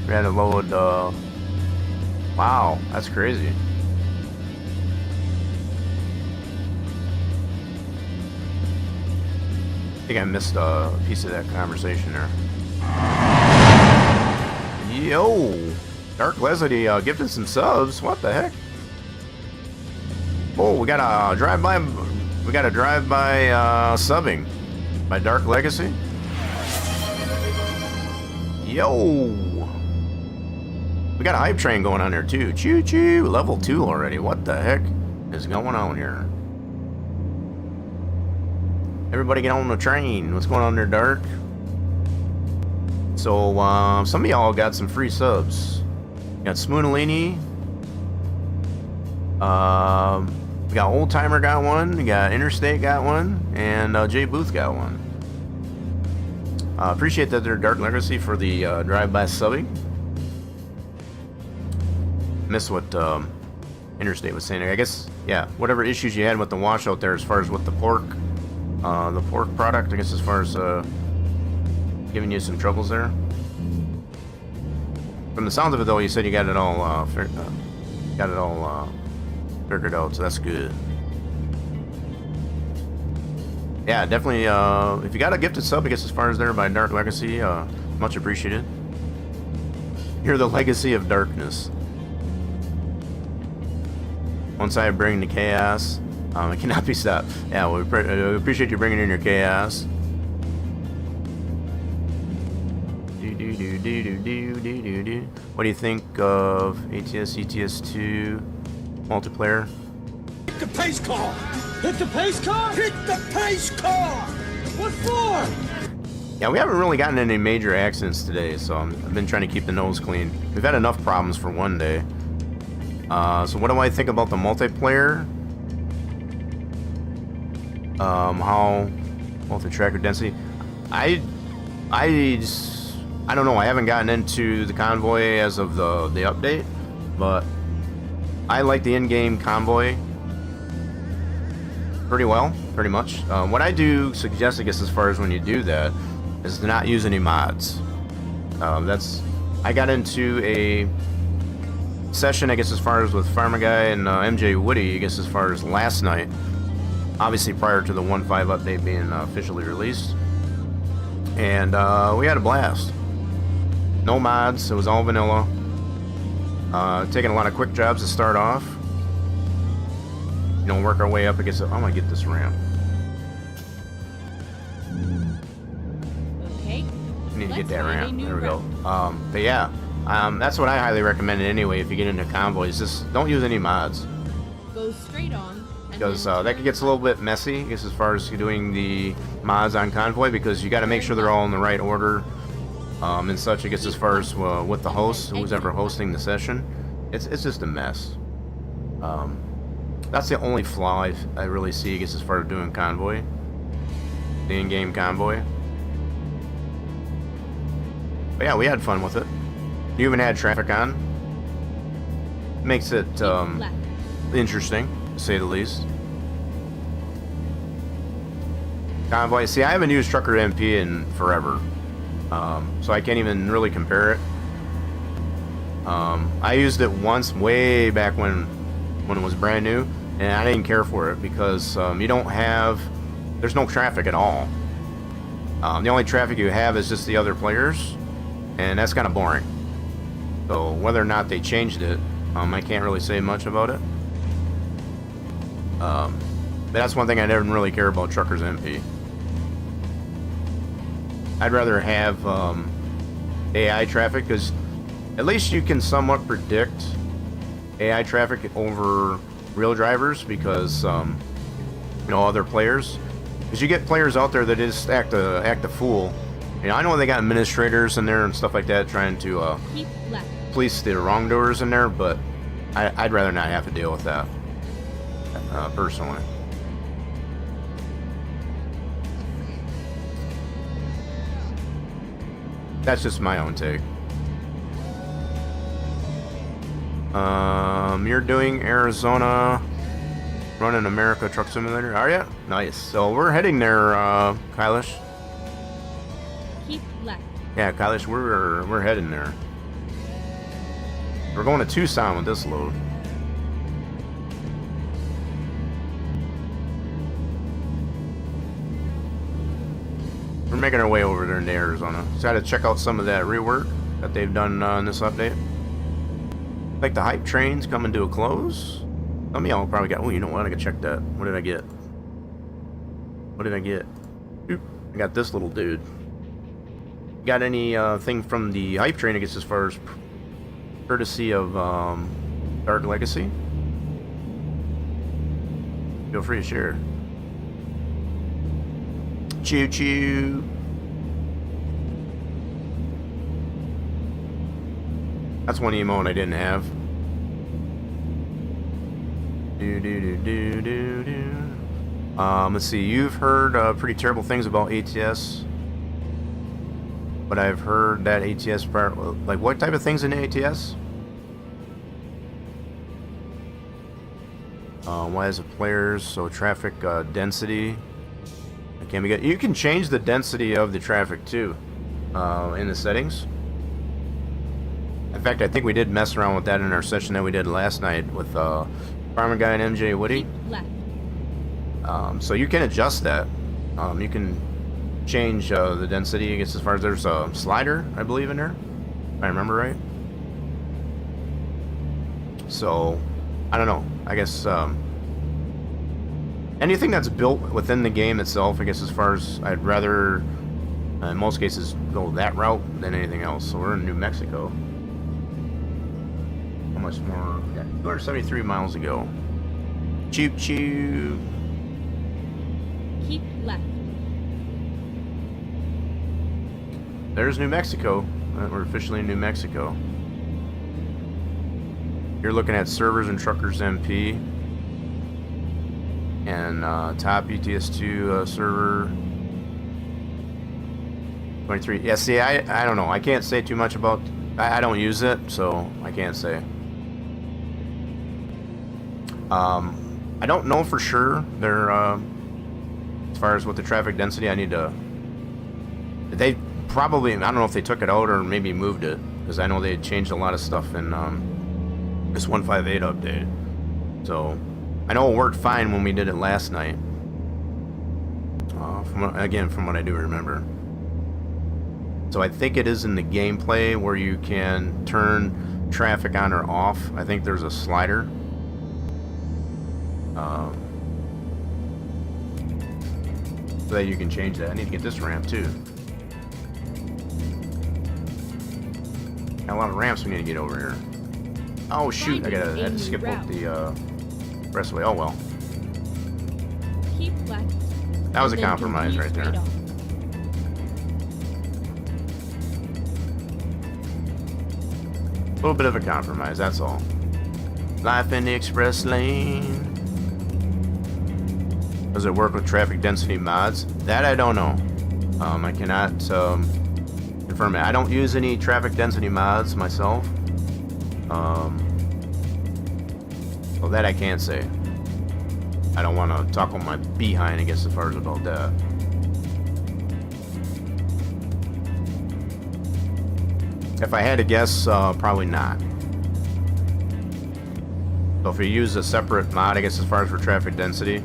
A: We had to load, wow, that's crazy. I think I missed a piece of that conversation there. Yo! Dark Leslie gifted some subs. What the heck? Oh, we got a drive-by. We got a drive-by subbing by Dark Legacy. Yo! We got a hype train going on there too. Choo choo! Level 2 already. What the heck is going on here? Everybody get on the train. What's going on there, Dark? So, some of y'all got some free subs. We got Spoonalini. We got Old Timer got one. We got Interstate got one. And Jay Booth got one. Appreciate that they're Dark Legacy for the drive-by subbing. Miss what Interstate was saying. I guess, yeah, whatever issues you had with the washout there as far as with the pork product, I guess as far as giving you some troubles there. From the sounds of it, though, you said you got it all figured out, so that's good. Yeah, definitely. If you got a gifted sub, I guess as far as there by Dark Legacy, much appreciated. You're the legacy of darkness. Once I bring the chaos, it cannot be stopped. Yeah, we appreciate you bringing in your chaos. What do you think of ATS, ETS2 multiplayer?
E: Hit the pace car! Hit the pace car! Hit the pace car! What for?
A: Yeah, we haven't really gotten any major accidents today, so I've been trying to keep the nose clean. We've had enough problems for one day. So what do I think about the multiplayer? How multi-tracker density? I don't know. I haven't gotten into the convoy as of the update, but I like the in-game convoy pretty well, pretty much. What I do suggest, I guess, as far as when you do that, is to not use any mods. I got into a session, I guess, as far as with Farmer Guy and MJ Woody, I guess, as far as last night, obviously prior to the 1.5 update being officially released, and we had a blast. No mods, it was all vanilla. Taking a lot of quick jobs to start off. You know, work our way up against it. I'm gonna get this ramp.
F: Okay.
A: I need to get
F: Let's
A: that
F: find a
A: ramp.
F: new
A: There we go.
F: route.
A: But yeah, that's what I highly recommend anyway. If you get into convoys, just don't use any mods,
F: Go straight on. and
A: because
F: then
A: that
F: turn
A: gets a little bit messy, I guess, as far as doing the mods on convoy, because you got to make sure they're all in the right order. And such, I guess, as far as with the host, who's ever hosting the session, it's just a mess. That's the only flaw I really see, I guess, as far as doing convoy, the in-game convoy. But yeah, we had fun with it. You even had traffic on. Makes it
F: left.
A: interesting, to say the least. Convoy. See, I haven't used Trucker MP in forever. So I can't even really compare it. I used it once way back when it was brand new, and I didn't care for it because there's no traffic at all. The only traffic you have is just the other players, and that's kind of boring. So whether or not they changed it, I can't really say much about it. But that's one thing I didn't really care about Truckers MP. I'd rather have AI traffic, because at least you can somewhat predict AI traffic over real drivers, because you know, other players, because you get players out there that just act a fool. You know, I know they got administrators in there and stuff like that trying to
F: Keep left.
A: police the wrongdoers in there, but I'd rather not have to deal with that personally. That's just my own take. You're doing Arizona, running America Truck Simulator, are ya? Nice. So we're heading there, Kylish.
F: Keep left.
A: Yeah, Kylish, we're heading there. We're going to Tucson with this load. We're making our way over there into Arizona. Just got to check out some of that rework that they've done in this update. Like the hype train's coming to a close. Some of y'all probably got. Oh, you know what? I gotta check that. What did I get? What did I get? Oop, I got this little dude. Got any thing from the hype train? I guess as far as courtesy of Dark Legacy. Feel free to share. Choo choo. That's one emote I didn't have. Let's see. You've heard pretty terrible things about ATS, but I've heard that ATS part. Like, what type of things in ATS? Why is it players? So traffic density. Can we get? You can change the density of the traffic too in the settings. In fact, I think we did mess around with that in our session that we did last night with Farmer Guy and MJ Woody.
F: Keep left.
A: So you can adjust that. You can change the density. I guess as far as there's a slider, I believe, in there, if I remember right. So I don't know. I guess anything that's built within the game itself. I guess as far as I'd rather, in most cases, go that route than anything else. So we're in New Mexico. How much more? Yeah, 273 miles to go. Choo choo.
F: Keep left.
A: There's New Mexico. We're officially in New Mexico. You're looking at servers and truckers MP. And top ETS2 server 23. Yeah, see, I don't know. I can't say too much about. I don't use it, so I can't say. I don't know for sure. They're as far as with the traffic density, I need to. They probably, I don't know if they took it out or maybe moved it, because I know they had changed a lot of stuff in this 158 update. So I know it worked fine when we did it last night. From what I do remember. So I think it is in the gameplay where you can turn traffic on or off. I think there's a slider. So that you can change that. I need to get this ramp too. Got a lot of ramps we need to get over here. Oh shoot! I had to skip up the restway. Oh well.
F: Keep left.
A: That was a
F: Then
A: compromise
F: continue
A: right there.
F: straight on.
A: A little bit of a compromise, that's all. Life in the express lane. Does it work with traffic density mods? That I don't know. I cannot confirm it. I don't use any traffic density mods myself. So that I can't say. I don't want to talk on my behind, I guess, as far as about that. If I had to guess, probably not. So if you use a separate mod, I guess, as far as for traffic density,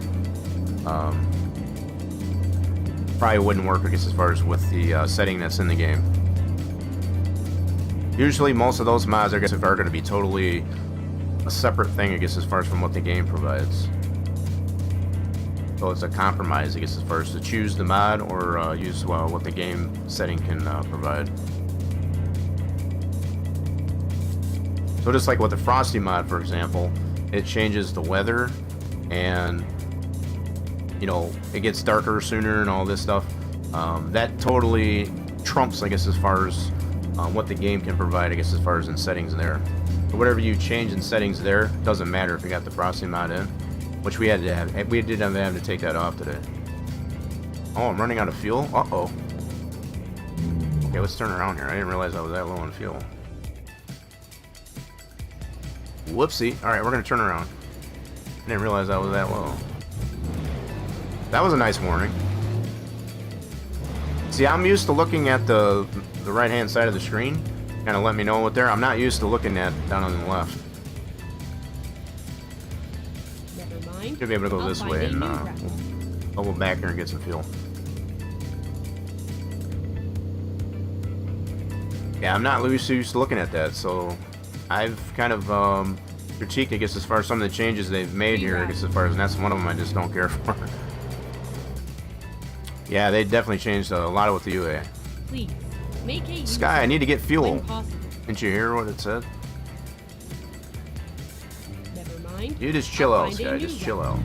A: probably wouldn't work, I guess, as far as with the setting that's in the game. Usually, most of those mods, I guess, are going to be totally a separate thing, I guess, as far as from what the game provides. So it's a compromise, I guess, as far as to choose the mod or use what the game setting can provide. So just like with the Frosty mod, for example, it changes the weather and, you know, it gets darker sooner and all this stuff. That totally trumps, I guess, as far as what the game can provide, I guess, as far as in settings there. So whatever you change in settings there, doesn't matter if you got the Frosty mod in. Which we had to have. We did have to take that off today. Oh, I'm running out of fuel? Uh-oh. Okay, let's turn around here. I didn't realize I was that low on fuel. Whoopsie. Alright, we're going to turn around. I didn't realize I was that low. That was a nice warning. See, I'm used to looking at the right-hand side of the screen. Kind of let me know what there. I'm not used to looking at down on the left. Should be able to go this way and we'll go back here and get some fuel. Yeah, I'm not used to looking at that, so I've kind of critiqued, I guess, as far as some of the changes they've made here, I guess, as far as, and that's one of them I just don't care for. Yeah, they definitely changed a lot with the UA.
F: Please, make a
A: Sky, I need to get fuel. Didn't you hear what it said? You just chill out, Sky. Just chill out.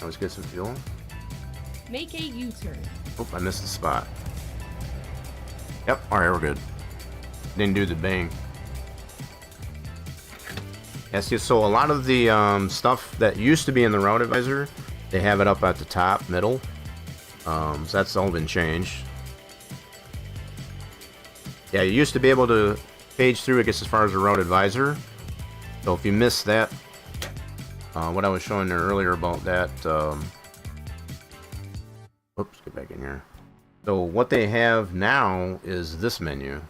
A: Let's get some fuel.
F: Make a U-turn.
A: Oh, I missed the spot. Yep, alright, we're good. Didn't do the bang. Yes, yeah, so a lot of the stuff that used to be in the route advisor, they have it up at the top, middle. So that's all been changed. Yeah, you used to be able to page through, I guess, as far as the route advisor. So if you missed that, what I was showing there earlier about that, oops, get back in here. So what they have now is this menu.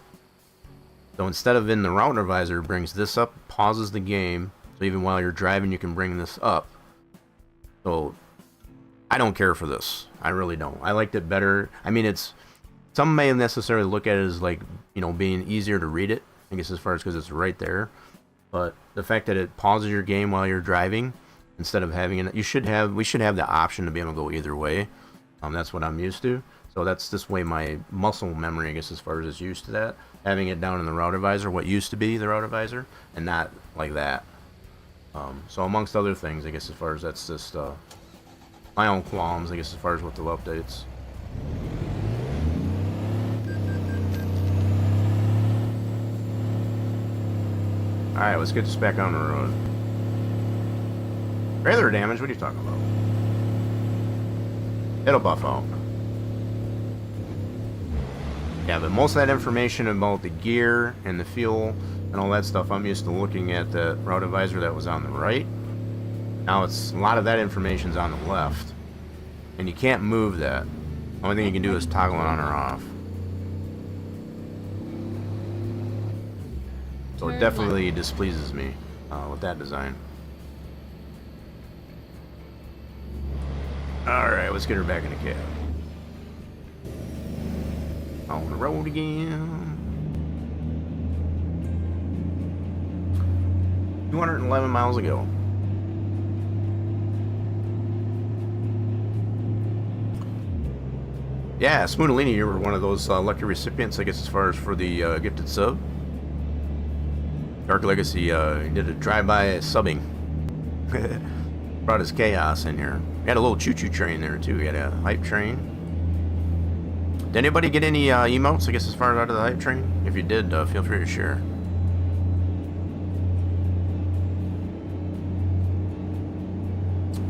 A: So instead of in the route advisor, it brings this up, pauses the game, so even while you're driving you can bring this up. So I don't care for this. I really don't. I liked it better. I mean, it's, some may necessarily look at it as like, you know, being easier to read it, I guess, as far as because it's right there. But the fact that it pauses your game while you're driving, instead of having it, we should have the option to be able to go either way. That's what I'm used to. So that's this way my muscle memory, I guess, as far as is used to that. Having it down in the route advisor, what used to be the route advisor, and not like that. So amongst other things, I guess, as far as that's just my own qualms, I guess, as far as with the updates. Alright, let's get this back on the road. Trailer damage? What are you talking about? It'll buff out. Yeah, but most of that information about the gear and the fuel and all that stuff, I'm used to looking at the route advisor that was on the right. Now it's, a lot of that information's on the left. And you can't move that. The only thing you can do is toggle it on or off. So it definitely displeases me with that design. Alright, let's get her back in the cab. On the road again. 211 miles ago. Yeah, Smootalini, you were one of those lucky recipients, I guess, as far as for the gifted sub. Dark Legacy did a drive-by subbing. Brought his chaos in here. He had a little choo-choo train there too. He had a hype train. Did anybody get any emotes, I guess, as far as out of the hype train? If you did, feel free to share.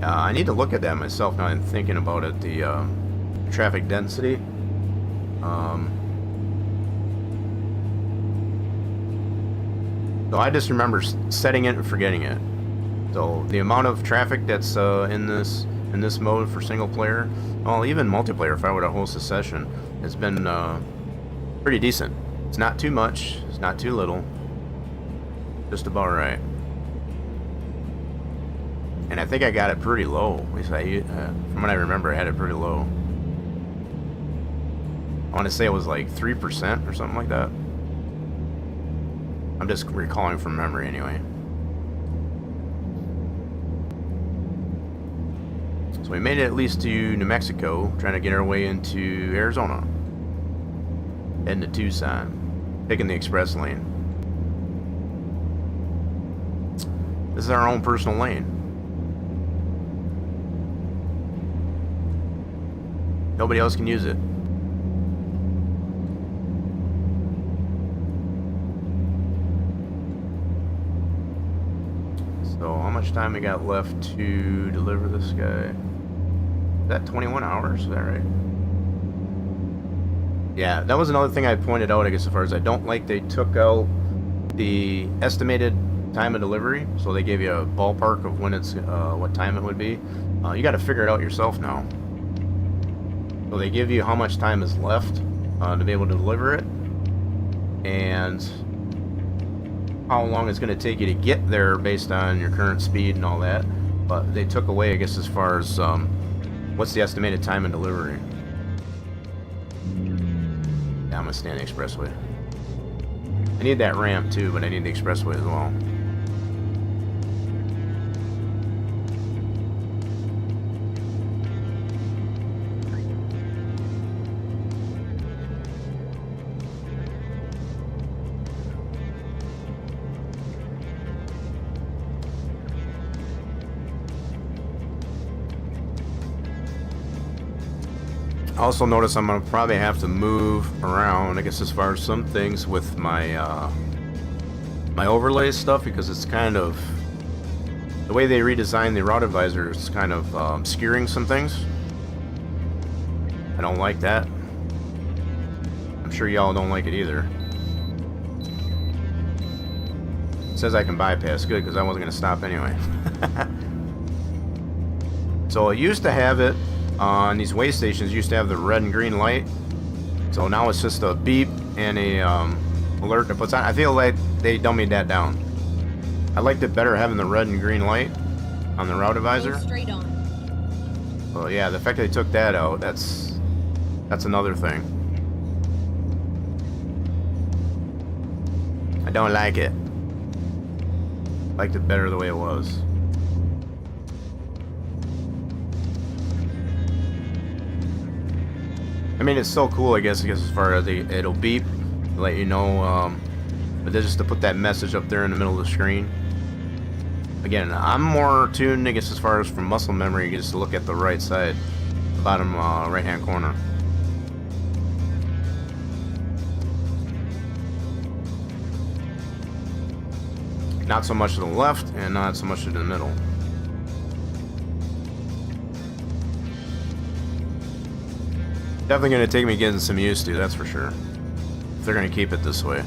A: I need to look at that myself now. I'm thinking about it. The traffic density. So I just remember setting it and forgetting it. So the amount of traffic that's in this mode for single player, well, even multiplayer, if I were to host a session, has been pretty decent. It's not too much, it's not too little, just about right. And I think I got it pretty low. At least from what I remember, I had it pretty low. I want to say it was like 3% or something like that. I'm just recalling from memory anyway. So we made it at least to New Mexico, trying to get our way into Arizona. Heading to Tucson, taking the express lane. This is our own personal lane. Nobody else can use it. So how much time we got left to deliver this guy? Is that 21 hours? Is that right? Yeah, that was another thing I pointed out, I guess, as far as I don't like they took out the estimated time of delivery. So they gave you a ballpark of when it's, what time it would be. You got to figure it out yourself now. So they give you how much time is left to be able to deliver it, and how long it's going to take you to get there based on your current speed and all that. But they took away, I guess, as far as what's the estimated time of delivery. Yeah, I'm going to stay on the expressway. I need that ramp too, but I need the expressway as well. I also notice I'm going to probably have to move around, I guess, as far as some things with my my overlay stuff, because it's kind of the way they redesigned the route advisor is kind of obscuring some things. I don't like that. I'm sure y'all don't like it either. It says I can bypass. Good, because I wasn't going to stop anyway. So I used to have it on these way stations, used to have the red and green light. So now it's just a beep and a alert that puts on. I feel like they dummied that down. I liked it better having the red and green light on the route advisor.
F: Go straight on.
A: Well, yeah, the fact they took that out, that's another thing. I don't like it. Liked it better the way it was. I mean, it's so cool, I guess as far as it'll beep, let you know, but just to put that message up there in the middle of the screen. Again, I'm more tuned, I guess, as far as from muscle memory, just to look at the right side, the bottom right-hand corner. Not so much to the left, and not so much to the middle. Definitely going to take me getting some used to, that's for sure. If they're going to keep it this way.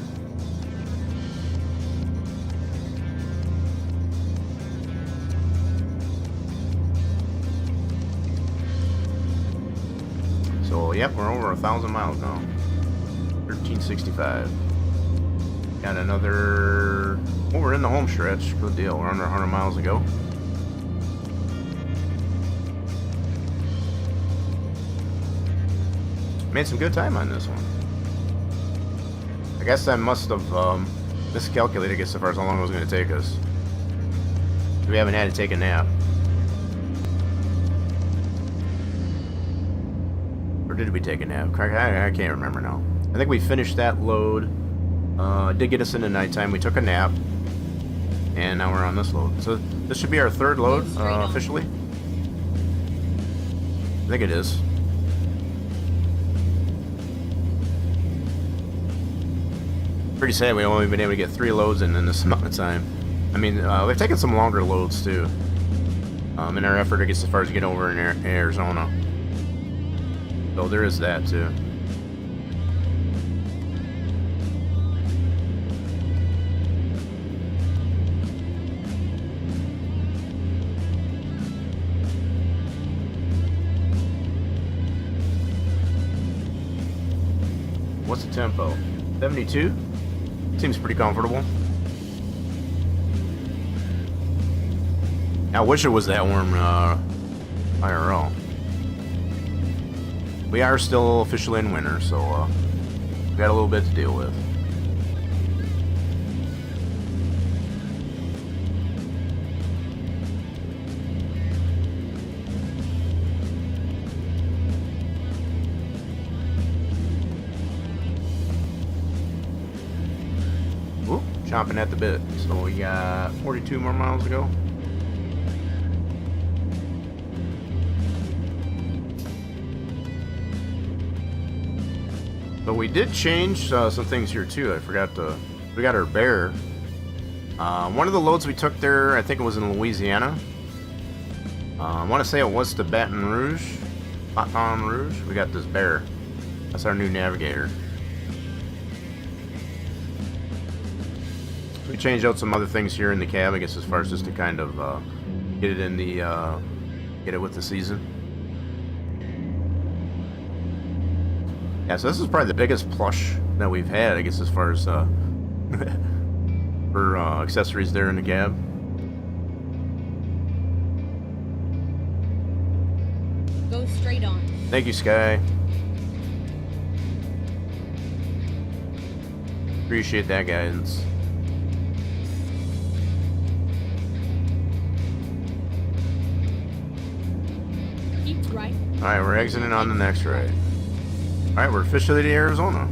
A: So, yep, we're over 1,000 miles now. 1365. Got another... Oh, we're in the home stretch. Good deal. We're under 100 miles to go. Made some good time on this one. I guess I must have miscalculated, I guess, as far as how long it was going to take us. We haven't had to take a nap. Or did we take a nap? I can't remember now. I think we finished that load. Did get us into nighttime. We took a nap. And now we're on this load. So this should be our third load, officially. I think it is. Pretty sad we've only been able to get 3 loads in this amount of time. I mean, we've taken some longer loads too. In our effort, I guess, as far as get over in Arizona. So there is that too. What's the tempo? 72? Seems pretty comfortable. I wish it was that warm IRL. We are still officially in winter, so we got a little bit to deal with. chomping at the bit. So we got 42 more miles to go. But we did change some things here too. I forgot to. We got our bear. One of the loads we took there, I think it was in Louisiana. I want to say it was to Baton Rouge. Baton Rouge. We got this bear. That's our new navigator. So we changed out some other things here in the cab, I guess, as far as just to kind of get it in the get it with the season. Yeah, so this is probably the biggest plush that we've had, I guess, as far as for accessories there in the cab.
F: Go straight on.
A: Thank you, Sky. Appreciate that guidance.
F: Keep right.
A: Alright, we're exiting on the next right. Alright, we're officially to Arizona.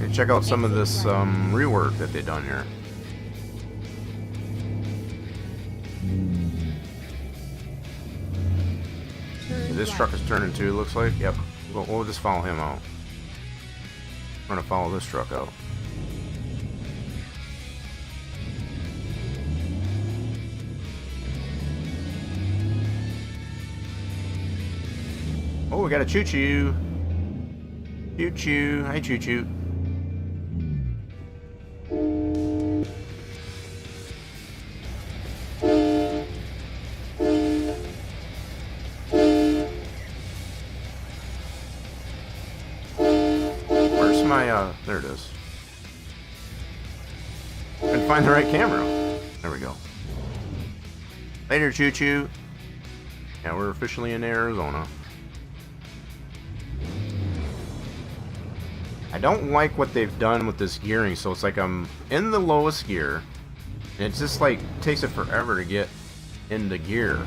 A: Gonna check out some of this rework that they've done here. This truck is turning too, looks like. Yep. We'll just follow him out. We're gonna follow this truck out. Oh, we got a choo-choo. Choo-choo. Hi, choo-choo. There it is. Couldn't find the right camera. There we go. Later, choo-choo. Yeah, we're officially in Arizona. I don't like what they've done with this gearing, so it's like I'm in the lowest gear, and it just like takes it forever to get into gear.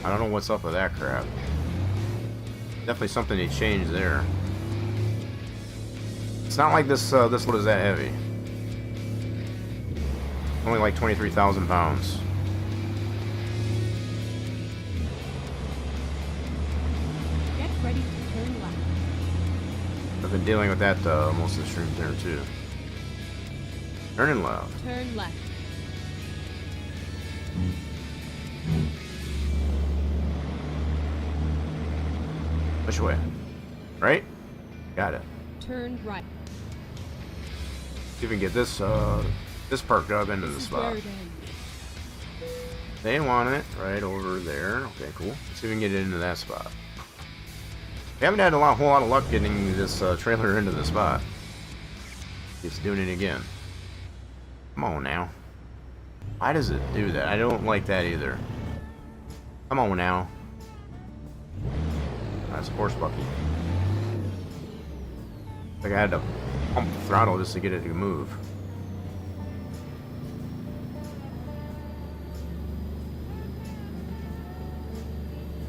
A: I don't know what's up with that crap. Definitely something they changed there. It's not like this load is that heavy. Only like 23,000 pounds.
F: Get ready to turn left.
A: I've been dealing with that most of the streams there too. Turning left.
F: Turn left.
A: Which way? Right? Got it.
F: Turn right.
A: See if we can get this this parked up into the spot. They want it right over there. Okay, cool. Let's see if we can get it into that spot. We haven't had a whole lot of luck getting this trailer into the spot. It's doing it again. Come on now. Why does it do that? I don't like that either. Come on now. That's a horse bucky. Like I had to pump the throttle just to get it to move.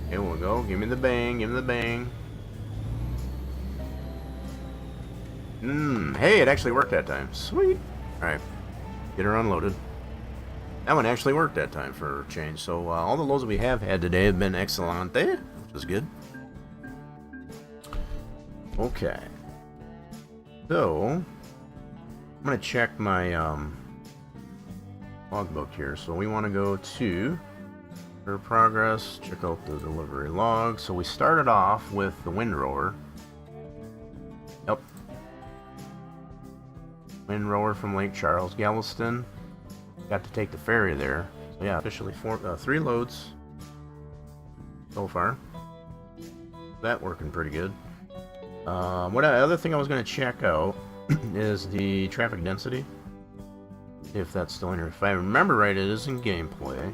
A: Here we go. Give me the bang. Give me the bang. Hey, it actually worked that time. Sweet. Alright. Get her unloaded. That one actually worked that time for a change. So all the loads that we have had today have been excelente, which is good. Okay. So, I'm going to check my logbook here. So we want to go to our progress, check out the delivery log. So we started off with the windrower. Yep. Windrower from Lake Charles, Galveston. Got to take the ferry there. So yeah, officially 3 loads so far. That working pretty good. Other thing I was going to check out is the traffic density. If that's still in here. If I remember right, it is in gameplay.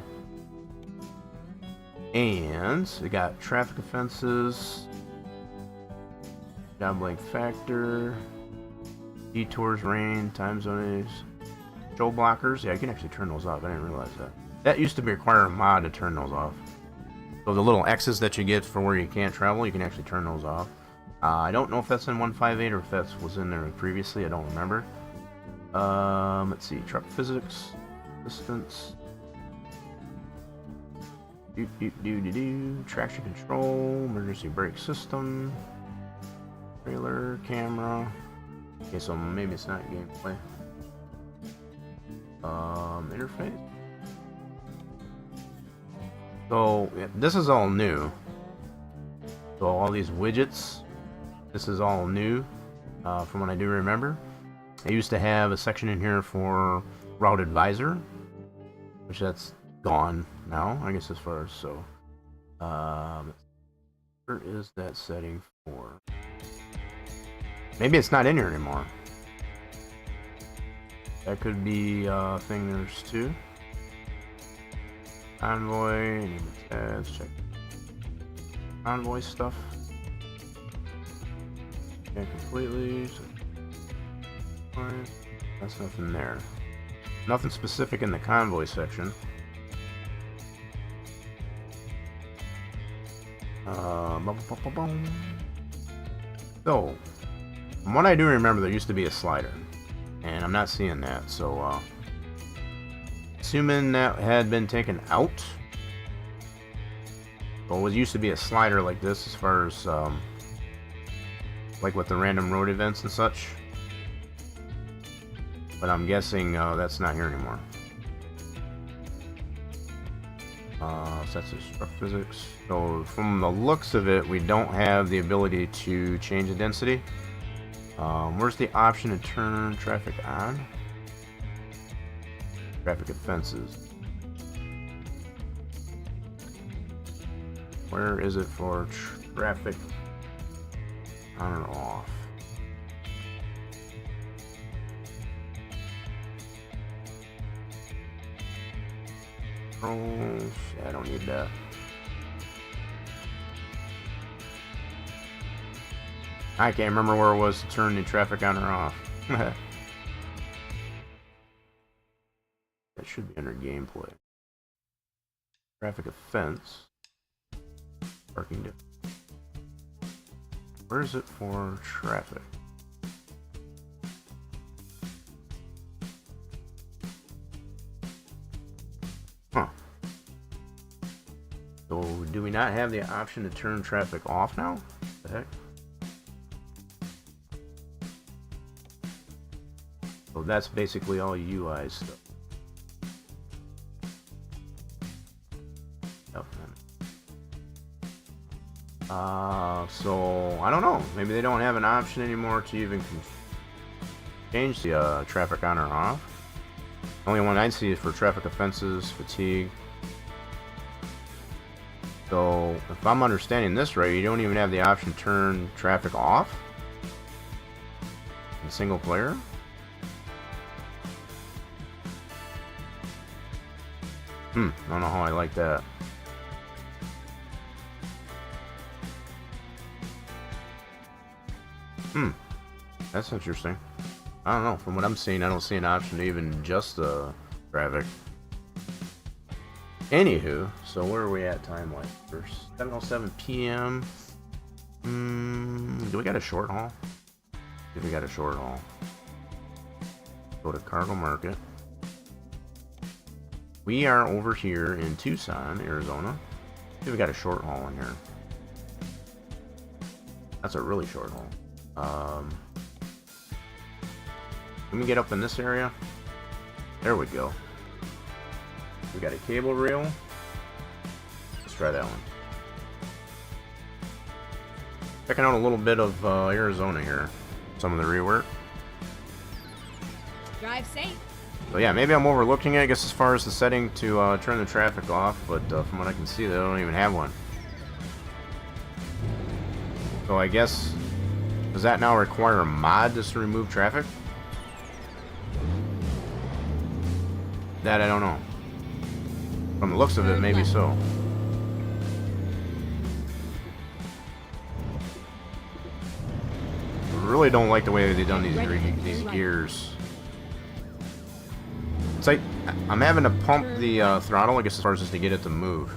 A: And we got traffic offenses, job length factor, detours, rain, time zones, show blockers. Yeah, I can actually turn those off. I didn't realize that. That used to be require a mod to turn those off. So the little X's that you get for where you can't travel, you can actually turn those off. I don't know if that's in 158 or if that was in there previously. I don't remember. Let's see. Truck physics, distance. Traction control, emergency brake system, trailer, camera. Okay, so maybe it's not gameplay. Interface. So yeah, this is all new. So all these widgets, this is all new from what I do remember. I used to have a section in here for Route Advisor, which that's gone now, I guess, as far as so. Where is that setting for? Maybe it's not in here anymore. That could be a thing there's two. Convoy, let's check. Convoy stuff. Yeah, completely. So, that's nothing there. Nothing specific in the convoy section. So, from what I do remember, there used to be a slider, and I'm not seeing that. So, assuming that had been taken out. Well, it used to be a slider like this, as far as like with the random road events and such. But I'm guessing that's not here anymore. Sets of truck physics. So from the looks of it, we don't have the ability to change the density. Where's the option to turn traffic on? Traffic offenses. Where is it for traffic on or off? Oh, I don't need that. I can't remember where it was to turn the traffic on or off. That should be under gameplay. Traffic offense. Parking difference. Where is it for traffic? Huh. So do we not have the option to turn traffic off now? What the heck? So that's basically all UI stuff. Yep. So I don't know. Maybe they don't have an option anymore to even change the traffic on or off. Only one I see is for traffic offenses, fatigue. So if I'm understanding this right, you don't even have the option to turn traffic off in single player. I don't know how I like that. That's interesting. I don't know. From what I'm seeing, I don't see an option to even adjust the traffic. Anywho, so where are we at time-wise? 7:07 p.m. Do we got a short haul? If we got a short haul. Go to cargo market. We are over here in Tucson, Arizona. See, we got a short haul in here. That's a really short haul. Can we get up in this area? There we go. We got a cable reel. Let's try that one. Checking out a little bit of Arizona here. Some of the rework.
F: Drive safe.
A: So yeah, maybe I'm overlooking it, I guess, as far as the setting to turn the traffic off, but from what I can see, they don't even have one. So I guess, does that now require a mod just to remove traffic? That I don't know. From the looks of it, maybe so. I really don't like the way they've done these gears. It's like I'm having to pump the throttle, I guess, as far as just to get it to move.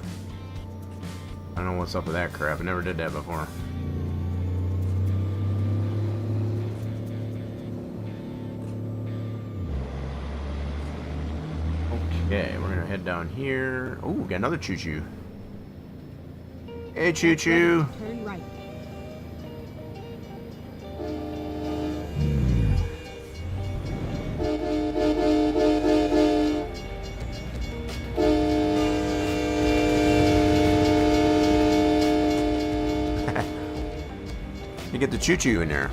A: I don't know what's up with that crap. I never did that before. Okay, we're gonna head down here. Oh, got another choo-choo. Hey, choo-choo.
F: Turn right.
A: You get the choo-choo in there.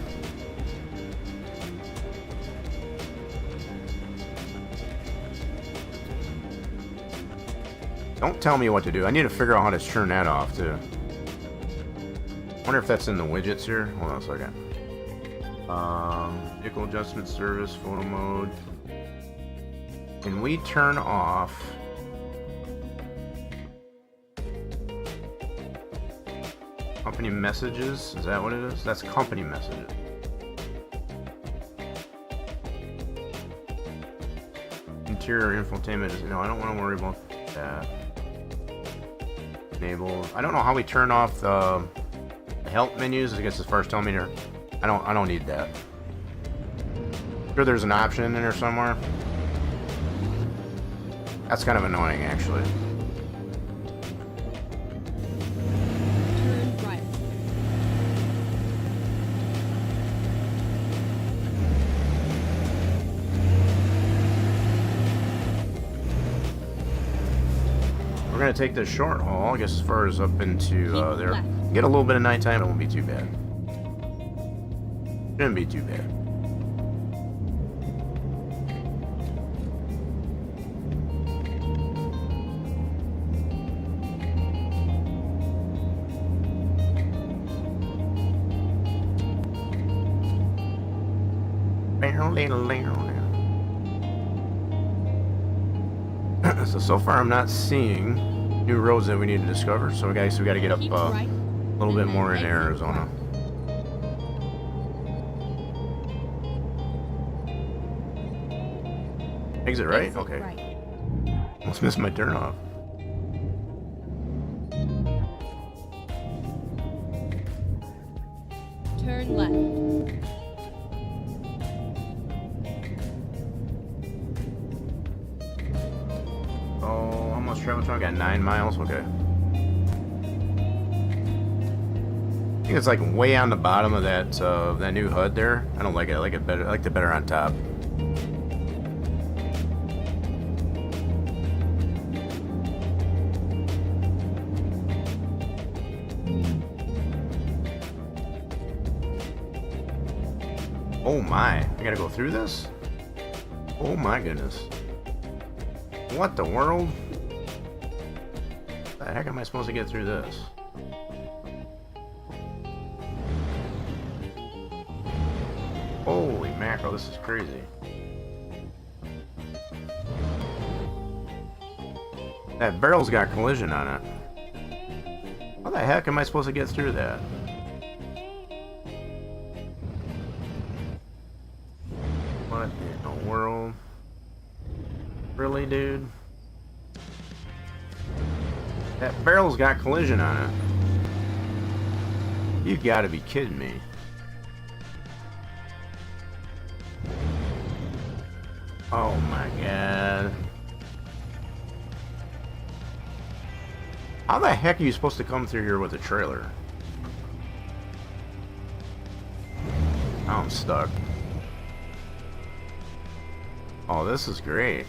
A: Don't tell me what to do. I need to figure out how to turn that off, too. Wonder if that's in the widgets here. Hold on a second. Vehicle adjustment service, photo mode. Can we turn off... company messages? Is that what it is? That's company messages. Interior infotainment is... No, I don't want to worry about that. Enable. I don't know how we turn off the help menus. I guess as far as telling me to... I don't need that. Sure, there's an option in there somewhere. That's kind of annoying, actually.
F: Turn right.
A: We're gonna take this short haul, I guess, as far as up into there.
F: left.
A: Get a little bit of nighttime, it won't be too bad. Shouldn't be too bad. So far I'm not seeing new roads that we need to discover, so guys, we got to get up
F: Keep
A: a
F: right.
A: little bit more in
F: Exit
A: Arizona. Exit right?
F: Exit
A: Okay.
F: right.
A: Almost missed my turn off.
F: Turn left.
A: Oh, how much travel time? I got 9 miles. Okay. I think it's like way on the bottom of that new HUD there. I don't like it. I like it better. I like the better on top. Oh my! I gotta go through this? Oh my goodness! What the world? How the heck am I supposed to get through this? Holy mackerel, this is crazy. That barrel's got collision on it. How the heck am I supposed to get through that? What in the world? Really, dude? That barrel's got collision on it. You gotta be kidding me. Oh my god. How the heck are you supposed to come through here with a trailer? Oh, I'm stuck. Oh, this is great.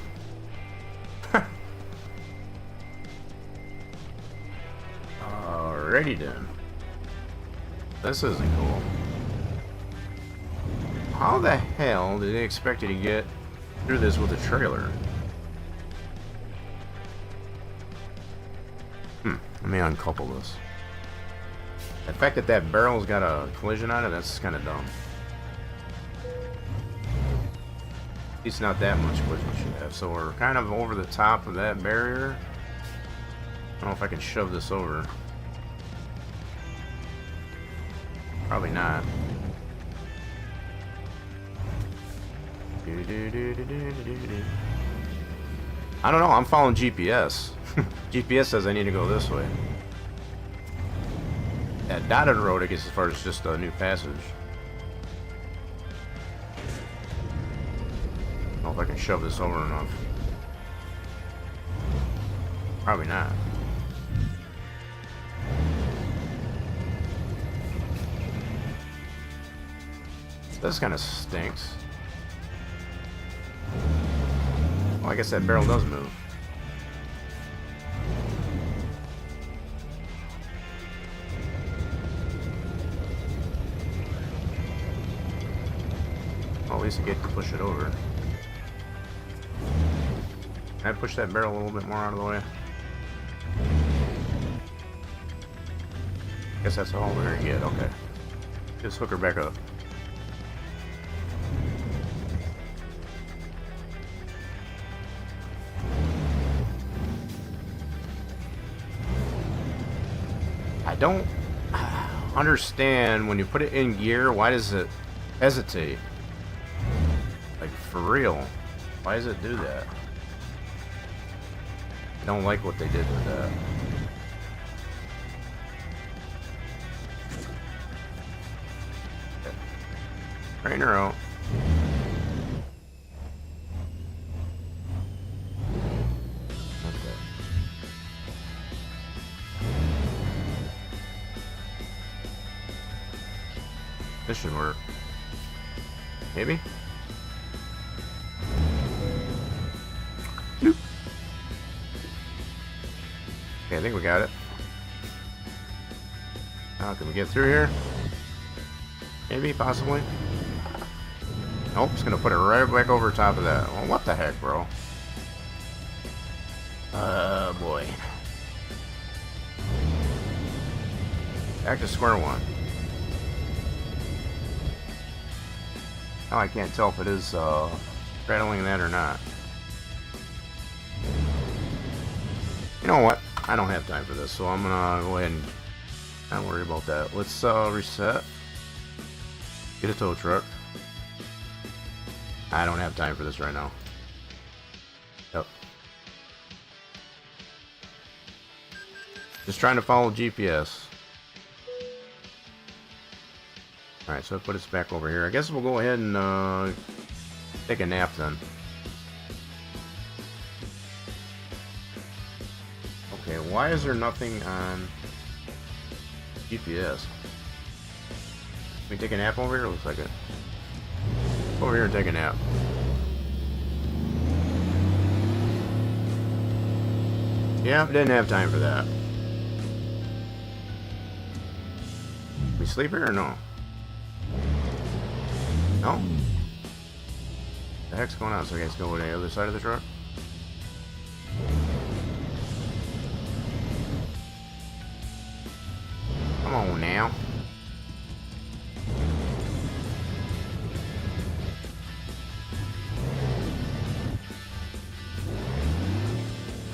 A: Alrighty then. This isn't cool. How the hell did they expect you to get through this with a trailer? Let me uncouple this. The fact that that barrel's got a collision on it, that's kind of dumb. It's not that much collision we should have. So we're kind of over the top of that barrier. I don't know if I can shove this over. Probably not. I don't know, I'm following GPS. GPS says I need to go this way. That dotted road, I guess, as far as just a new passage. I don't know if I can shove this over enough. Probably not. This kind of stinks. Well, I guess that barrel does move. Well, at least I get to push it over. Can I push that barrel a little bit more out of the way? Guess that's all we're gonna get. Okay. Just hook her back up. I don't understand when you put it in gear, why does it hesitate? Like, for real. Why does it do that? I don't like what they did with that. Okay. Train her out. This should work. Maybe? Nope. Okay, I think we got it. Now, can we get through here? Maybe, possibly. Nope, it's gonna put it right back over top of that. Well, what the heck, bro? Boy. Back to square one. Now I can't tell if it is straddling that or not. You know what? I don't have time for this, so I'm gonna go ahead and not worry about that. Let's reset. Get a tow truck. I don't have time for this right now. Yep. Just trying to follow GPS. Alright, so I put us back over here. I guess we'll go ahead and take a nap then. Okay, why is there nothing on GPS? Can we take a nap over here? Looks like it. Over here and take a nap. Yeah, didn't have time for that. We sleep here or no? No? What the heck's going on? So I guess go to the other side of the truck? Come on now.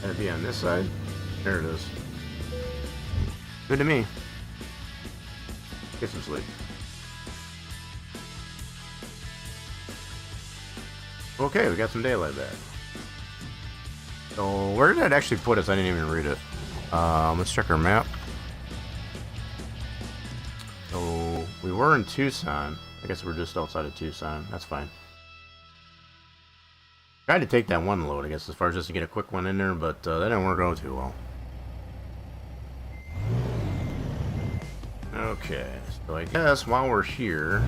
A: Gotta be on this side. There it is. Good to me. Get some sleep. Okay, we got some daylight back. So, where did that actually put us? I didn't even read it. Let's check our map. So, we were in Tucson. I guess we're just outside of Tucson. That's fine. Tried to take that one load, I guess, as far as just to get a quick one in there, but that didn't work out too well. Okay, so I guess while we're here,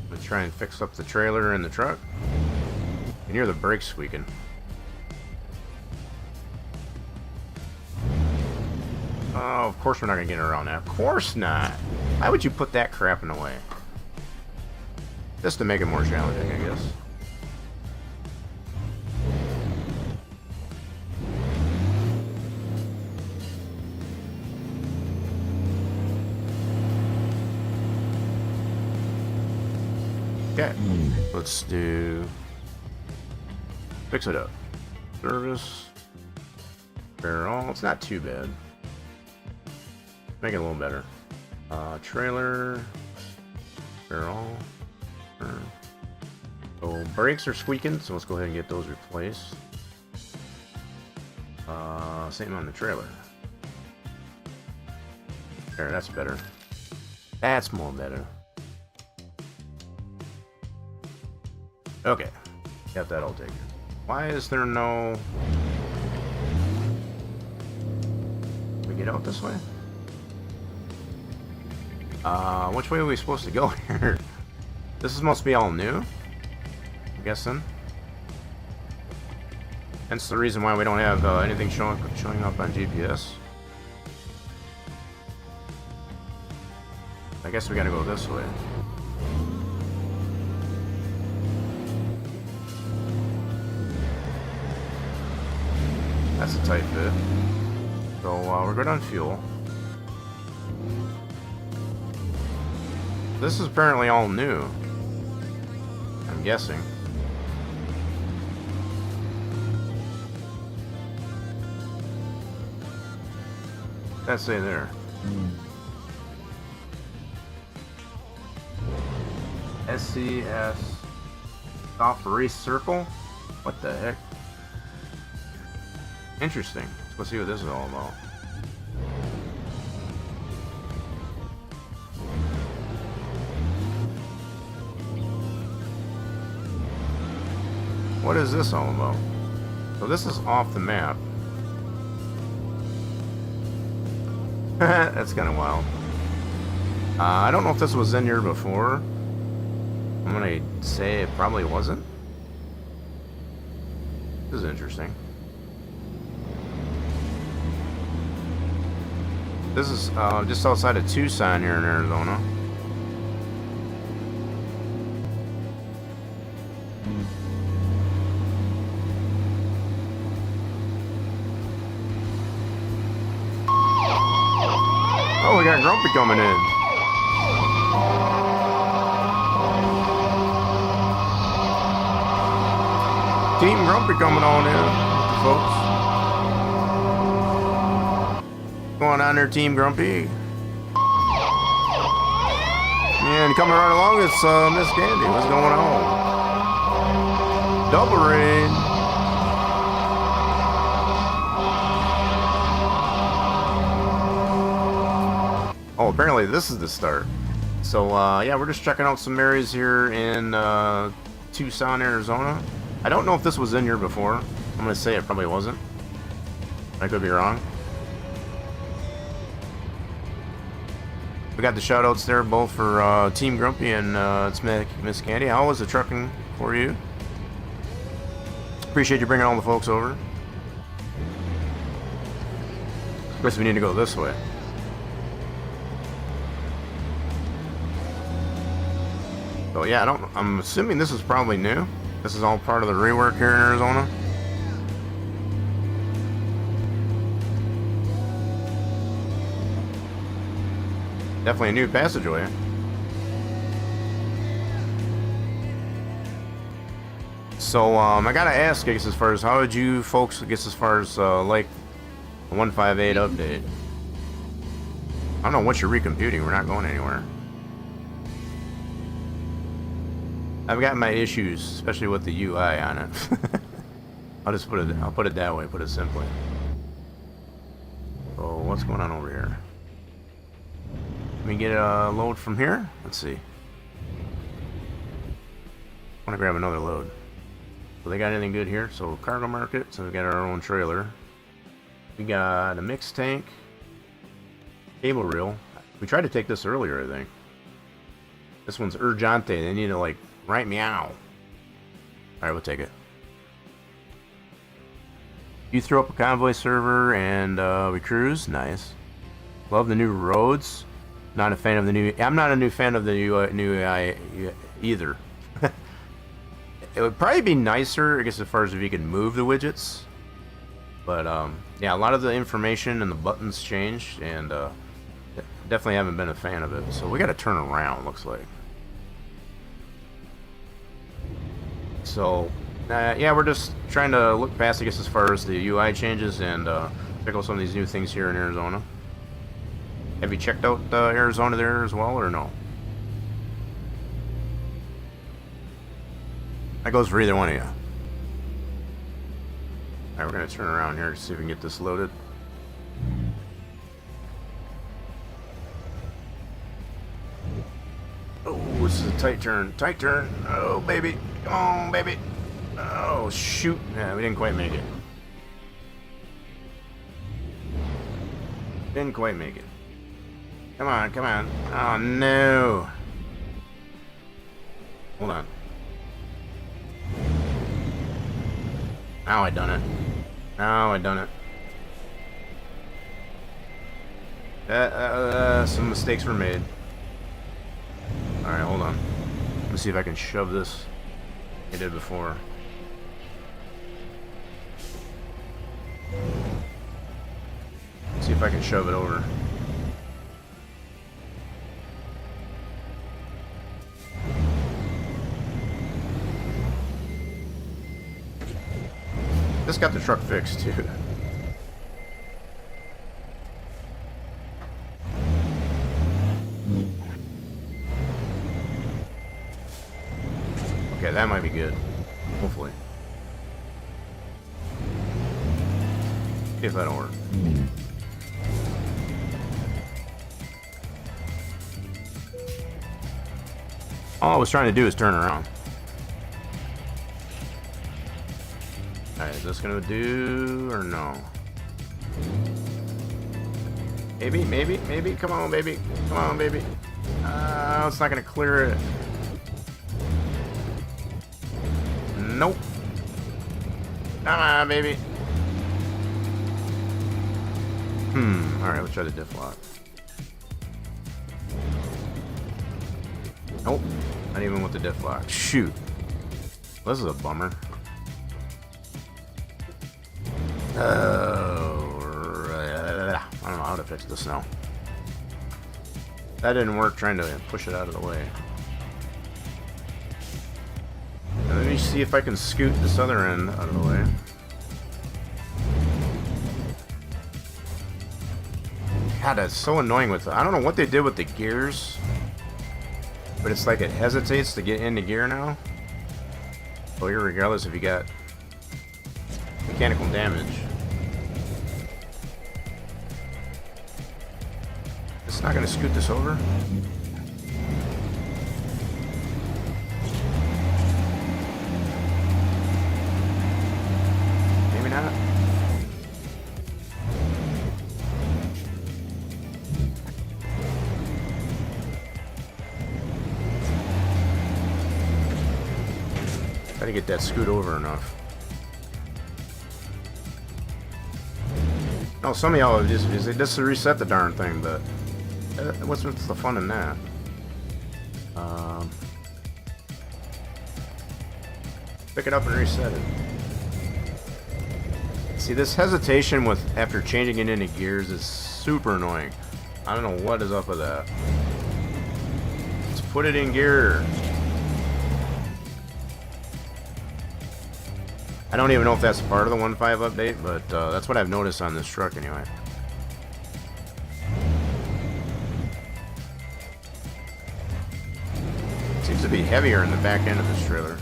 A: let's try and fix up the trailer and the truck. You can hear the brakes squeaking. Oh, of course we're not gonna get around that. Of course not. Why would you put that crap in the way? Just to make it more challenging, I guess. Okay, let's do... fix it up. Service. Barrel. It's not too bad. Make it a little better. Trailer. Barrel. So brakes are squeaking, so let's go ahead and get those replaced. Same on the trailer. There, that's better. That's more better. Okay, got that all taken. Why is there no... We get out this way? Which way are we supposed to go here? This must be all new, I'm guessing. Hence the reason why we don't have anything showing up on GPS. I guess we gotta go this way. That's a tight fit. So we're good on fuel. This is apparently all new, I'm guessing. Let's say there. SCS Soft Race Circle? What the heck? Interesting. Let's go see what this is all about. What is this all about? So this is off the map. That's kind of wild. I don't know if this was in here before. I'm gonna say it probably wasn't. This is interesting. This is just outside of Tucson here in Arizona. Oh, we got Grumpy coming in. Team Grumpy coming on in, folks. What's going on there, Team Grumpy? And coming right along is Miss Candy. What's going on? Double rain. Oh, apparently this is the start. So, yeah, we're just checking out some areas here in Tucson, Arizona. I don't know if this was in here before. I'm going to say it probably wasn't. I could be wrong. We got the shout-outs there, both for Team Grumpy and it's Miss Candy. How was the trucking for you? Appreciate you bringing all the folks over. Guess we need to go this way. So yeah, I'm assuming this is probably new. This is all part of the rework here in Arizona. Definitely a new passageway. So I gotta ask, I guess, as far as how did you folks, I guess, as far as like the 158 update? I don't know what you're recomputing. We're not going anywhere. I've got my issues, especially with the UI on it. I'll put it that way, put it simply. So what's going on over here? Let me get a load from here. Let's see. I want to grab another load. So they got anything good here? So cargo market. So we got our own trailer. We got a mixed tank, cable reel. We tried to take this earlier, I think. This one's urgente. They need to like right meow. Alright, we'll take it. You throw up a convoy server and we cruise. Nice. Love the new roads. Not a fan of the new... I'm not a new fan of the new AI either. It would probably be nicer, I guess, as far as if you could move the widgets. But yeah, a lot of the information and the buttons changed, and definitely haven't been a fan of it. So we got to turn around, looks like. So, yeah, we're just trying to look past, I guess, as far as the UI changes and check out some of these new things here in Arizona. Have you checked out Arizona there as well, or no? That goes for either one of you. Alright, we're going to turn around here to see if we can get this loaded. Oh, this is a tight turn. Tight turn. Oh, baby. Come on, baby. Oh, shoot. Nah, we didn't quite make it. Didn't quite make it. Come on, come on. Oh, no. Hold on. Now I done it. Now I done it. Some mistakes were made. Alright, hold on. Let me see if I can shove this. I did before. See if I can shove it over. This got the truck fixed too. Okay, that might be good. Hopefully. See if that'll work. All I was trying to do is turn around. Alright, is this gonna do or no? Maybe, maybe, maybe. Come on, baby. Come on, baby. It's not gonna clear it. Nope. Come on, baby. Alright, let's try the diff lock. Nope. Not even with the diff lock. Shoot. This is a bummer. I don't know how to fix this now. That didn't work trying to push it out of the way. Now let me see if I can scoot this other end out of the way. God, that's so annoying with it. I don't know what they did with the gears, but it's like it hesitates to get into gear now. Well, regardless if you got mechanical damage. It's not gonna scoot this over. Maybe not. Try to get that scoot over enough. No, some of y'all just reset the darn thing, but what's the fun in that? Pick it up and reset it. See, this hesitation with after changing it into gears is super annoying. I don't know what is up with that. Let's put it in gear. I don't even know if that's part of the 1.5 update, but that's what I've noticed on this truck anyway. Seems to be heavier in the back end of this trailer.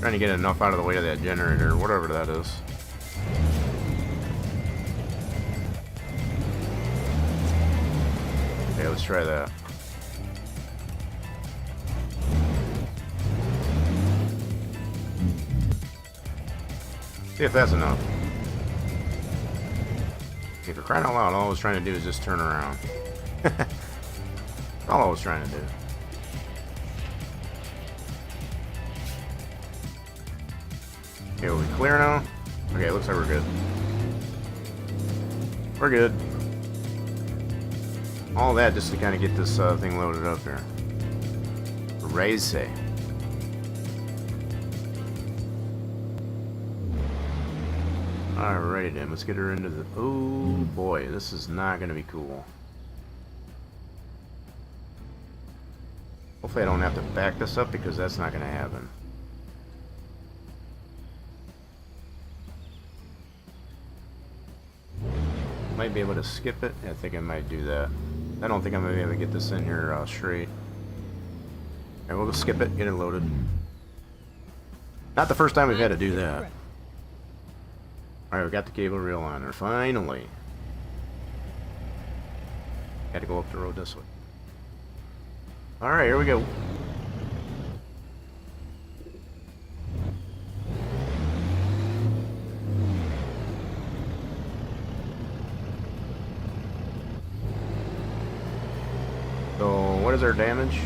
A: Trying to get enough out of the way of that generator, whatever that is. Okay, let's try that. See if that's enough. If you're crying out loud, all I was trying to do is just turn around. All I was trying to do. Okay, are we clear now? Okay, it looks like we're good. We're good. All that just to kind of get this thing loaded up here. Raise. Alrighty then, let's get her into the... Oh boy, this is not going to be cool. Hopefully I don't have to back this up because that's not going to happen. Might be able to skip it. I think I might do that. I don't think I'm going to be able to get this in here straight. Alright, we'll just skip it, get it loaded. Not the first time we've had to do that. Alright, we got the cable reel on there, finally. Had to go up the road this way. Alright, here we go. what is our damage?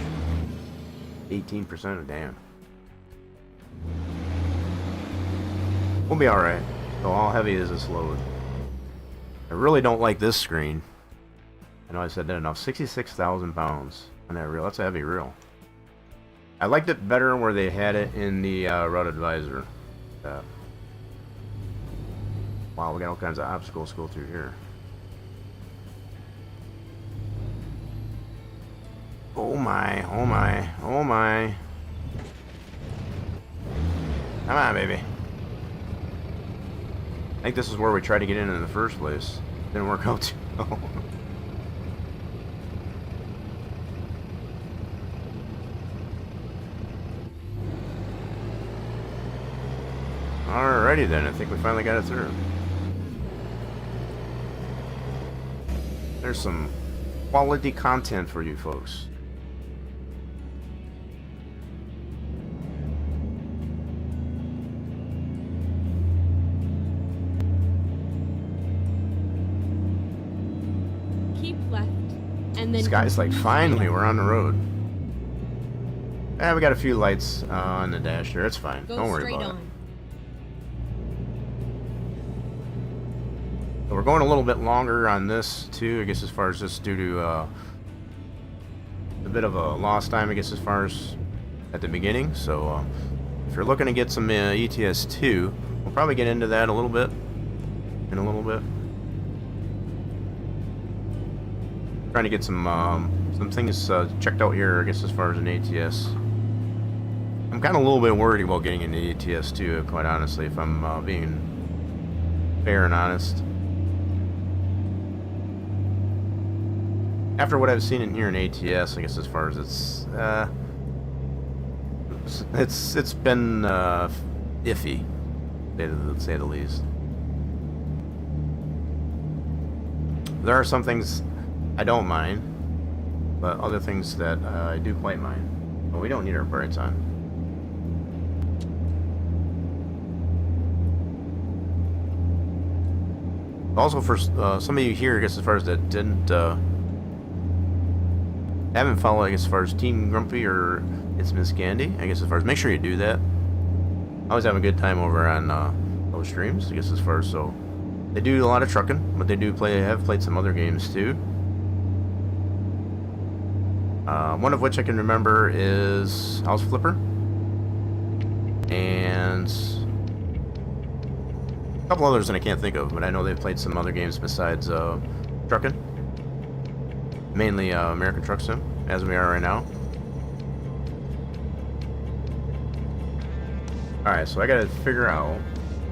A: 18% of damn. We'll be alright. So how heavy is this load? I really don't like this screen. I know I said that enough. 66,000 pounds on that reel. That's a heavy reel. I liked it better where they had it in the route advisor. Wow, we got all kinds of obstacles to go through here. Oh my, oh my, oh my. Come on, baby. I think this is where we tried to get in the first place. Didn't work out too well. Alrighty then, I think we finally got it through. There's some quality content for you folks.
F: Keep left, and then
A: This guy's like, finally, we're on the road. We got a few lights on the dash there. It's fine.
F: go
A: Don't worry
F: straight
A: about
F: on.
A: it. So we're going a little bit longer on this too, I guess, as far as this due to a bit of a lost time, I guess, as far as at the beginning. So if you're looking to get some ETS2, we'll probably get into that a little bit in a little bit. Trying to get some things checked out here, I guess, as far as an ATS. I'm kind of a little bit worried about getting into ETS2, quite honestly, if I'm being fair and honest. After what I've seen in here in ATS, I guess, as far as it's been iffy, to say the least. There are some things I don't mind, but other things that I do quite mind. But we don't need our brights on. Also, for some of you here, I guess, as far as that haven't followed, I guess, as far as Team Grumpy or It's Miss Candy, I guess, as far as, make sure you do that. I always have a good time over on those streams, I guess, as far as, so they do a lot of trucking, but they do have played some other games too. One of which I can remember is House Flipper, and a couple others that I can't think of, but I know they've played some other games besides Truckin'. Mainly American Truck Sim, as we are right now. Alright, so I gotta figure out,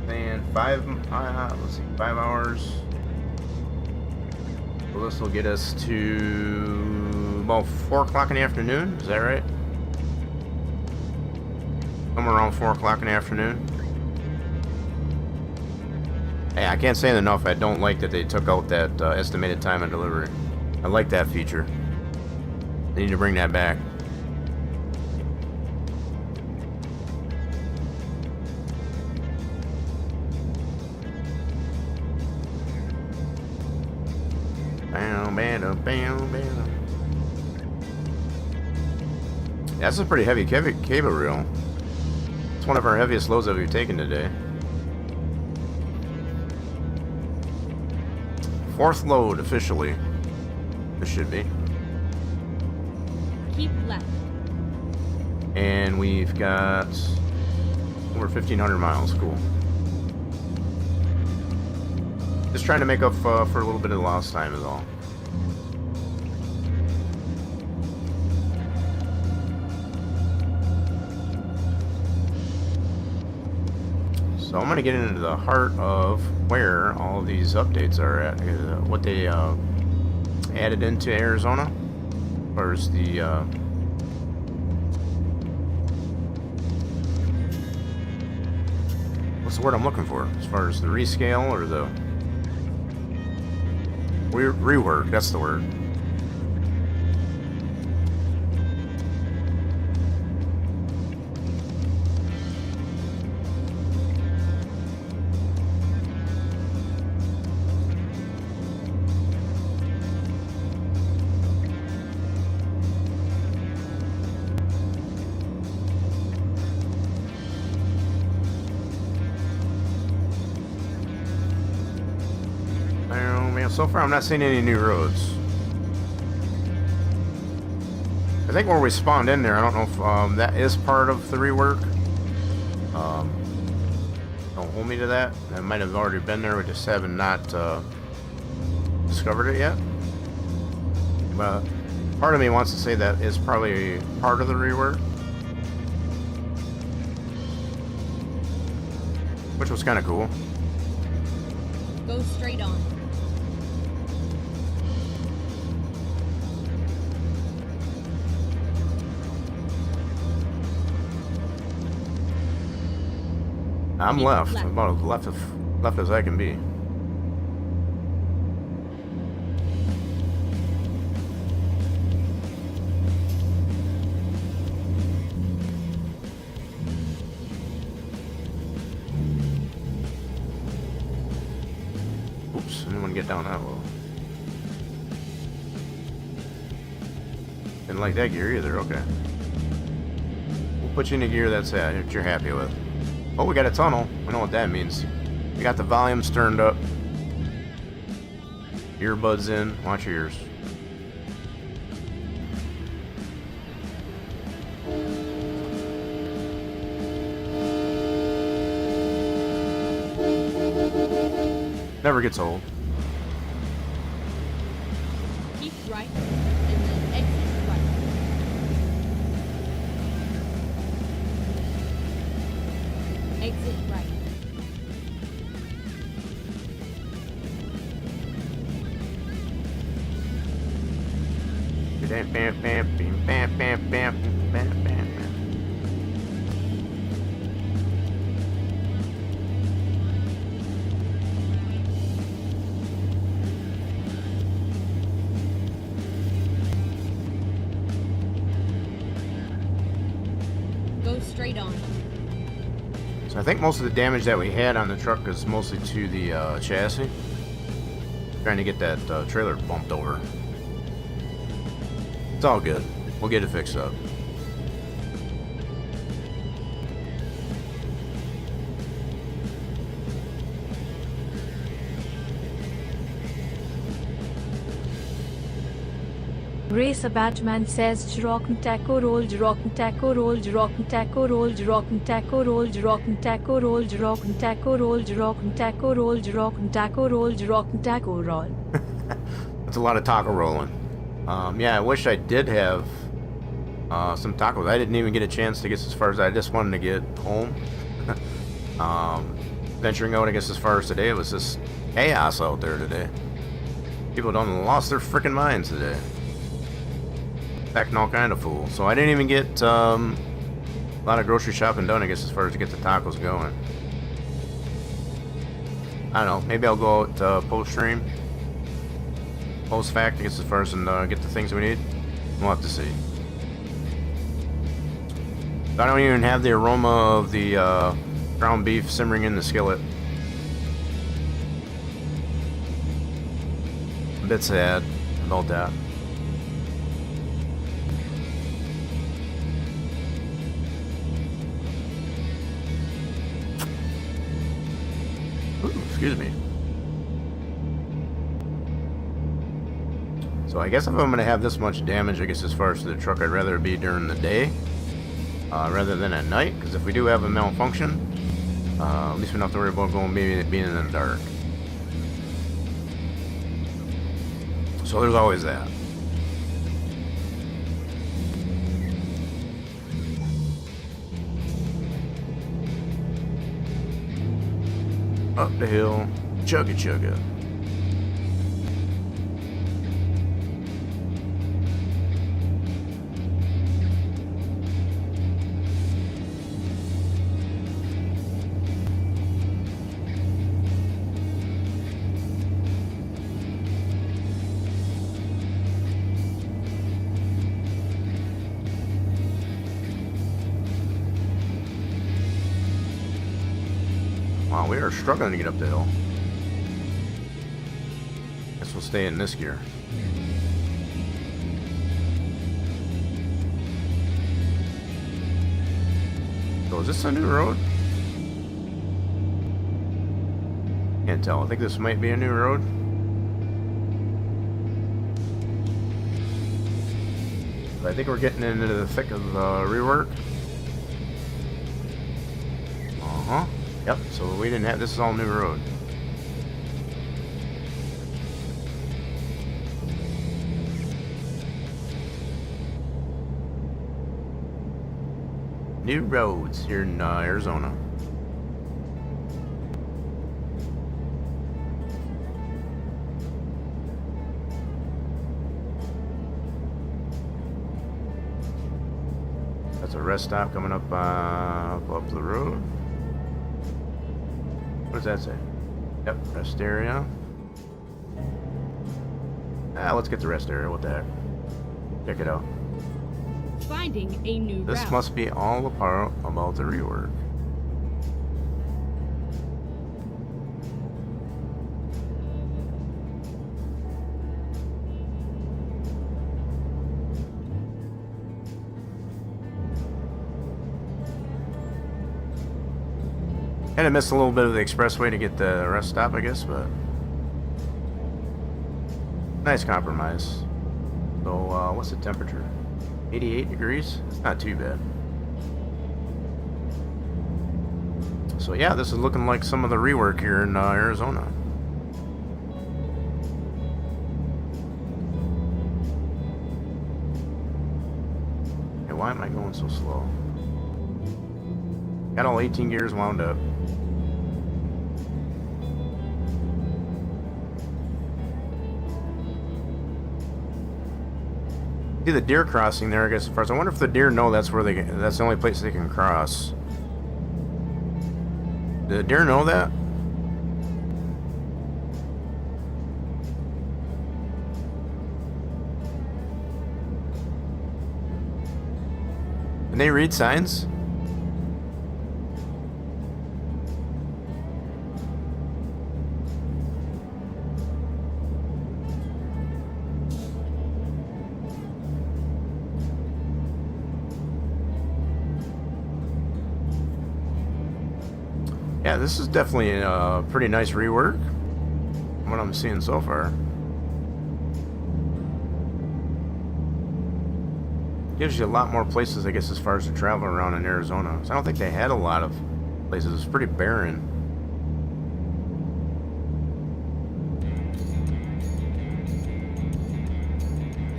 A: man, 5 hours. So this will get us to about 4 o'clock in the afternoon, is that right? Somewhere around 4 o'clock in the afternoon. Hey, I can't say enough, I don't like that they took out that estimated time of delivery. I like that feature. They need to bring that back. That's a pretty heavy cable reel. It's one of our heaviest loads that we've taken today. 4th load officially. This should be.
F: Keep left.
A: And we've got over 1,500 miles. Cool. Just trying to make up for a little bit of lost time is all. So I'm going to get into the heart of where all of these updates are at. What they added into Arizona, or is the what's the word I'm looking for? As far as the rescale or the rework, that's the word. Yeah, so far I'm not seeing any new roads. I think where we spawned in there, I don't know if that is part of the rework. Don't hold me to that. I might have already been there, we just haven't not discovered it yet. But part of me wants to say that is probably part of the rework. Which was kind of cool.
F: Go straight on.
A: I'm left. I'm about as left as I can be. Oops, I didn't want to get down that low. Didn't like that gear either, okay. We'll put you in a gear that you're happy with. Oh, we got a tunnel. We know what that means. We got the volumes turned up. Earbuds in. Watch your ears. Never gets old.
F: Keep right and then exit right. Exit right.
A: Bam, bam, bam, bam, bam, bam, bam, bam.
F: Go straight on.
A: So I think most of the damage that we had on the truck is mostly to the chassis. Trying to get that trailer bumped over. It's all good. We'll get it fixed up.
C: Racer Batman says Rock'n taco roll, Rock'n taco roll, Rock'n taco roll, Rock'n taco roll, Rock'n taco roll, Rock'n taco roll, Rock'n taco roll, Rock'n taco roll, Rock'n taco roll.
A: That's a lot of taco rolling. Yeah, I wish I did have some tacos. I didn't even get a chance to get as far as I just wanted to get home. Venturing out, I guess, as far as today, it was just chaos out there today. People done lost their freaking minds today. Acting all kind of fool. So I didn't even get a lot of grocery shopping done, I guess, as far as to get the tacos going. I don't know. Maybe I'll go out post-stream. Post-fact, I guess, as far as and get the things we need. We'll have to see. I don't even have the aroma of the ground beef simmering in the skillet. A bit sad about that. Ooh, excuse me. So I guess if I'm going to have this much damage, I guess as far as the truck, I'd rather it be during the day rather than at night. Because if we do have a malfunction, at least we don't have to worry about being in the dark. So there's always that. Up the hill, chugga chugga. Wow, we are struggling to get up the hill. Guess we'll stay in this gear. So is this a new road? Can't tell. I think this might be a new road. I think we're getting into the thick of rework. Uh-huh. Yep, so we didn't have, this is all new road. New roads here in Arizona. That's a rest stop coming up up the road. What does that say? Yep, rest area. Let's get the rest area. What the heck? Check it out.
F: Finding a new
A: This
F: route.
A: must be all a part about the rework. And I missed a little bit of the expressway to get the rest stop, I guess, but nice compromise. So, what's the temperature? 88 degrees? It's not too bad. So yeah, this is looking like some of the rework here in Arizona. Hey, why am I going so slow? Got all 18 gears wound up. See the deer crossing there, I guess. As far as I wonder if the deer know that's where that's the only place they can cross. Do the deer know that? Can they read signs? Yeah, this is definitely a pretty nice rework from what I'm seeing so far. Gives you a lot more places, I guess, as far as to travel around in Arizona. So I don't think they had a lot of places. It's pretty barren.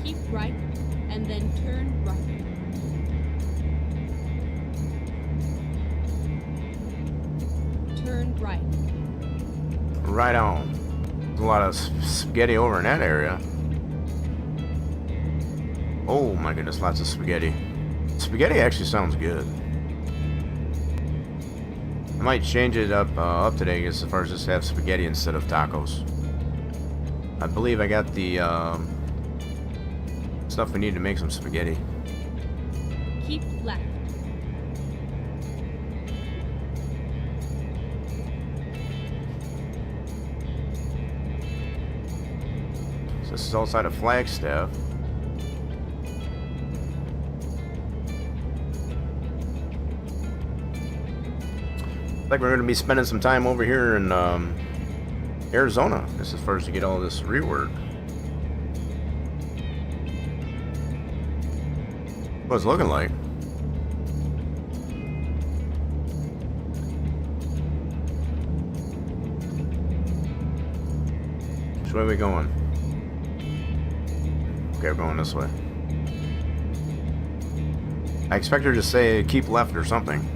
F: Keep right and then turn right. Turn right.
A: Right on. There's a lot of spaghetti over in that area. Oh my goodness, lots of spaghetti. Spaghetti actually sounds good. I might change it up today, I guess, as far as just have spaghetti instead of tacos. I believe I got the stuff we need to make some spaghetti.
F: Keep left.
A: So this is outside of Flagstaff. Like we're going to be spending some time over here in Arizona, just as far as to get all this rework. What it's looking like. Which way are we going? Okay, we're going this way. I expect her to say keep left or something.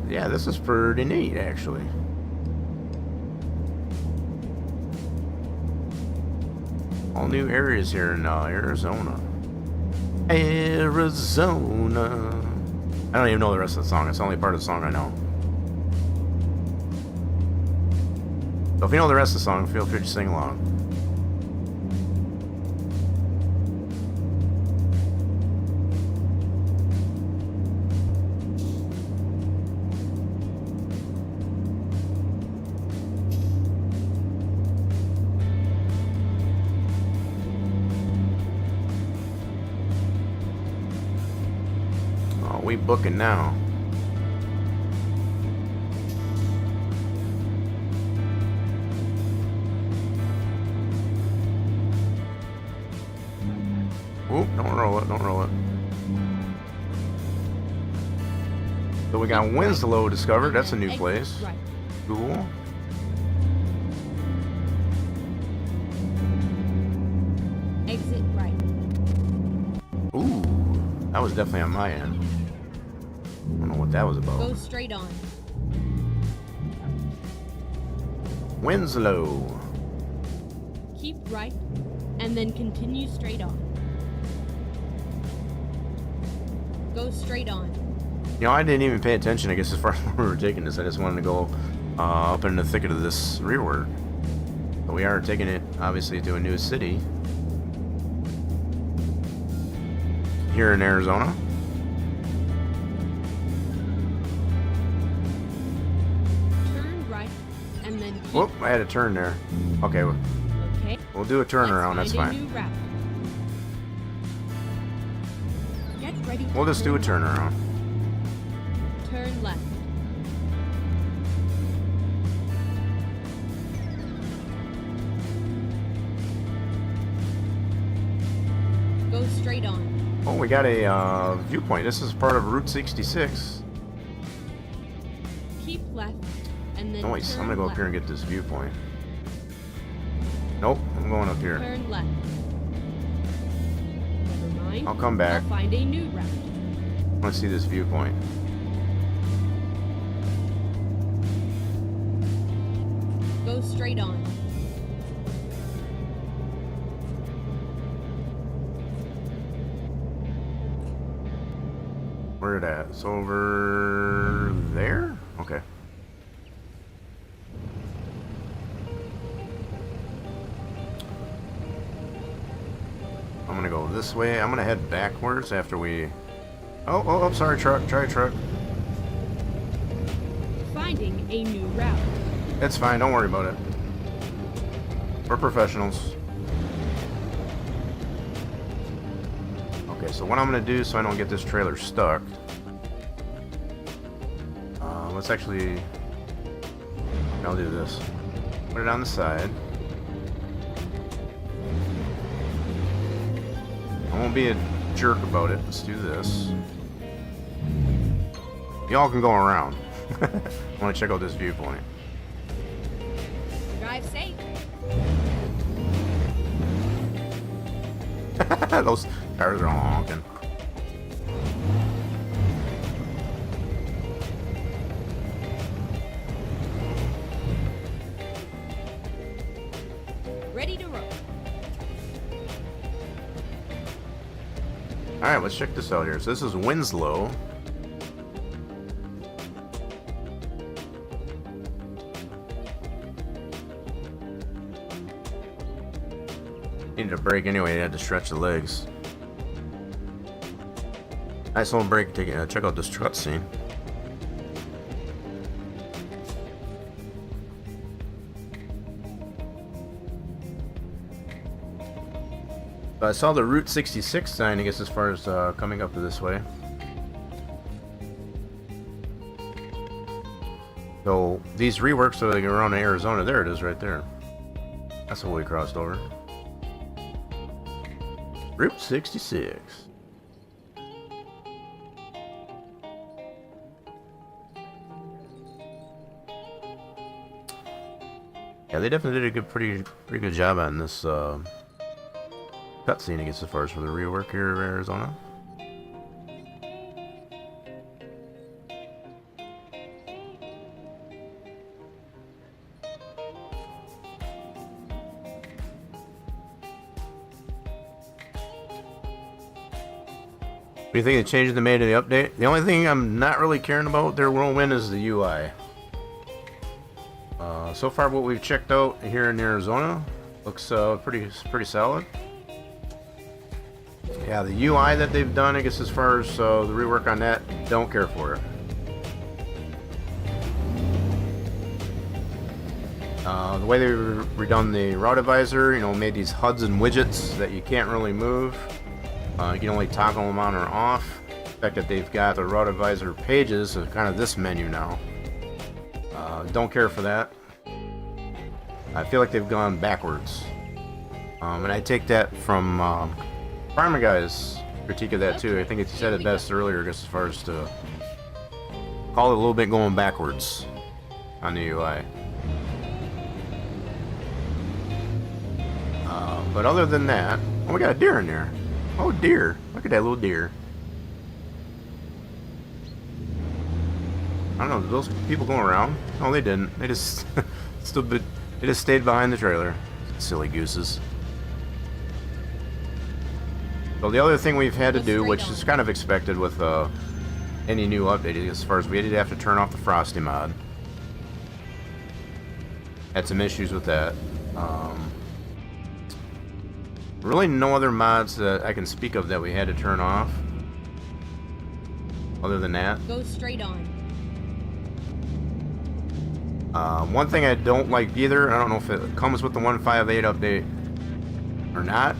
A: Yeah, this is pretty neat, actually. All new areas here in Arizona. Arizona. I don't even know the rest of the song. It's the only part of the song I know. So if you know the rest of the song, feel free to sing along. we booking now? Oop, don't roll it, don't roll it. So we got Winslow discovered. That's a new place.
F: Right.
A: Cool.
F: Exit right.
A: Ooh, that was definitely on my end. I don't know what that was
F: Go
A: about.
F: straight on.
A: Winslow.
F: Keep right, and then continue straight on. Go straight on.
A: You know, I didn't even pay attention, I guess, as far as where we were taking this. I just wanted to go up in the thicket of this rework. But we are taking it, obviously, to a new city. Here in Arizona.
F: Turn right, and then keep
A: Whoop, I had a turn there. Okay,
F: okay.
A: we'll do a turnaround, that's
F: Let's find
A: fine.
F: a new route. Get ready to
A: We'll just do a
F: turn left.
A: turnaround.
F: Turn left. Go straight on.
A: Oh, we got a viewpoint. This is part of Route 66.
F: Keep left, and then
A: Nice,
F: turn
A: I'm gonna go up
F: left.
A: here and get this viewpoint. Nope, I'm going up here.
F: Turn left. Never mind.
A: I'll come back.
F: I'll find a new route.
A: I want to see this viewpoint.
F: Go straight on.
A: Where it at? It's over there? Okay. I'm gonna go this way. I'm gonna head backwards after we... Oh, sorry, truck. Try truck.
F: Finding a new route.
A: It's fine, don't worry about it. We're professionals. Okay, so what I'm gonna do so I don't get this trailer stuck. Let's actually... I'll do this. Put it on the side. I won't be a jerk about it. Let's do this. Y'all can go around. I want to check out this viewpoint.
F: Drive safe.
A: Those tires are honking.
F: Ready to roll.
A: Alright, let's check this out here. So this is Winslow. Needed a break anyway, I had to stretch the legs. Nice little break to check out this cutscene. I saw the Route 66 sign, I guess, as far as coming up this way. So these reworks are like around Arizona. There it is, right there. That's what we crossed over. Route 66. Yeah, they definitely did a pretty good job on this cutscene, I guess, as far as for the rework here in Arizona. What do you think of the changes they made to the update? The only thing I'm not really caring about their whirlwind is the UI. So far, what we've checked out here in Arizona looks pretty solid. Yeah, the UI that they've done, I guess, as far as the rework on that, don't care for it. The way they've redone the route advisor, you know, made these HUDs and widgets that you can't really move. You can only toggle them on or off. fact that they've got the route advisor pages, so kind of this menu now. Don't care for that. I feel like they've gone backwards. And I take that from Primer Guy's critique of that too. I think he said it best earlier, just as far as to call it a little bit going backwards on the UI. But other than that, oh, we got a deer in there. Oh, deer! Look at that little deer. I don't know. Did those people going around? No, they didn't. They just they just stayed behind the trailer. Silly gooses. So the other thing we've had to do, which is kind of expected with any new update, as far as we did have to turn off the Frosty mod. Had some issues with that. Really no other mods that I can speak of that we had to turn off. Other than that.
F: Go straight on.
A: One thing I don't like either, I don't know if it comes with the 158 update or not,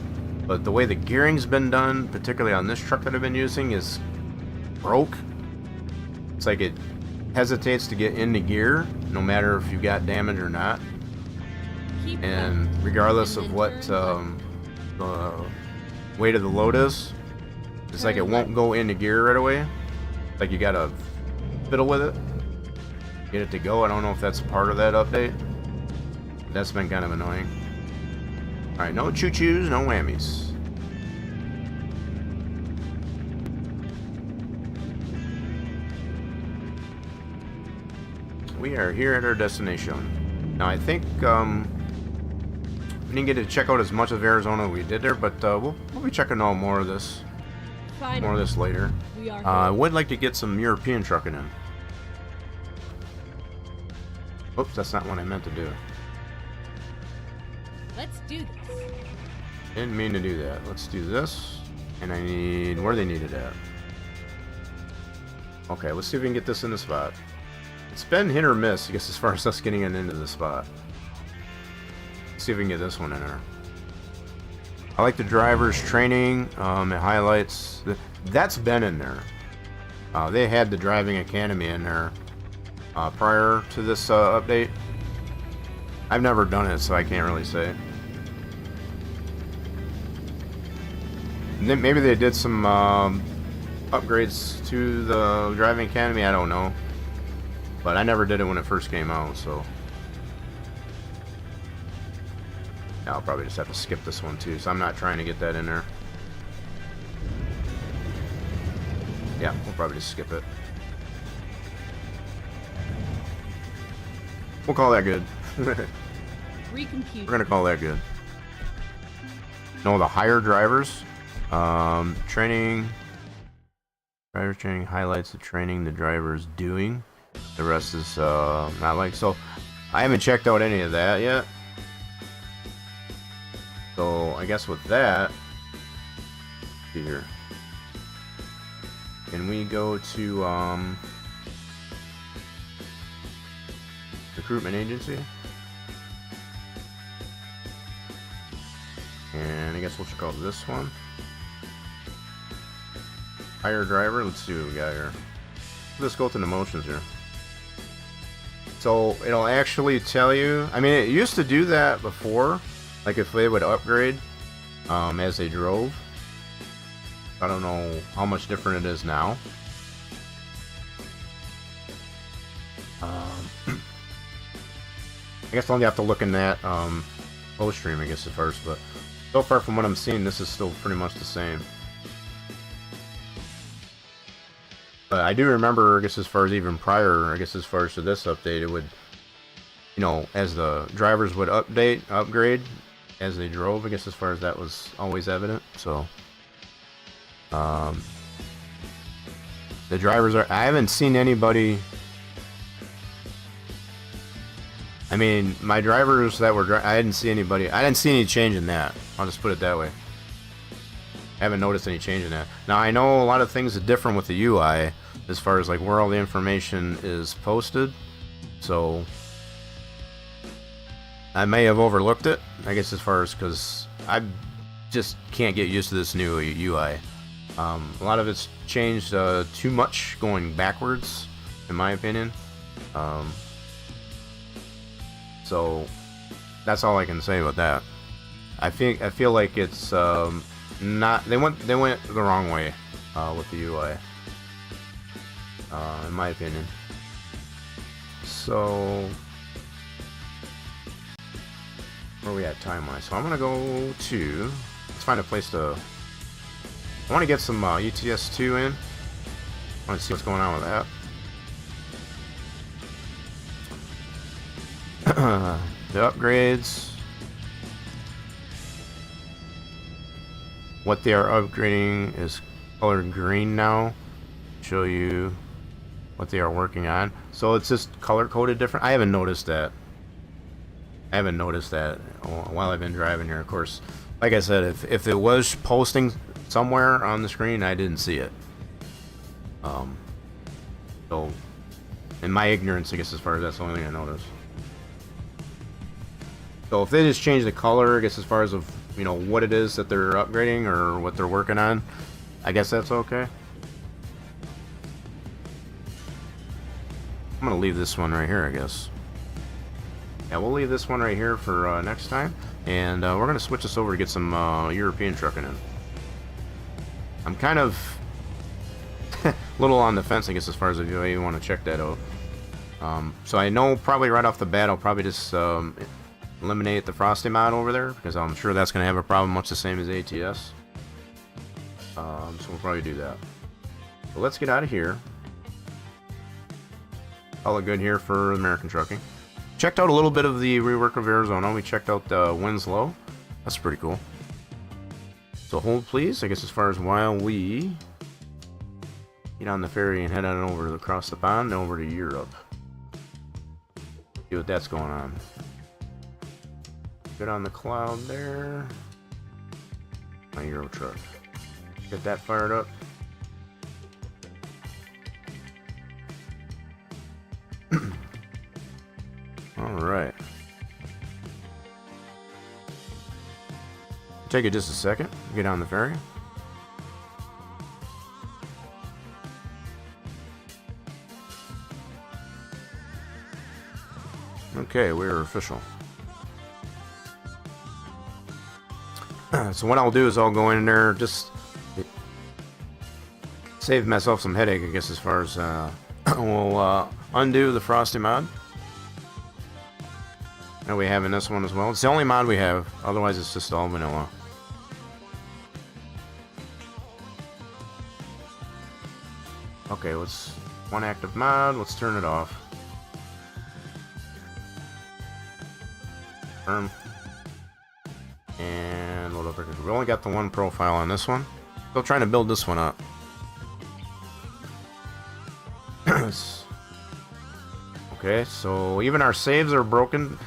A: but the way the gearing's been done, particularly on this truck that I've been using, is broke. It's like it hesitates to get into gear, no matter if you got damage or not. And regardless of what the weight of the load is, it's like it won't go into gear right away. Like you gotta fiddle with it, get it to go. I don't know if that's part of that update. That's been kind of annoying. Alright, no choo-choos, no whammies. We are here at our destination. Now I think we didn't get to check out as much of Arizona as we did there, but we'll be checking out more of this. More of this later. I would like to get some European trucking in. Oops, that's not what I meant to do.
F: Let's do this.
A: Didn't mean to do that. Let's do this. And I need... where they need it at. Okay, let's see if we can get this in the spot. It's been hit or miss, I guess, as far as us getting it into the spot. Let's see if we can get this one in there. I like the driver's training. It highlights... that's been in there. They had the driving academy in there prior to this update. I've never done it, so I can't really say. And then maybe they did some upgrades to the driving academy. I don't know, but I never did it when it first came out. So now I'll probably just have to skip this one too. So I'm not trying to get that in there. Yeah, we'll probably just skip it. We'll call that good.
F: Recompute.
A: We're gonna call that good. No, the higher drivers. Training. Driver training highlights the training the driver is doing. The rest is not like so. I haven't checked out any of that yet. So I guess with that, here. Can we go to recruitment agency? And I guess we'll check out this one. Hire driver. Let's see what we got here. Let's go to the motions here. So it'll actually tell you. I mean, it used to do that before, like if they would upgrade as they drove. I don't know how much different it is now. I guess I'll only have to look in that post stream, I guess, at first, but so far from what I'm seeing, this is still pretty much the same. But I do remember, I guess, as far as even prior, I guess, as far as to this update, it would, you know, as the drivers would upgrade as they drove, I guess, as far as that was always evident. So the drivers are, I haven't seen anybody. I mean, my drivers that were, I didn't see anybody, I didn't see any change in that. I'll just put it that way. I haven't noticed any change in that. Now, I know a lot of things are different with the UI as far as like where all the information is posted. So I may have overlooked it, I guess, as far as because I just can't get used to this new UI. A lot of it's changed too much going backwards, in my opinion. So that's all I can say about that. I feel like it's not. They went the wrong way with the UI, in my opinion. So where are we at time-wise? So I'm gonna go to. Let's find a place to. I want to get some ETS2 in. I want to see what's going on with that. The upgrades. What they are upgrading is colored green now. Show you what they are working on. So it's just color coded different. I haven't noticed that. While I've been driving here. Of course, like I said, if it was posting somewhere on the screen, I didn't see it. So in my ignorance, I guess as far as that's the only thing I noticed. So if they just change the color, I guess as far as of what it is that they're upgrading or what they're working on, I guess that's okay. I'm gonna leave this one right here, I guess. Yeah, we'll leave this one right here for next time, and we're gonna switch this over to get some European trucking in. I'm kind of a little on the fence, I guess, as far as if you want to check that out. So I know probably right off the bat I'll probably just eliminate the Frosty mod over there, because I'm sure that's going to have a problem much the same as ATS. So we'll probably do that. So let's get out of here. Call it good here for American Trucking. Checked out a little bit of the rework of Arizona. We checked out Winslow. That's pretty cool. So hold please, I guess, as far as while we get on the ferry and head on over across the pond and over to Europe. See what that's going on. Get on the cloud there. My Euro truck. Get that fired up. Alright. Take it just a second. Get on the ferry. Okay, we're official. So what I'll do is I'll go in there, just save myself some headache, I guess, as far as we'll undo the Frosty mod. And we have in this one as well. It's the only mod we have, otherwise it's just all vanilla. Okay, let's one active mod, let's turn it off. And load up. We only got the one profile on this one. Still trying to build this one up. Okay, so even our saves are broken.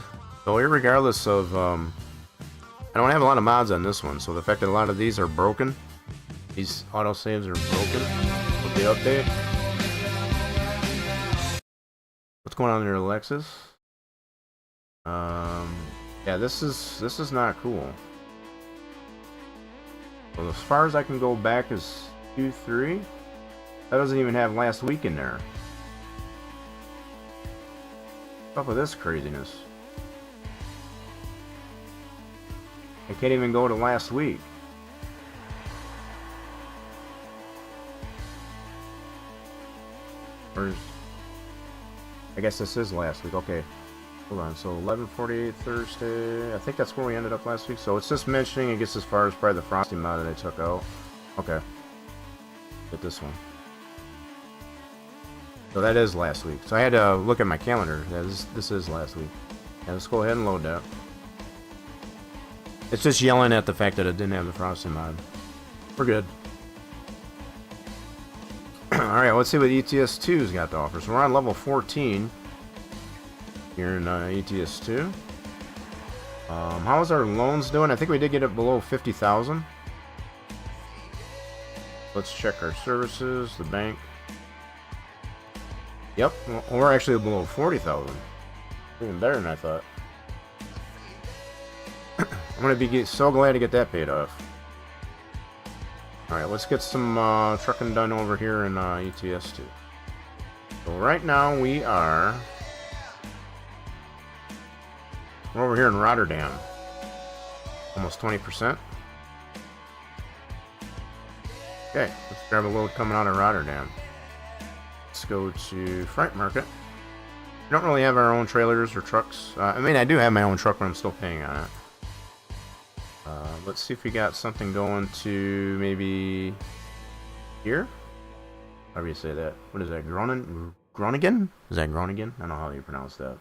A: So irregardless of, I don't have a lot of mods on this one, so the fact that a lot of these are broken, these autosaves are broken with the update. What's going on there, Alexis? Yeah, this is not cool. Well, as far as I can go back is 2-3. That doesn't even have last week in there. What's up with this craziness? I can't even go to last week. Or I guess this is last week. Okay. Hold on. So 11:48 Thursday. I think that's where we ended up last week. So it's just mentioning, I guess, as far as probably the Frosty mod that I took out. Okay. Get this one. So that is last week. So I had to look at my calendar. Yeah, this is last week. Yeah, let's go ahead and load that. It's just yelling at the fact that it didn't have the Frosty mod. We're good. Alright, let's see what ETS2's got to offer. So we're on level 14 here in ETS2. How's our loans doing? I think we did get it below 50,000. Let's check our services, the bank. Yep, we're actually below 40,000. Even better than I thought. I'm gonna be so glad to get that paid off. Alright, let's get some trucking done over here in ETS2. So right now we're over here in Rotterdam. Almost 20%. Okay, let's grab a load coming out of Rotterdam. Let's go to Freight Market. We don't really have our own trailers or trucks. I mean, I do have my own truck, but I'm still paying on it. Let's see if we got something going to maybe here. How do you say that? What is that? Groningen? Is that Groningen? I don't know how you pronounce that.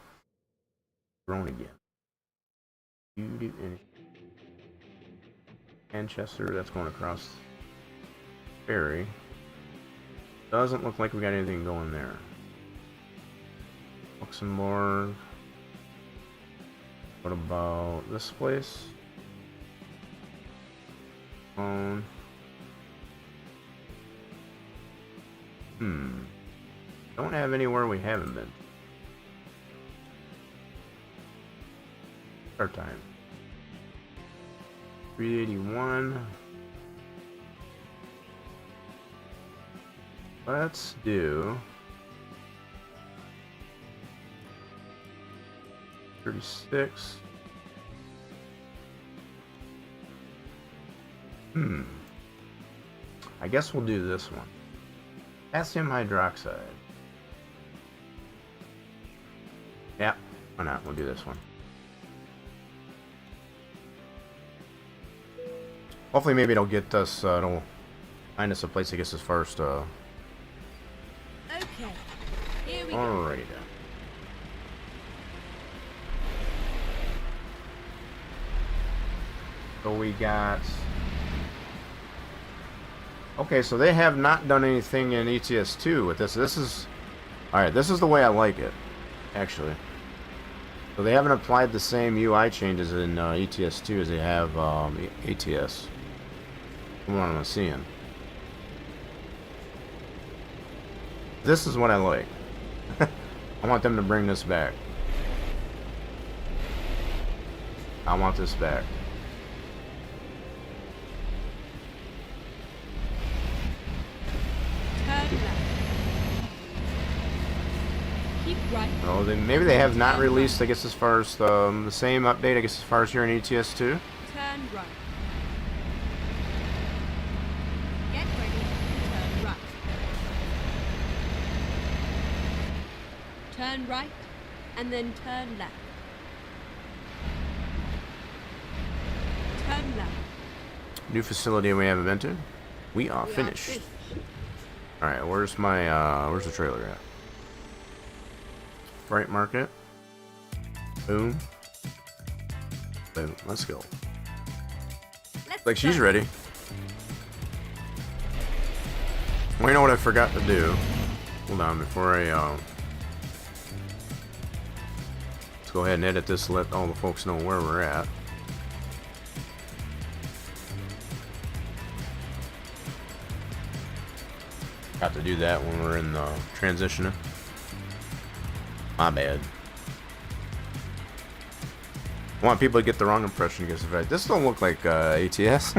A: Groningen. Manchester, that's going across the ferry. Doesn't look like we got anything going there. Luxembourg. What about this place? Don't have anywhere we haven't been. Start time. 381. Let's do 36. I guess we'll do this one. Potassium hydroxide. Yeah, why not? We'll do this one. Hopefully maybe it'll get us, it'll find us a place that gets us first.
F: Okay, here we go.
A: Alrighty then. So we got... Okay, so they have not done anything in ETS2 with this. This is... Alright, this is the way I like it, actually. So they haven't applied the same UI changes in ETS2 as they have ATS. From what I'm seeing. This is what I like. I want them to bring this back. I want this back.
F: Right.
A: Oh, then maybe they have not released, I guess, as far as the same update, I guess, as far as here in ETS2.
F: Turn right. Get ready. Turn right. Turn right, and then turn left. Turn left.
A: New facility we haven't been to. We are finished. Alright, where's my, where's the trailer at? Freight Market. Boom. Boom. Let's go. Like she's ready. Well, you know what I forgot to do? Hold on, before I, let's go ahead and edit this, let all the folks know where we're at. Got to do that when we're in transitioning. My bad. I want people to get the wrong impression because of it. This don't look like ATS.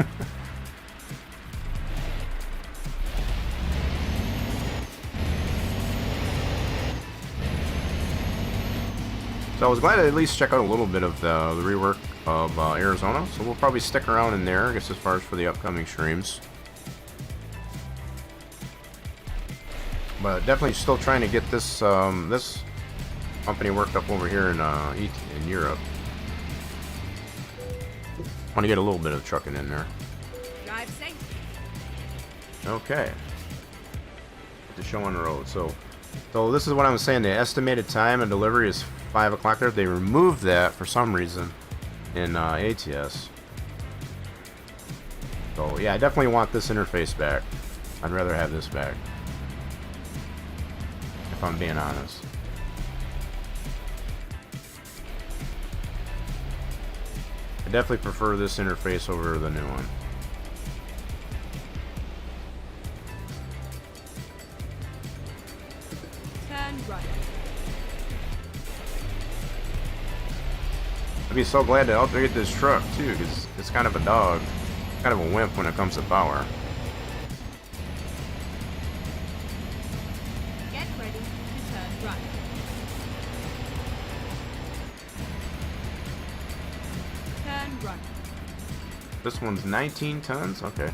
A: So I was glad to at least check out a little bit of the rework of Arizona. So we'll probably stick around in there, I guess, as far as for the upcoming streams. But definitely still trying to get this this company worked up over here in Europe. Want to get a little bit of trucking in there.
F: Drive safe.
A: Okay. Get the show on the road. So this is what I was saying. The estimated time of delivery is 5 o'clock there. They removed that for some reason in ATS. So yeah, I definitely want this interface back. I'd rather have this back, if I'm being honest. I definitely prefer this interface over the new one.
F: Turn right.
A: I'd be so glad to upgrade this truck too, because it's kind of a dog, kind of a wimp when it comes to power.
F: right.
A: This one's 19 tons? Okay.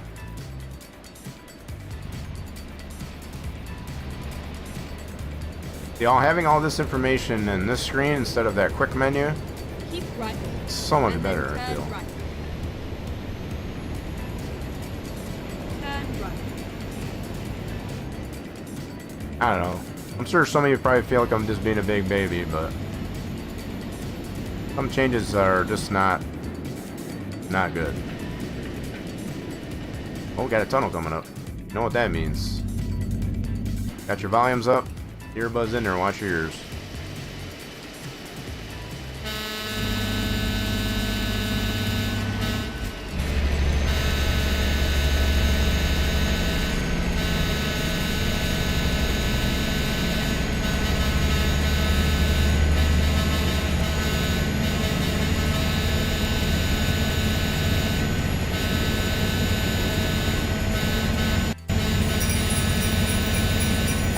A: See, having all this information in this screen instead of that quick menu,
F: Keep right.
A: it's so much
F: And then
A: better, I
F: turn
A: feel.
F: right. Turn right.
A: I don't know. I'm sure some of you probably feel like I'm just being a big baby, but some changes are just not good. Oh, we got a tunnel coming up. You know what that means. Got your volumes up, earbuds in there, watch your ears.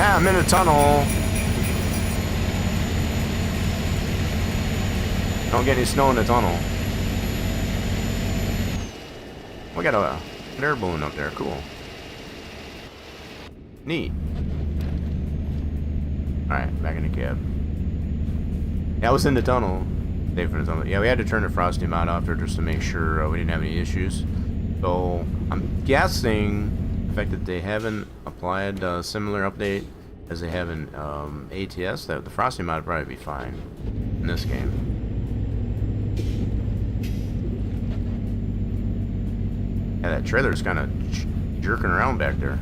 A: Ah, I'm in a tunnel. Don't get any snow in the tunnel. We got an air balloon up there. Cool. Neat. Alright, back in the cab. Yeah, I was in the tunnel. Stay for the tunnel. Yeah, we had to turn the frosty mount off there just to make sure we didn't have any issues. So, I'm guessing the fact that they haven't applied a similar update as they have in ATS, that the frosty mod would probably be fine in this game. Yeah, that trailer's kind of jerking around back there.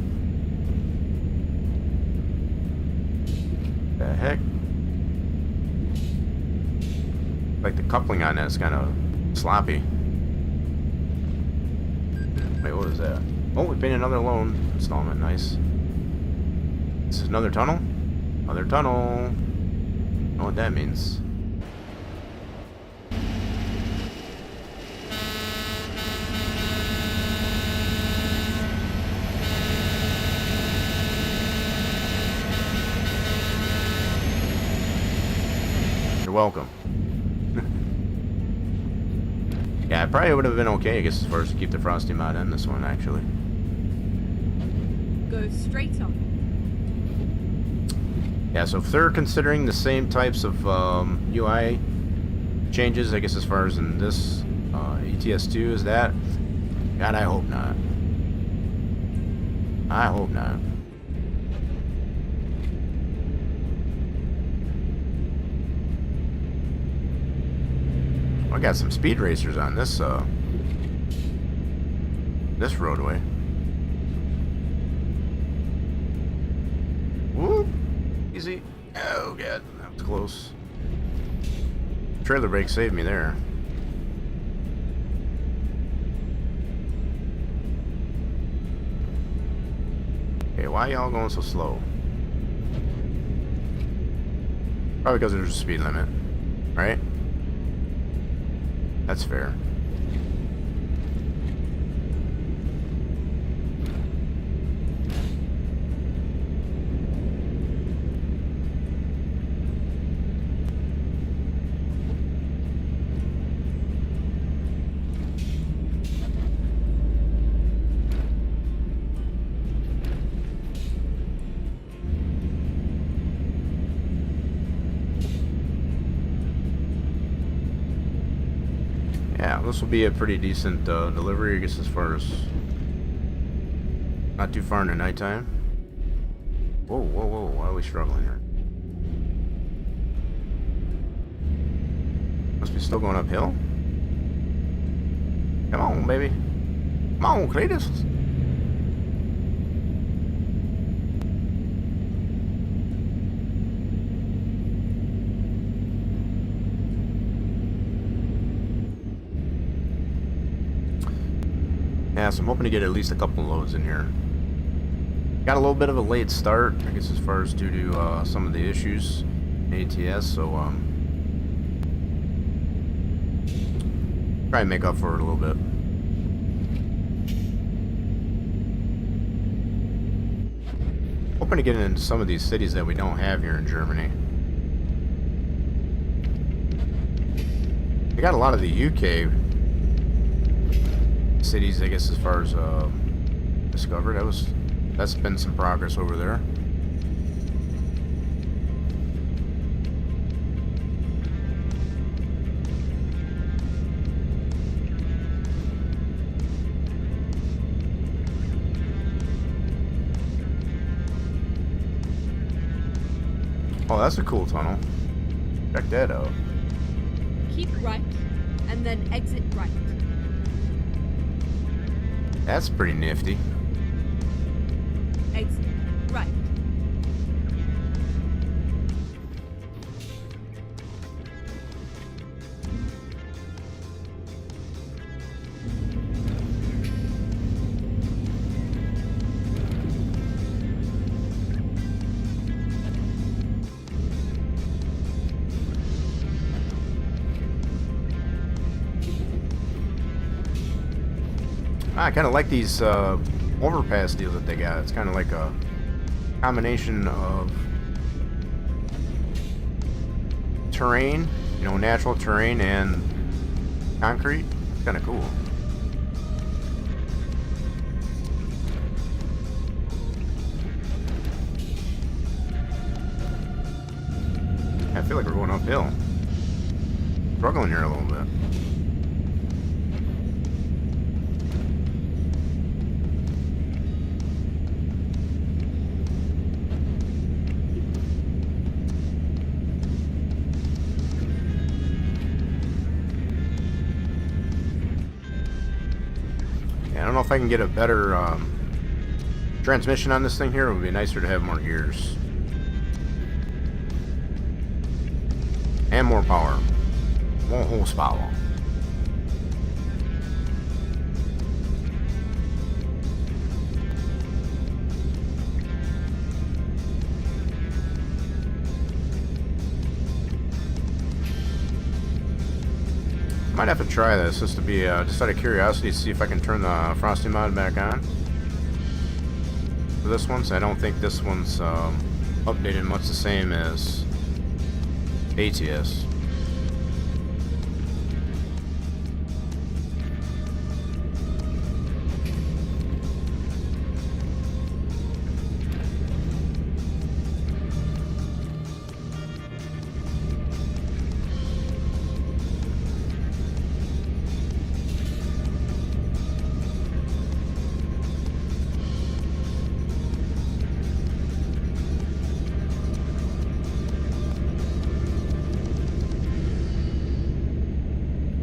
A: The heck? Like the coupling on that's kind of sloppy. Wait, what is that? Oh, we paid another loan installment. Nice. This is another tunnel? Another tunnel. I don't know what that means. You're welcome. Yeah, it probably would have been okay, I guess, as far as to keep the frosty mod in this one, actually.
F: Go straight on.
A: Yeah, so if they're considering the same types of UI changes, I guess, as far as in this ETS2 as that, God, I hope not. I hope not. I got some speed racers on this this roadway. Whoop. Easy. Oh god, that was close. Trailer brake saved me there. Okay, why y'all going so slow? Probably because there's a speed limit, right? That's fair. Yeah, this will be a pretty decent delivery, I guess, as far as not too far in the nighttime. Whoa, whoa, whoa, why are we struggling here? Must be still going uphill? Come on, baby. Come on, Cletus. Yeah, so I'm hoping to get at least a couple loads in here. Got a little bit of a late start, I guess, as far as due to some of the issues in ATS, so try and make up for it a little bit. Hoping to get into some of these cities that we don't have here in Germany. We got a lot of the UK cities, I guess, as far as discovered. That's been some progress over there. Oh, that's a cool tunnel. Check that out.
F: Keep right, and then exit right.
A: That's pretty nifty.
F: Exit right.
A: I kind of like these overpass deals that they got. It's kind of like a combination of terrain, you know, natural terrain and concrete. It's kind of cool. I feel like we're going uphill. Struggling here a little bit. I don't know if I can get a better transmission on this thing here. It would be nicer to have more gears. And more power. More horsepower. Might have to try this just to be just out of curiosity to see if I can turn the frosty mod back on for this one. So I don't think this one's updated much the same as ATS.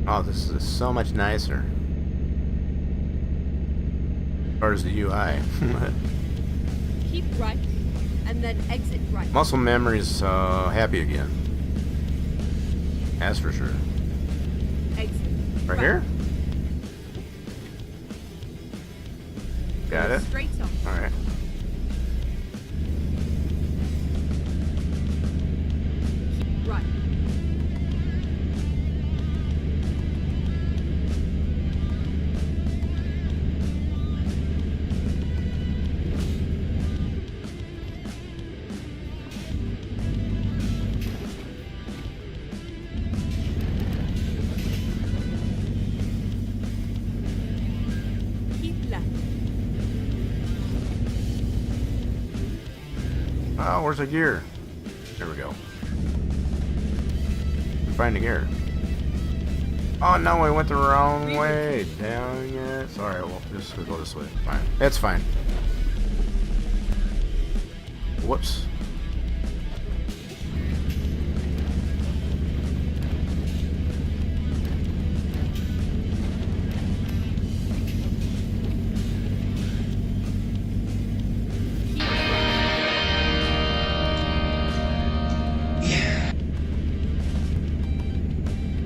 A: Oh, this is so much nicer. As far as the UI.
F: Keep right, and then exit right.
A: Muscle memory's happy again. That's for sure.
F: Exit
A: Right here? Got it?
F: Straight on.
A: Alright.
F: Keep right.
A: Oh, where's the gear? There we go. Find the gear. Oh no, I went the wrong way. Dang it. Sorry, well, just go this way. Fine. It's fine. Whoops.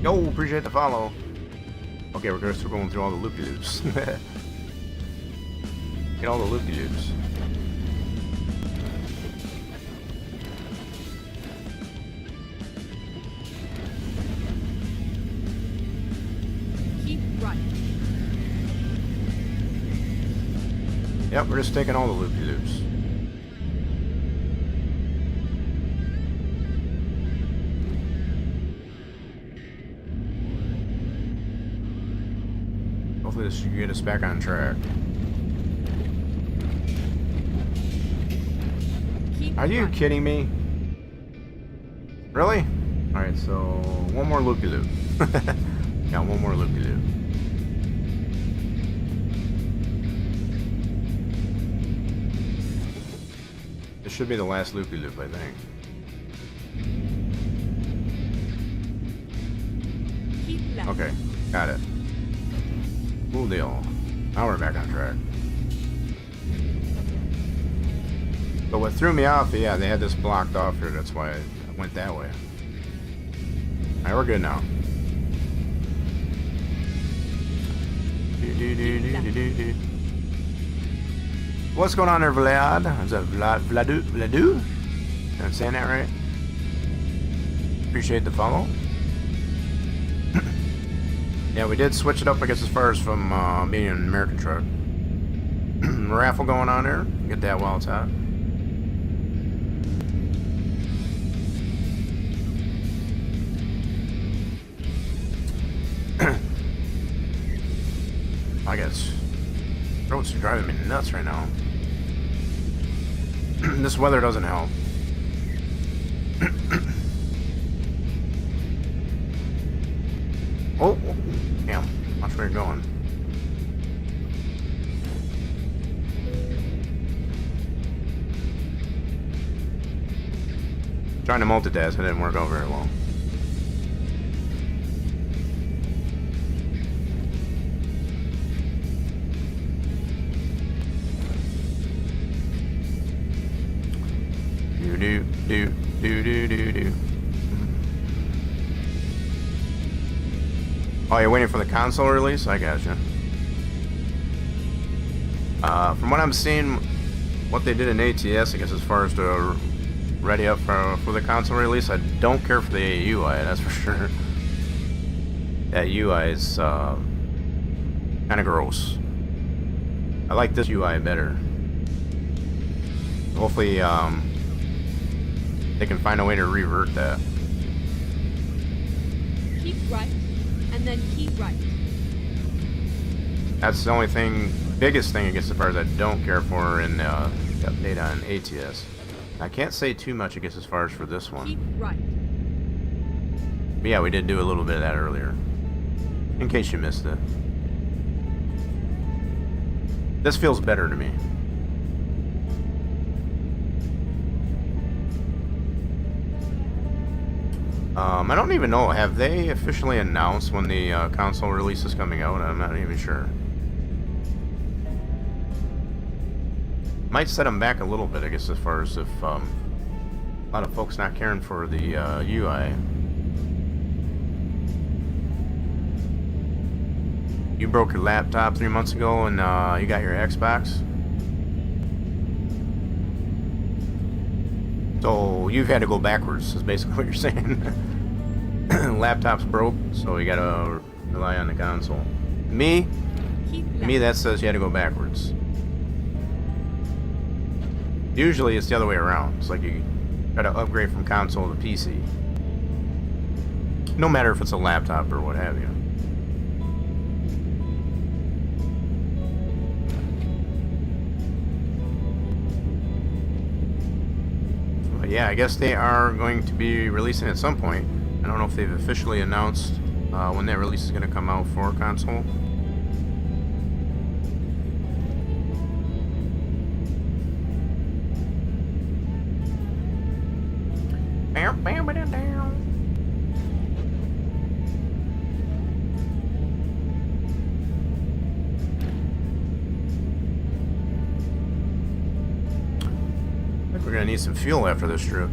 A: Yo, appreciate the follow. Okay, we're going through all the loop-de-loops. Get all the loop-de-loops.
F: Keep right.
A: Yep, we're just taking all the loop-de-loops. Hopefully this should get us back on track. Are you kidding me? Really? Alright, so one more loopy-loop. Yeah, one more loopy-loop. This should be the last loopy-loop, I think.
F: Keep left.
A: Okay, got it. Cool deal. Now we're back on track. But what threw me off, yeah, they had this blocked off here. That's why I went that way. Alright, we're good now. What's going on there, Vlad? Is that Vladu? Am I saying that right? Appreciate the follow. Yeah, we did switch it up, I guess, as far as from being an American truck. Raffle going on there. Get that while it's hot. I guess throats are driving me nuts right now. This weather doesn't help. Oh, damn. Watch where you're going. Trying to multitask, it didn't work out very well. Do. Oh, you're waiting for the console release? I gotcha. From what I'm seeing, what they did in ATS, I guess, as far as to ready up for the console release, I don't care for the UI, that's for sure. That UI is kind of gross. I like this UI better. Hopefully, they can find a way to revert that.
F: Keep right, and then keep right.
A: That's the only thing, biggest thing, I guess, as far as I don't care for in the update on ATS. I can't say too much, I guess, as far as for this one.
F: Keep right.
A: But yeah, we did do a little bit of that earlier. In case you missed it. This feels better to me. I don't even know, have they officially announced when the console release is coming out? I'm not even sure. Might set them back a little bit, I guess, as far as if a lot of folks not caring for the UI. You broke your laptop 3 months ago and you got your Xbox? So you've had to go backwards, is basically what you're saying. Laptop's broke, so you gotta rely on the console. Me, that says you had to go backwards. Usually it's the other way around. It's like you gotta upgrade from console to PC. No matter if it's a laptop or what have you. But yeah, I guess they are going to be releasing at some point. I don't know if they've officially announced when that release is going to come out for console. I think we're going to need some fuel after this trip.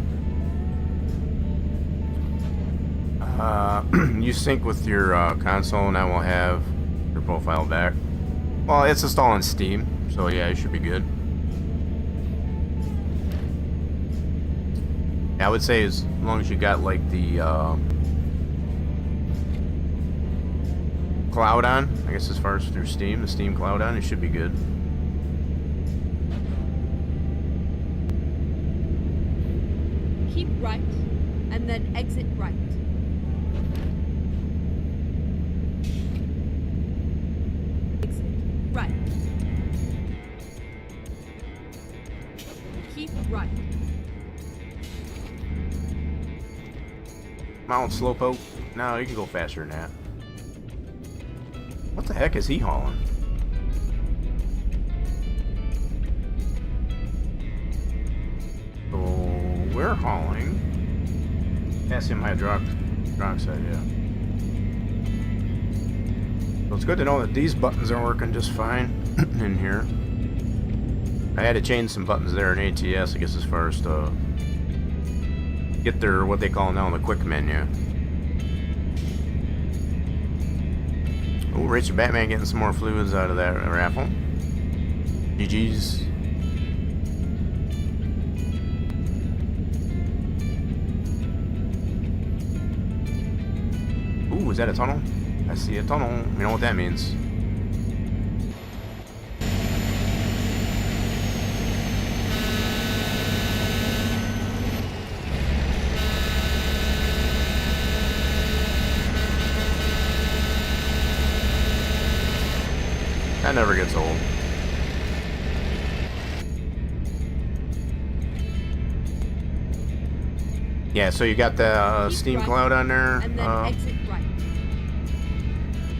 A: You sync with your console, and I will have your profile back. Well, it's installed on Steam, so yeah, it should be good. Yeah, I would say as long as you got like the cloud on, I guess as far as through Steam, the Steam cloud on, it should be good.
F: Keep right, and then exit right.
A: Mount Slowpoke. No, you can go faster than that. What the heck is he hauling? So we're hauling calcium hydroxide, yeah. So it's good to know that these buttons are working just fine in here. I had to change some buttons there in ATS, I guess, as far as to get their, what they call now, the quick menu. Oh, Rachel Batman getting some more fluids out of that raffle. GG's. Ooh, is that a tunnel? I see a tunnel. You know what that means. That never gets old. Yeah, so you got the steam cloud on there.
F: And then exit right.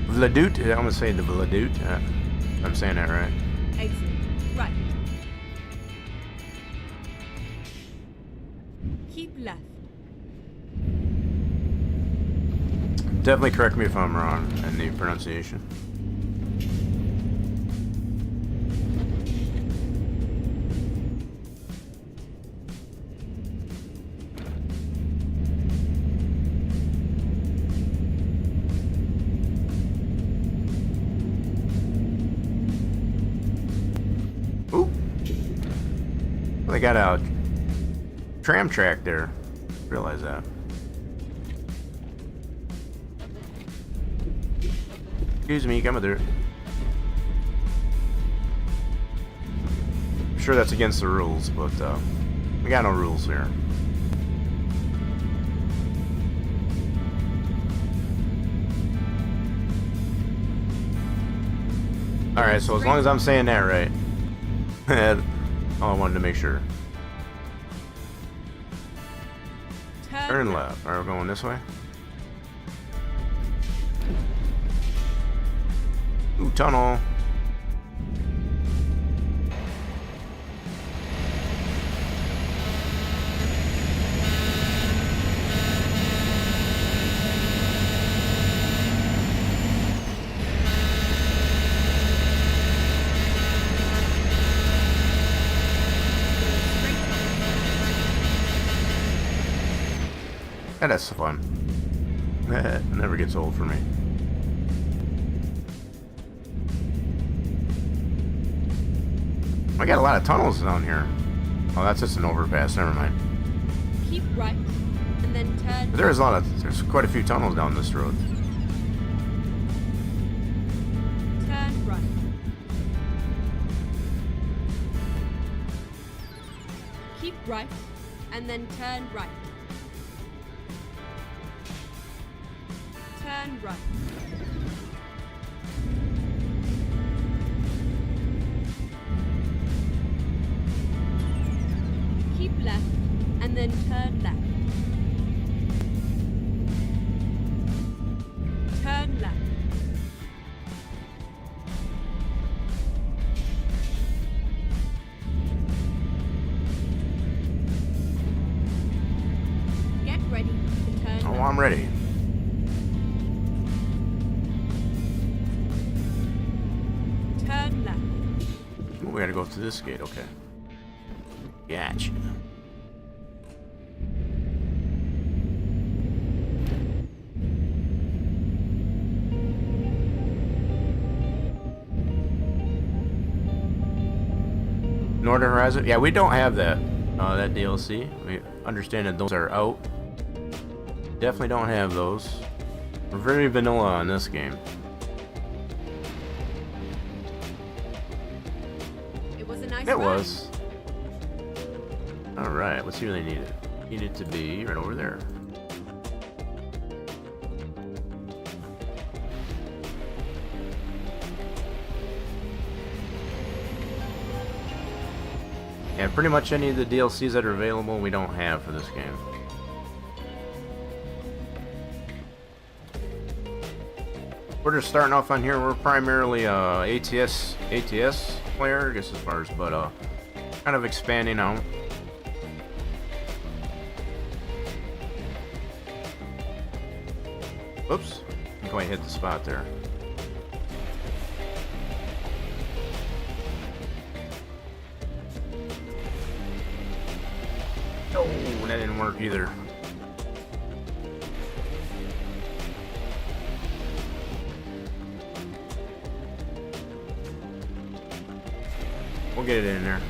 A: Vladut, I'm gonna say the Vladut. I'm saying that right.
F: Exit right. Keep left.
A: Definitely correct me if I'm wrong in the pronunciation. Ooh. Well, they got a tram track there. Realize that. Excuse me, come with her. I'm sure that's against the rules, but we got no rules here. Alright, so as long as I'm saying that right. Oh, I wanted to make sure. Turn left. Alright, we're going this way. Ooh, tunnel. Yeah, that's fun. Never gets old for me. I got a lot of tunnels down here. Oh, that's just an overpass. Never mind.
F: Keep right, and then turn.
A: There's quite a few tunnels down this road.
F: Turn right. Keep right, and then turn right. Turn right. Keep left, and then turn left. Turn left. Get ready to turn
A: Oh,
F: left.
A: I'm ready.
F: Turn left.
A: Oh, we gotta go through this gate. Okay. Gotcha. Northern Horizon? Yeah, we don't have that that DLC. We understand that those are out. Definitely don't have those. We're very vanilla on this game.
F: It was a nice
A: It
F: ride.
A: was. Alright, let's see where they need it. Need it to be right over there. Yeah, pretty much any of the DLCs that are available we don't have for this game. we're just starting off on here. We're primarily ATS player, I guess, as far as, but kind of expanding out. Oops, I'm going to hit the spot there. Oh, that didn't work either. We'll get it in there.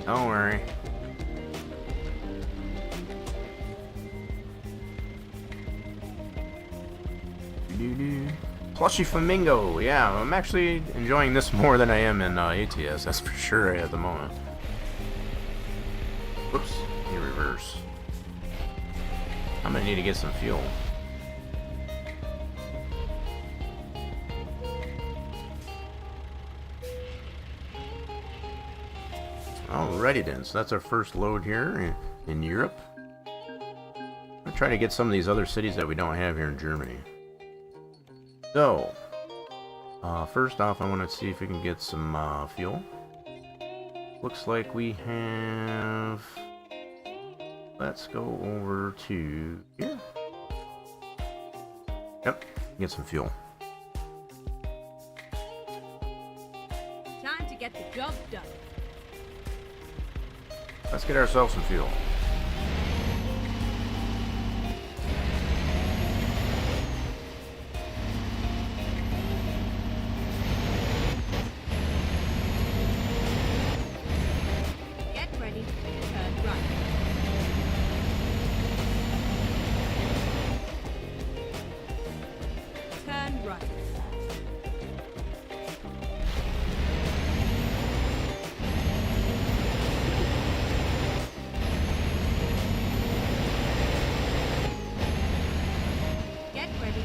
A: Don't worry. Plushy Flamingo. Yeah, I'm actually enjoying this more than I am in ATS. That's for sure at the moment. Whoops. Need reverse. I'm gonna need to get some fuel. Alrighty then, so that's our first load here in Europe. I'll try to get some of these other cities that we don't have here in Germany. So, first off, I want to see if we can get some fuel. Looks like we have... Let's go over to here. Yep, get some fuel.
F: Time to get the job done.
A: Let's get ourselves some fuel.
F: Get ready to turn right. Turn right.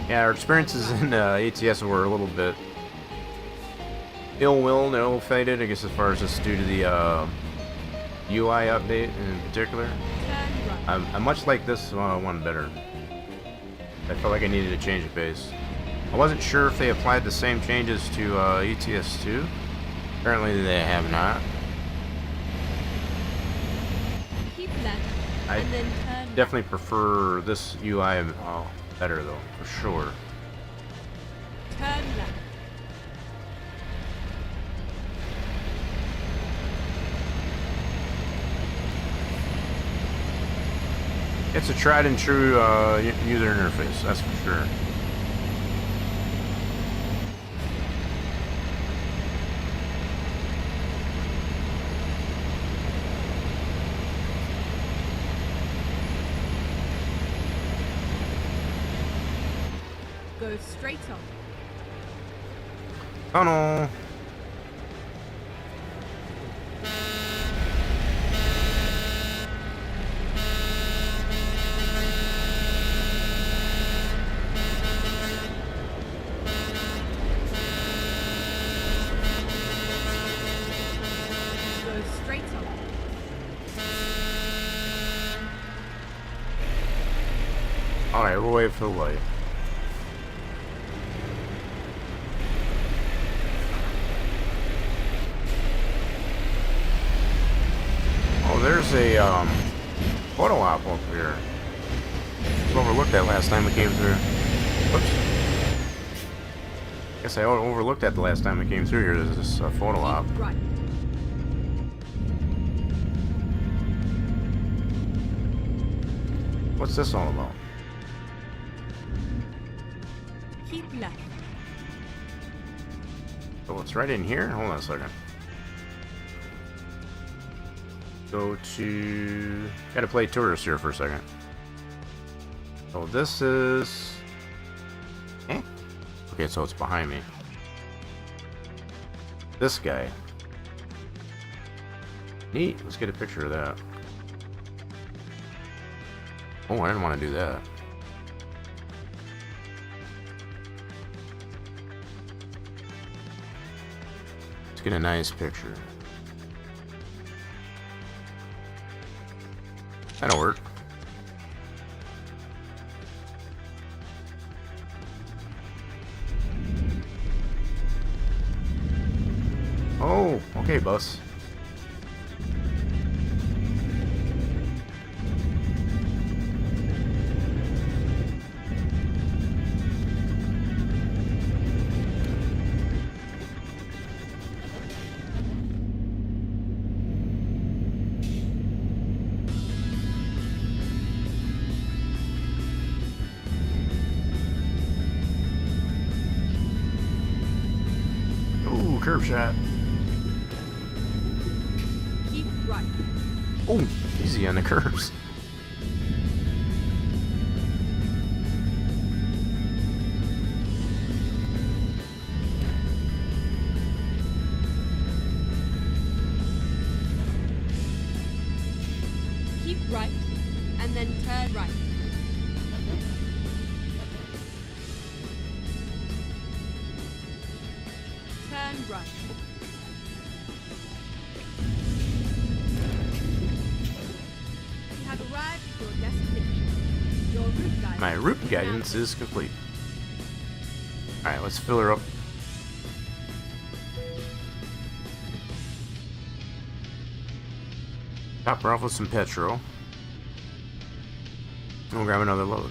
A: Yeah, our experiences in ATS were a little bit ill-willed and ill-fated, I guess, as far as just due to the UI update in particular. I much like this one better. I felt like I needed to change the pace. I wasn't sure if they applied the same changes to ETS2. Apparently they have not.
F: Keep left,
A: I
F: and then turn
A: definitely prefer this UI better though, for sure.
F: Turn left.
A: It's a tried and true user interface, that's for sure.
F: Go straight on.
A: Tunnel.
F: Go straight on.
A: Alright, we'll wait for the light. There's a photo op up here. Overlooked that last time we came through. Whoops. Guess I overlooked that the last time we came through here. There's this photo op.
F: Right.
A: What's this all about?
F: Keep left.
A: Oh, it's right in here? Hold on a second. Go to... Gotta play tourist here for a second. So this is... Eh? Okay, so it's behind me. This guy. Neat. Let's get a picture of that. Oh, I didn't want to do that. Let's get a nice picture. That'll work. Okay, bus. Ooh, curb shot.
F: Keep right.
A: Oh, easy on the curves.
F: Keep right, and then turn right. Turn right. You have arrived at your destination. Your route guide.
A: My route guidance is complete. Alright, let's fill her up. Top her off with some petrol. We'll grab another load.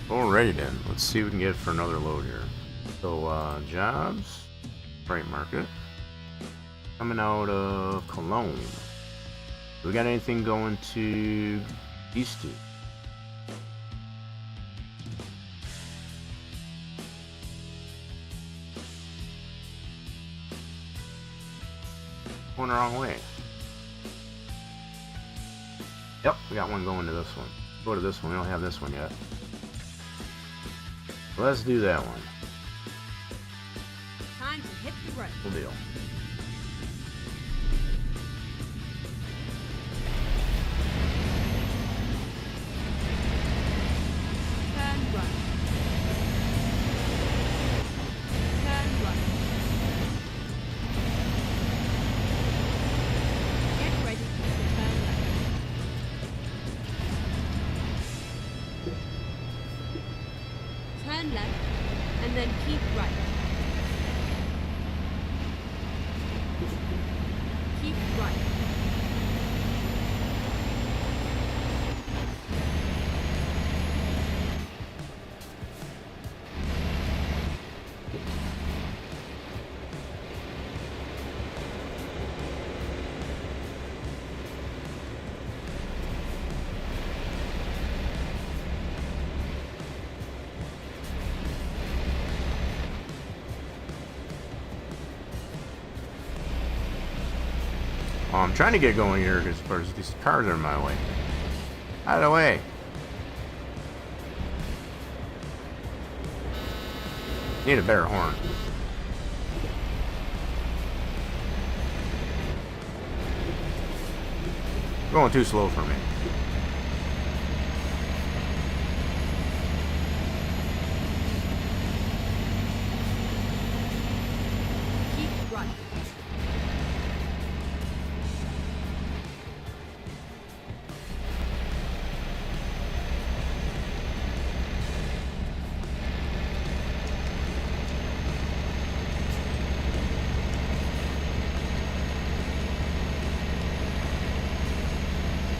A: Alrighty then, let's see what we can get for another load here. So, jobs, freight market, coming out of Cologne. Do we got anything going to these two? Going the wrong way. Yep, we got one going to this one. Go to this one, we don't have this one yet. Let's do that one.
F: Time to hit the road.
A: Cool deal.
F: Turn right. Turn right. Get ready to turn left. Turn left, and then keep right. Keep right.
A: Oh, I'm trying to get going here as far as these cars are in my way. Out of the way. Need a better horn. Going too slow for me.
F: Keep right.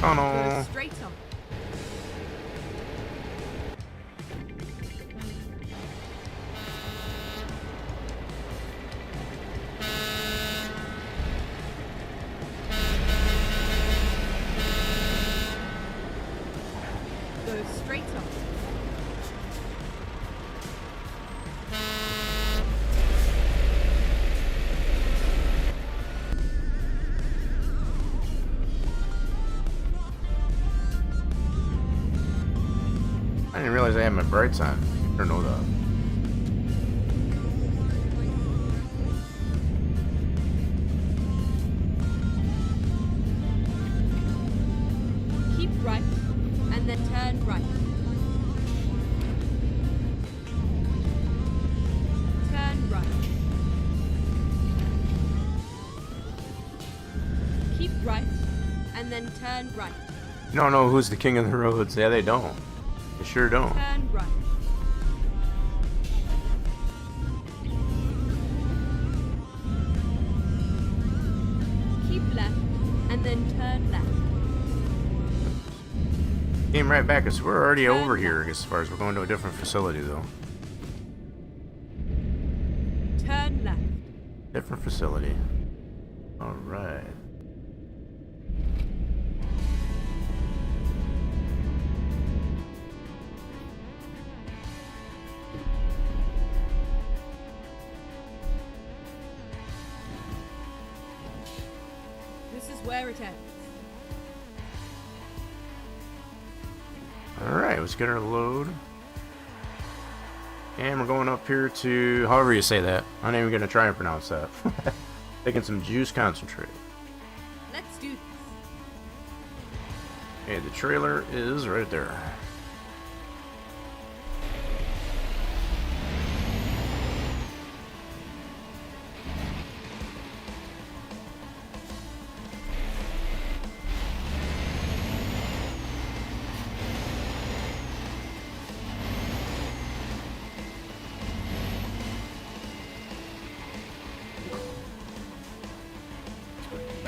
A: Oh
F: Go
A: no.
F: straight on. Go straight on.
A: I didn't realize I had my brights on. I don't know that.
F: Keep right, and then turn right. turn right.
A: You don't know who's the king of the roads. Yeah, they don't. They sure don't.
F: Turn right. Keep left, and then turn left.
A: Came right back us. We're already
F: Turn
A: over
F: left.
A: here as far as we're going to a different facility, though.
F: Turn left.
A: Different facility. All right.
F: This is where it ends.
A: All right, let's get our load. And we're going up here to, however you say that. I'm not even going to try and pronounce that. Taking some juice concentrate.
F: Let's do this.
A: Okay, the trailer is right there.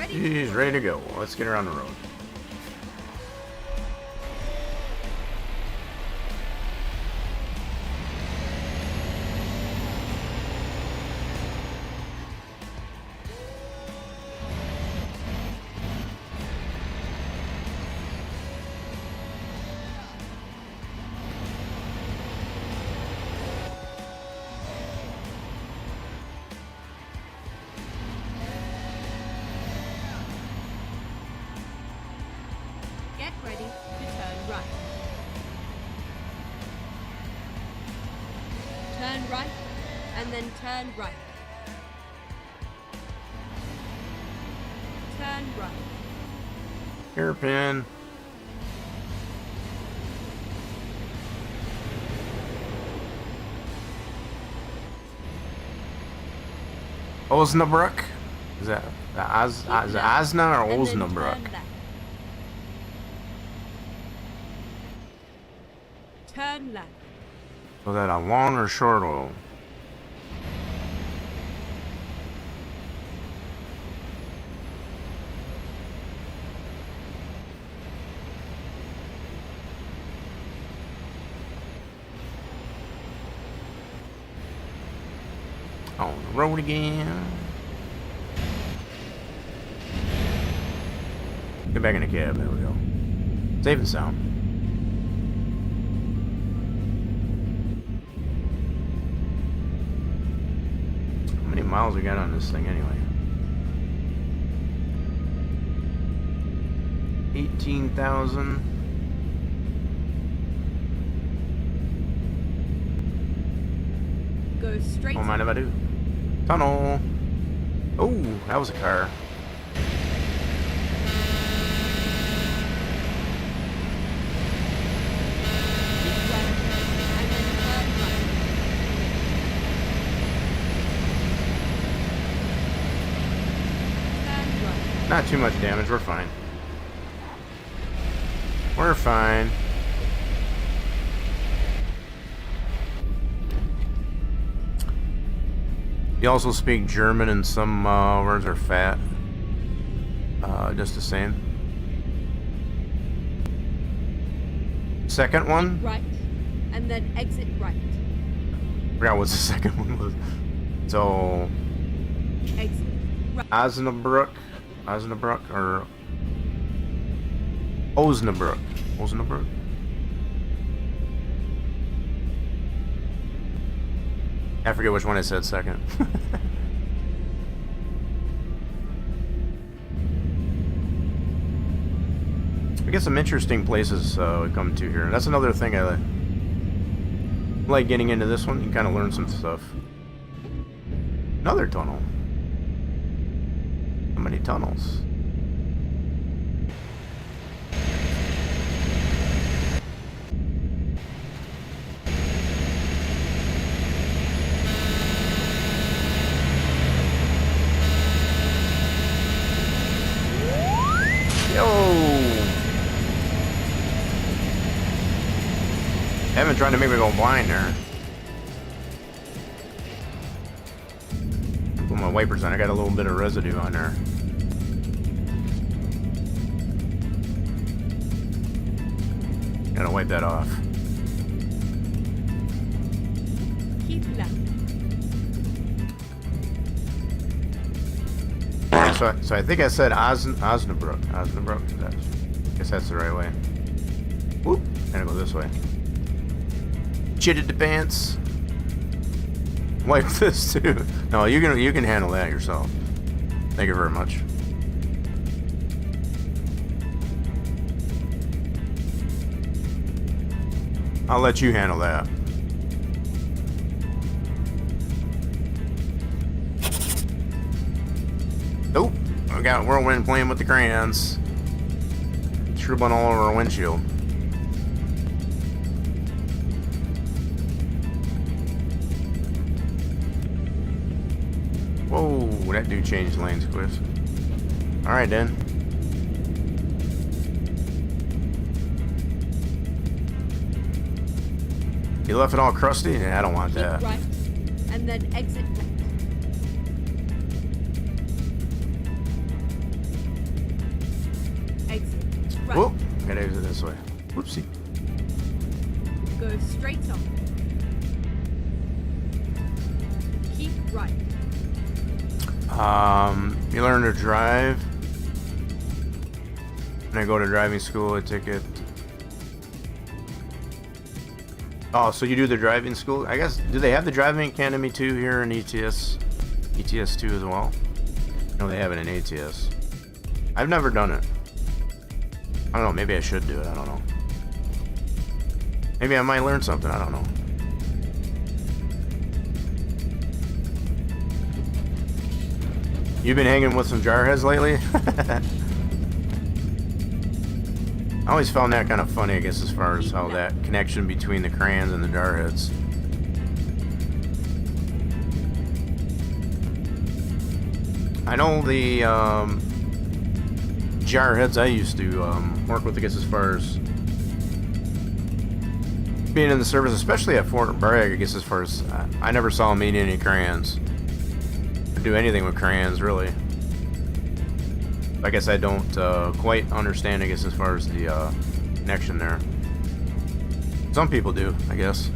A: He's ready to go. Let's get her on the road.
F: Get ready to turn right. Turn right, and then turn right. Turn right.
A: Hairpin. Osnabrück? Is that is it Osna or
F: And then
A: Osnabrück?
F: turn left. Turn left.
A: Was that a long or short O? On the road again. Get back in the cab. There we go. Safe and sound. How many miles we got on this thing anyway? 18,000.
F: Go straight.
A: Don't mind if I do. Tunnel. Oh, that was a car.
F: Keep left, and then turn right. Turn right.
A: Not too much damage. We're fine. We're fine. You also speak German, and some words are fat. Just the same. Second one?
F: Right, and then exit right.
A: Forgot what the second one was. So,
F: Exit right.
A: Osnabrück or Osnabrück. Osnabrück. I forget which one I said second. We get some interesting places we come to here. That's another thing I like getting into this one. You can kind of learn some stuff. Another tunnel. How many tunnels? Yo! Evan trying to make me go blind there. Put my wipers on. I got a little bit of residue on there. Gotta wipe that off.
F: Keep left.
A: So I think I said Osnabrück. Osnabrück. I guess that's the right way. Whoop. Gotta go this way. Chitted the pants. Wipe this too. No, you can handle that yourself. Thank you very much. I'll let you handle that. Nope. I got Whirlwind playing with the crayons. Scribbling all over our windshield. Whoa, that dude changed lanes quick. Alright then. You left it all crusty? Yeah, I don't want
F: Keep
A: that.
F: right, and then exit left. Exit right.
A: Whoop! Gotta exit this way. Whoopsie.
F: Go straight on. Keep right.
A: You learn to drive. When I go to driving school, I take it. Oh, so you do the driving school? I guess, do they have the driving academy too here in ETS? ETS2 as well? No, they have it in ATS. I've never done it. I don't know, maybe I should do it, I don't know. Maybe I might learn something, I don't know. You've been hanging with some jarheads lately? I always found that kind of funny, I guess, as far as how that connection between the crayons and the jarheads. I know the jarheads I used to work with, I guess, as far as being in the service, especially at Fort Bragg, I guess, as far as I never saw them eat any crayons. Or do anything with crayons, really. I guess I don't quite understand, I guess, as far as the connection there. Some people do, I guess.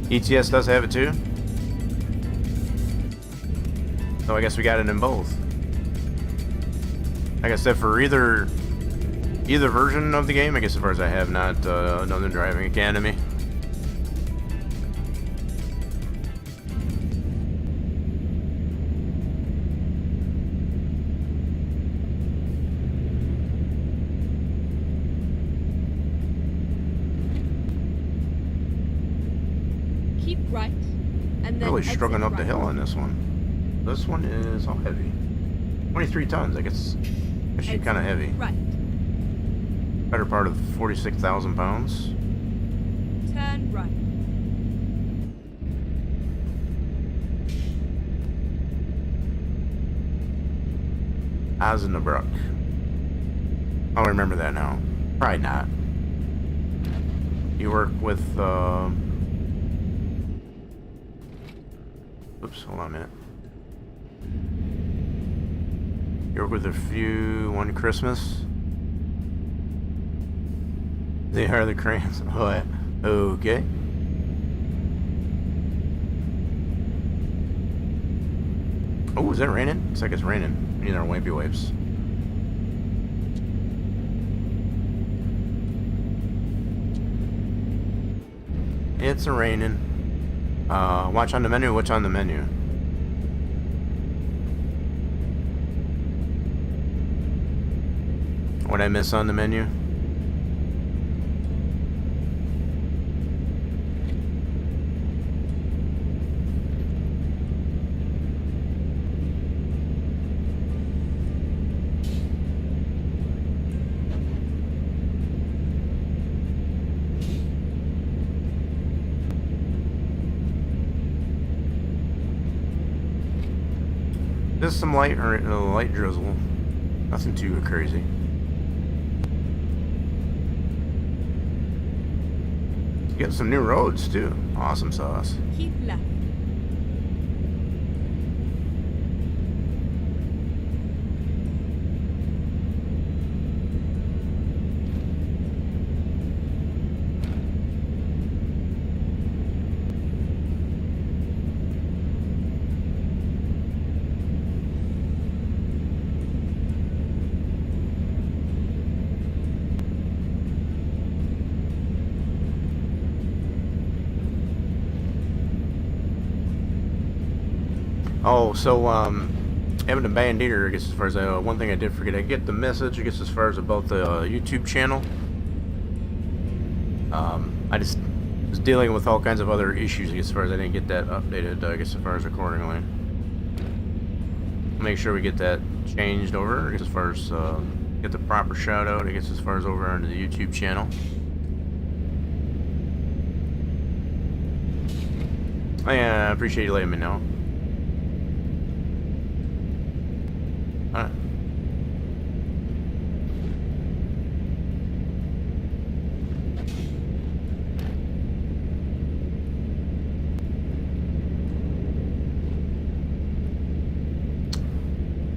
A: ETS does have it too. So I guess we got it in both. Like I said, for either version of the game, I guess, as far as I have not done the driving academy.
F: Keep right, and then
A: Really
F: exit
A: struggling up the
F: right.
A: hill on this one. This one is all heavy. 23 tons, I guess. Actually,
F: Exit
A: kind of heavy.
F: Right.
A: Better part of 46,000 pounds.
F: Turn right.
A: Osnabrück. I'll remember that now. Probably not. You work with, oops, hold on a minute. You work with a few one Christmas. They are the crayons. What? Okay. Oh, is it raining? Looks like it's raining. We need our wipey wipes. It's a raining. Watch on the menu. What's on the menu? What'd I miss on the menu? Just some light drizzle. Nothing too crazy. Getting some new roads too. Awesome sauce.
F: Keep left.
A: Oh, so having a bandier, I guess as far as one thing I did forget, I get the message, I guess as far as about the YouTube channel. I just was dealing with all kinds of other issues, I guess as far as I didn't get that updated, I guess as far as accordingly. Make sure we get that changed over, I guess as far as get the proper shout out, I guess as far as over onto the YouTube channel. Oh, yeah, I appreciate you letting me know.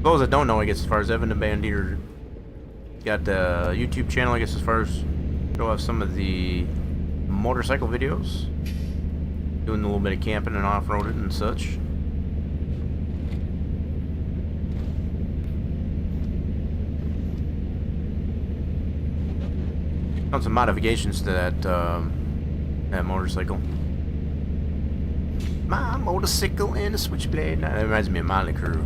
A: Those that don't know, I guess as far as Evan the Bandier got the YouTube channel, I guess as far as show off some of the motorcycle videos, doing a little bit of camping and off-roading and such. Done some modifications to that motorcycle. My motorcycle and a switchblade. That reminds me of Motley Crue.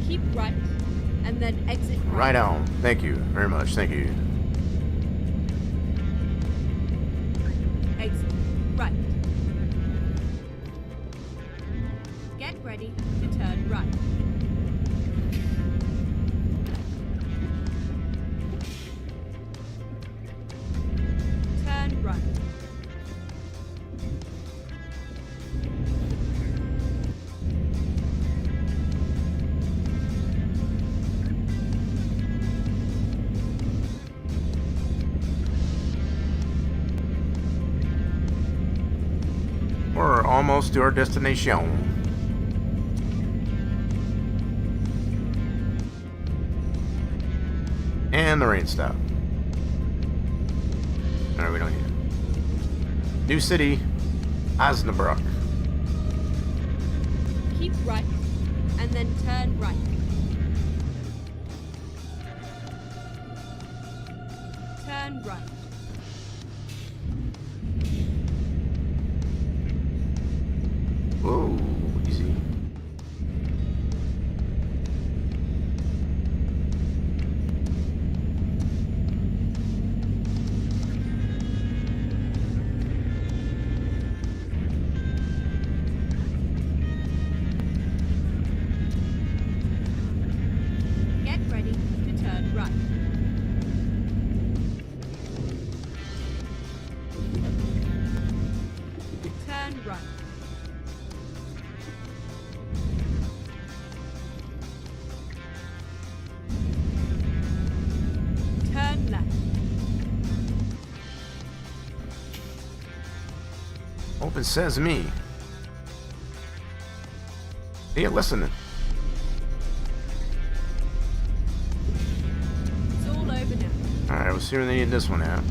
F: Keep right, and then exit
A: Right on. Thank you very much. Thank you.
F: Exit right. Get ready to turn right. Turn right.
A: We're almost to our destination. And the rain stopped. Alright, we don't need it. New city, Osnabrück.
F: Keep right, and then turn right. Turn right.
A: Whoa, easy.
F: Get ready to turn right. Turn right. Turn left.
A: Open sesame. Yeah, listening.
F: It's all over now.
A: Alright, we'll see where they need this one at.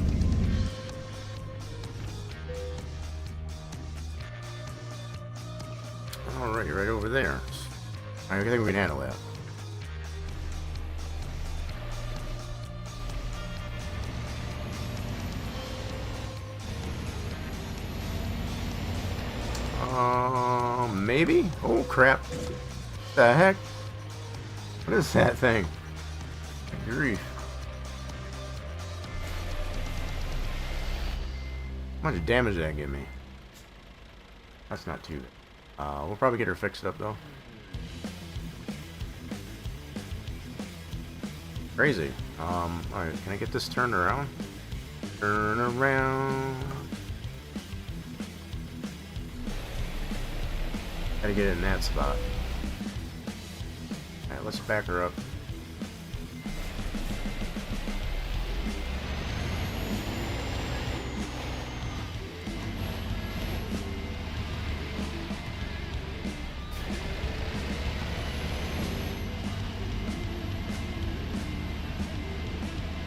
A: Alright, right over there. I think we can handle that. Maybe? Oh crap. What the heck? What is that thing? Good grief. How much damage did that give me? That's not too bad. We'll probably get her fixed up though. Crazy. Alright, can I get this turned around? Turn around. Gotta get it in that spot. Alright, let's back her up.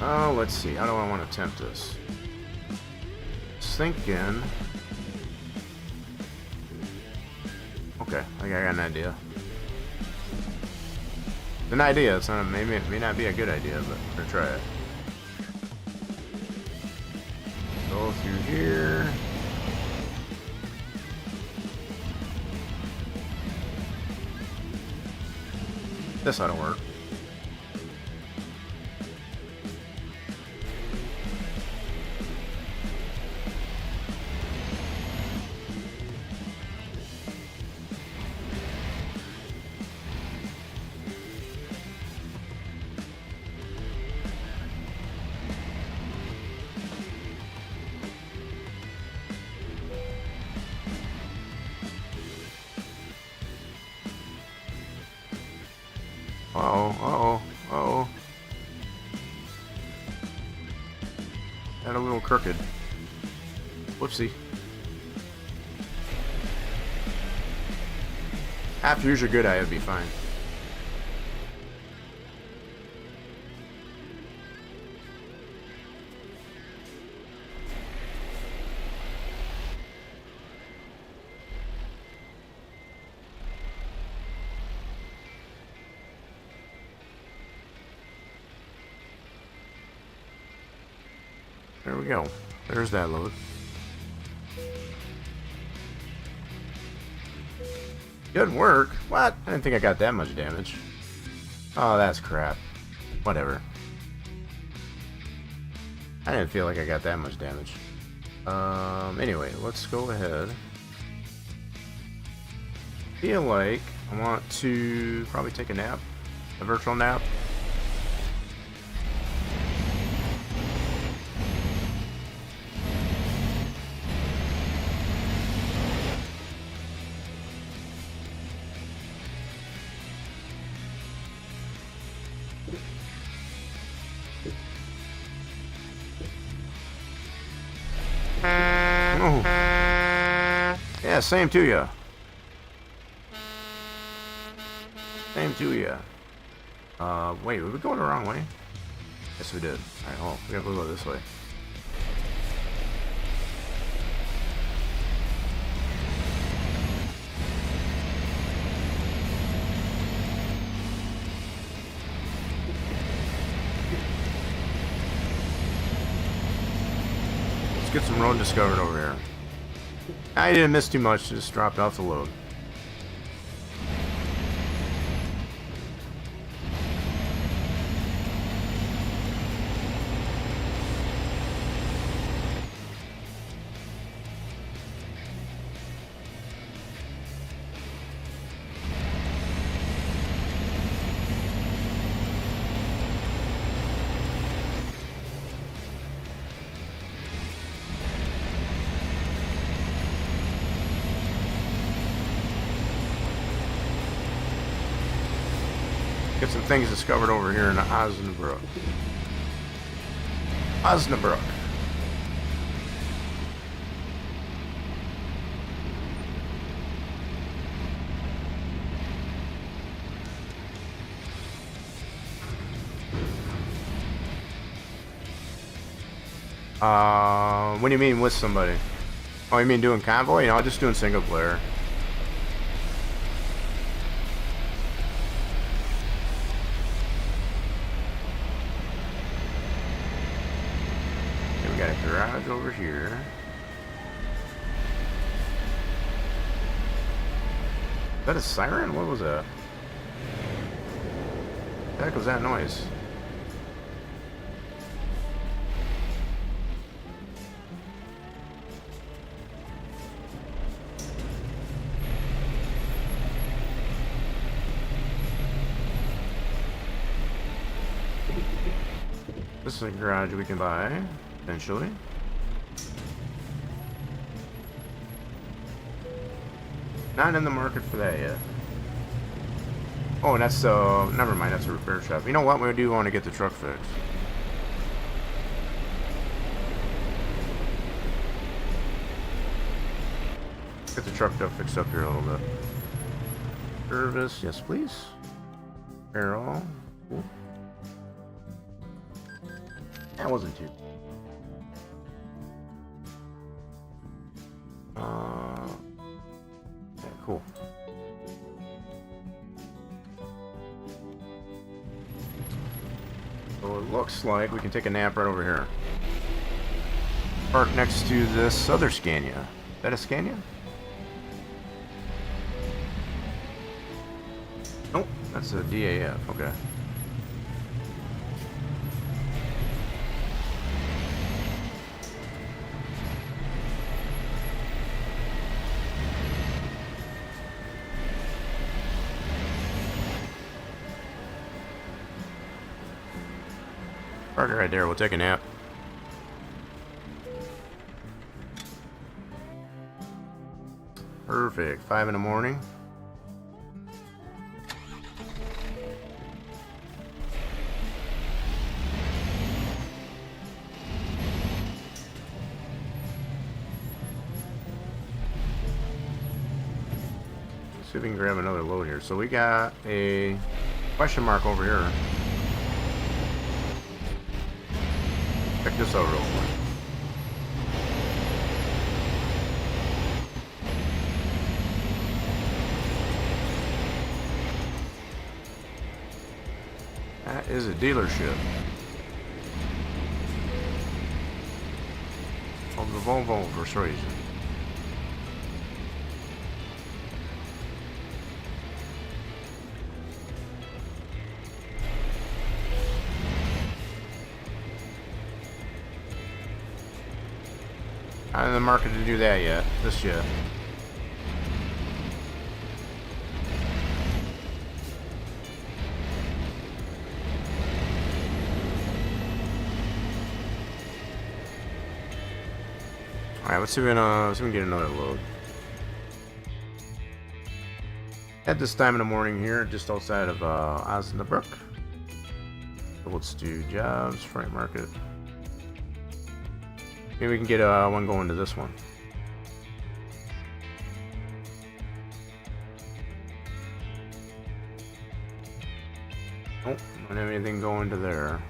A: Oh, let's see. How do I want to attempt this? Just thinking. Okay, I think I got an idea. It's an idea. It's not. Maybe it may not be a good idea, but we're gonna try it. Go through here. This ought to work. Uh-oh, uh-oh, uh-oh. Got a little crooked. Whoopsie. After use your good eye, it'd be fine. There we go. There's that load. Good work. What? I didn't think I got that much damage. Oh, that's crap. Whatever. I didn't feel like I got that much damage. Anyway, let's go ahead. Feel like I want to probably take a nap. A virtual nap. Oh. Yeah, same to ya. Same to ya. Wait, were we going the wrong way? Yes, we did. Alright, oh, we gotta go this way. Get some road discovered over here. I didn't miss too much, just dropped off the load. Get some things discovered over here in Osnabrück. Osnabrück. What do you mean with somebody? Oh, you mean doing convoy? No, just doing single player. Okay, we got a garage over here. Is that a siren? What was that? What the heck was that noise? This is a garage we can buy, eventually. Not in the market for that yet. Oh, and that's, never mind, that's a repair shop. You know what, we do want to get the truck fixed. Get the truck fixed up here a little bit. Service, yes please. Barrel, cool. That wasn't too. Yeah, cool. So it looks like we can take a nap right over here. Park next to this other Scania. Is that a Scania? Nope, that's a DAF. Okay. Park it right there. We'll take a nap. Perfect. 5 in the morning. See if we can grab another load here. So we got a question mark over here. Check this out real quick. That is a dealership of the Volvo persuasion. Not in the market to do that yet. This yet. Alright, let's see if we can get another load. At this time in the morning here, just outside of Osnabrück. So let's do jobs, freight market. Maybe we can get one going to this one. Nope, don't have anything going to there.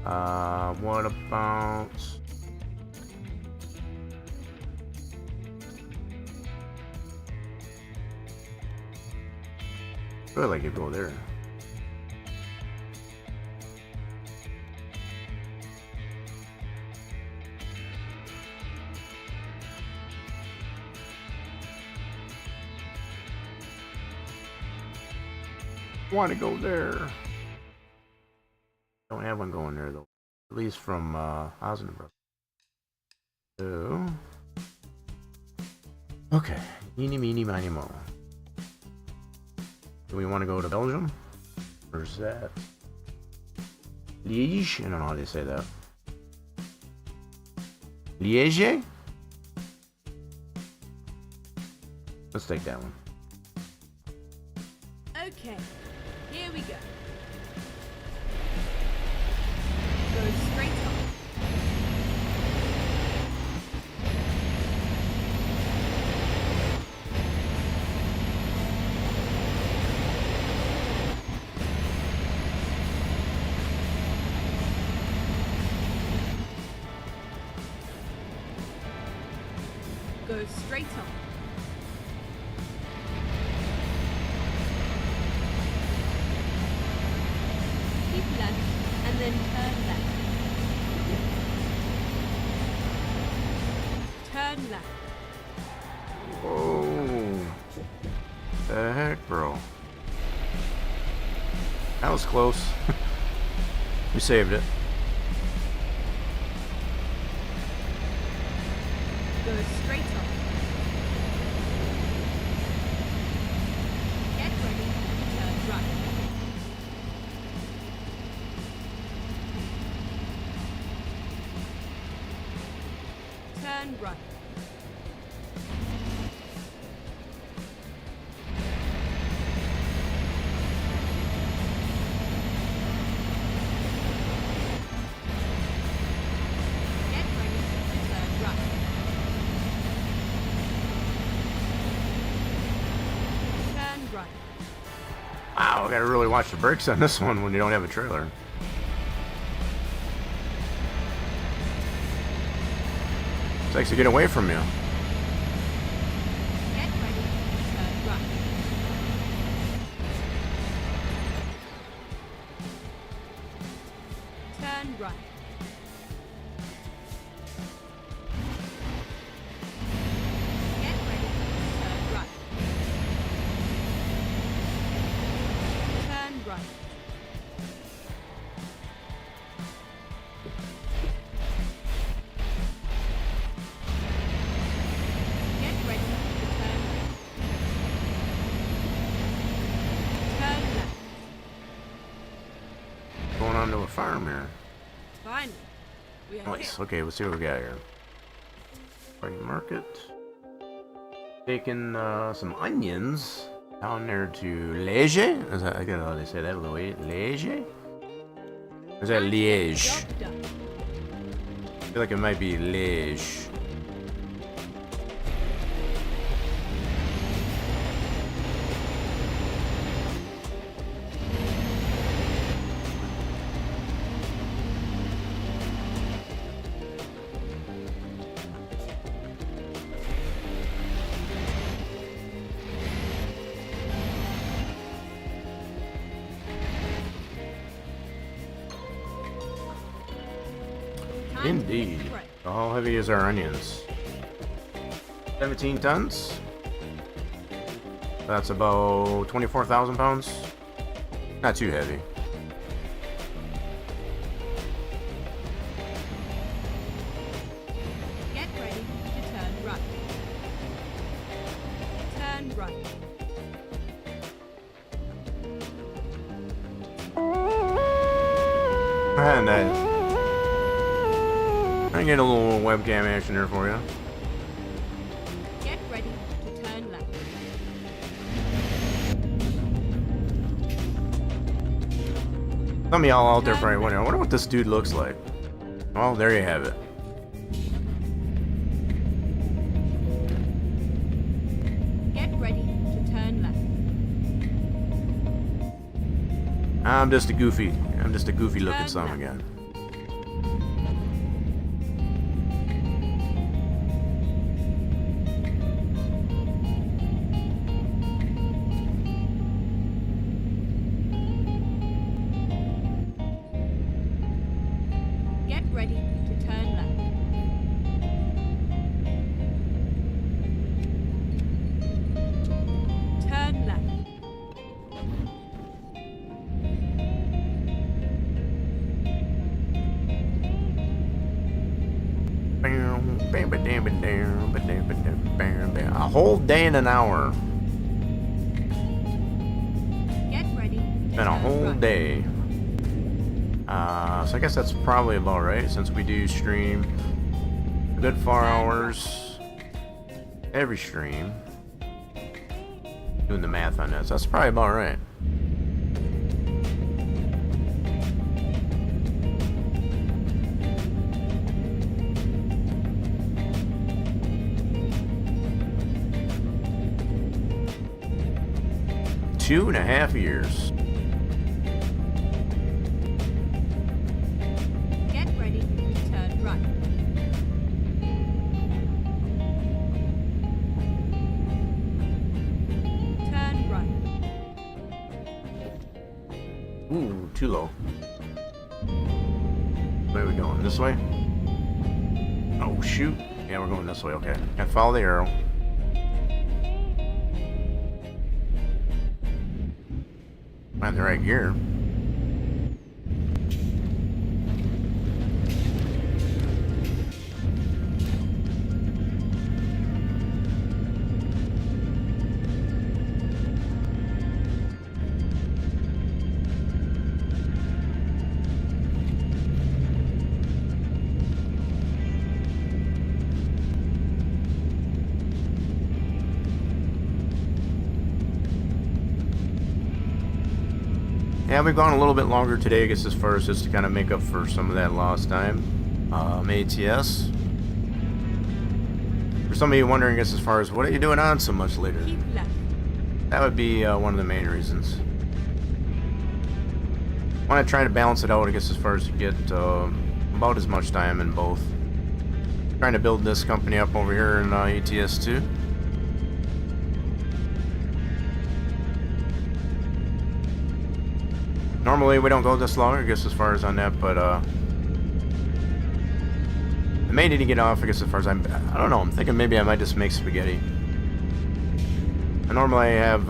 A: What about... I feel like you go there. Want to go there. Don't have one going there though. At least from Osnabrück. So okay. Eeny meeny miny mo. Do we want to go to Belgium? Where's that? Liège? I don't know how they say that. Liège? Let's take that one.
F: Okay, here we go. Go straight up. Go straight up. Keep left and then turn left. Turn left.
A: Whoa. The heck, bro? That was close. We saved it.
F: Go straight up. Get ready to turn right. right. Get ready to turn right. Turn right.
A: Wow, I gotta really watch the brakes on this one when you don't have a trailer. It takes to get away from you.
F: Get ready to turn right. Turn right. Get ready to turn right. Turn right. Get ready to turn left. Turn left.
A: Going on to a farm here.
F: Finally, we are
A: Nice.
F: here.
A: Okay, let's see what we got here. Free market. Taking some onions down there to Liège. Is that, I don't know how they say that. Liège? Or is that Liège?
F: Job done.
A: I feel like it might be Liège.
F: Time to
A: Indeed.
F: hit the brake.
A: How heavy is our onions? 17 tons? That's about 24,000 pounds. Not too heavy.
F: Get ready to turn right. Turn right.
A: And I get a little webcam action there for you.
F: Get ready to turn left.
A: Some of y'all out there probably wondering, I wonder what this dude looks like. Well, there you have it.
F: Get ready to turn left.
A: I'm just a goofy looking
F: Turn
A: son
F: left.
A: again.
F: Get ready to turn left. Turn left.
A: A whole day and an hour.
F: Get ready to
A: Been a
F: turn
A: whole
F: right.
A: day. So I guess that's probably about right, since we do stream a good 4 hours every stream. Doing the math on this, that's probably about right. Two and a half years.
F: Get ready to turn right. Turn right.
A: Ooh, too low. Where are we going? This way? Oh, shoot. Yeah, we're going this way. Okay. Gotta follow the arrow. Find the right gear. Yeah, we've gone a little bit longer today, I guess, as far as just to kind of make up for some of that lost time. ATS. For some of you wondering, I guess, as far as what are you doing on so much later?
F: Keep left.
A: That would be one of the main reasons. I want to try to balance it out, I guess, as far as to get about as much time in both. Trying to build this company up over here in ETS2. Normally we don't go this long, I guess, as far as on that, but I may need to get off, I guess, as far as I don't know, I'm thinking maybe I might just make spaghetti. I normally have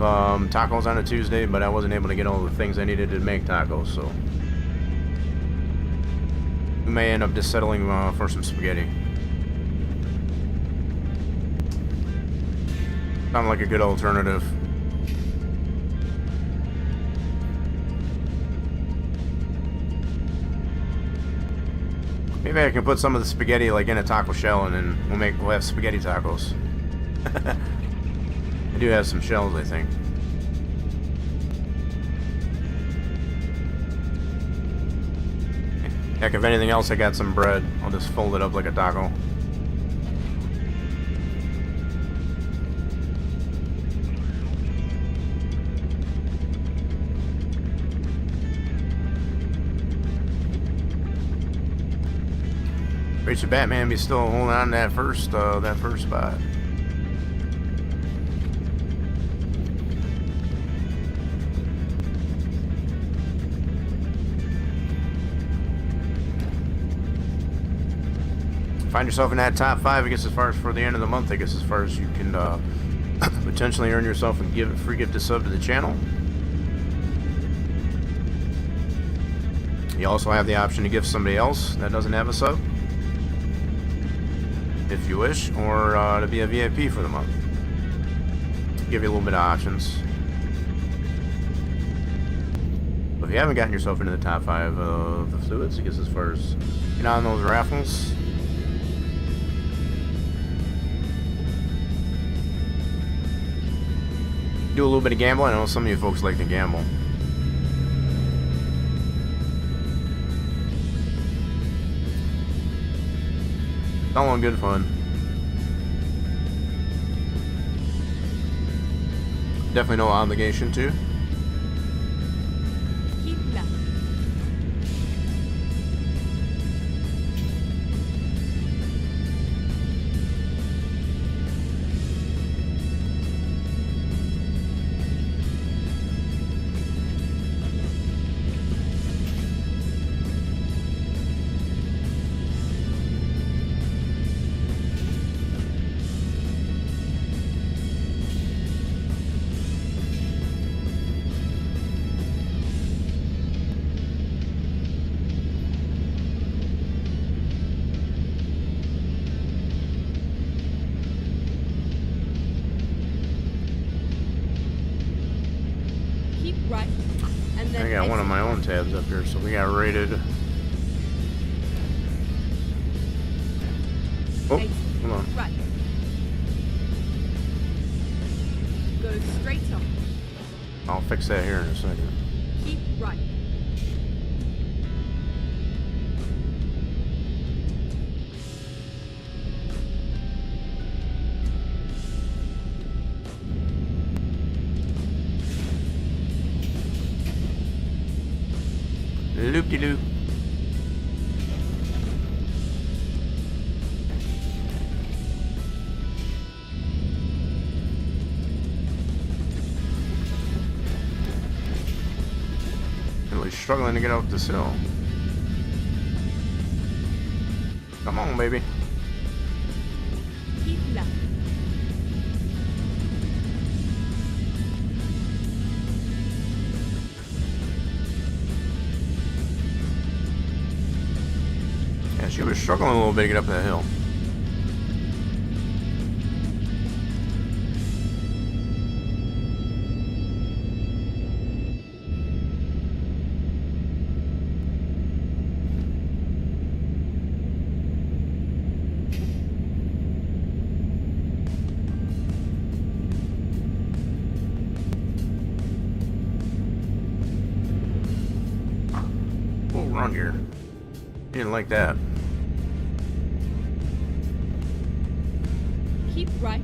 A: tacos on a Tuesday, but I wasn't able to get all the things I needed to make tacos, so we may end up just settling for some spaghetti. Sounds like a good alternative. Maybe I can put some of the spaghetti like in a taco shell, and then we'll have spaghetti tacos. I do have some shells, I think. Heck, if anything else, I got some bread. I'll just fold it up like a taco. Rachel Batman be still holding on to that first spot. Find yourself in that top 5, I guess, as far as for the end of the month, I guess, as far as you can potentially earn yourself a free gift of sub to the channel. You also have the option to give somebody else that doesn't have a sub, if you wish, or to be a VIP for the month. Give you a little bit of options. But if you haven't gotten yourself into the top 5 of the fluids, I guess, as far as get on those raffles. Do a little bit of gambling. I know some of you folks like to gamble. It's all in good fun. Definitely no obligation to.
F: Keep left. Keep right. And then
A: I got one of my own tabs up here, so we got rated. Oh, hold on.
F: Right. Go straight on.
A: I'll fix that here in a second.
F: Keep right.
A: Loop-de-loop. Really struggling to get up this hill. Come on, baby.
F: Keep left.
A: Yeah, she was struggling a little bit to get up that hill. front here. Didn't like that.
F: Keep right,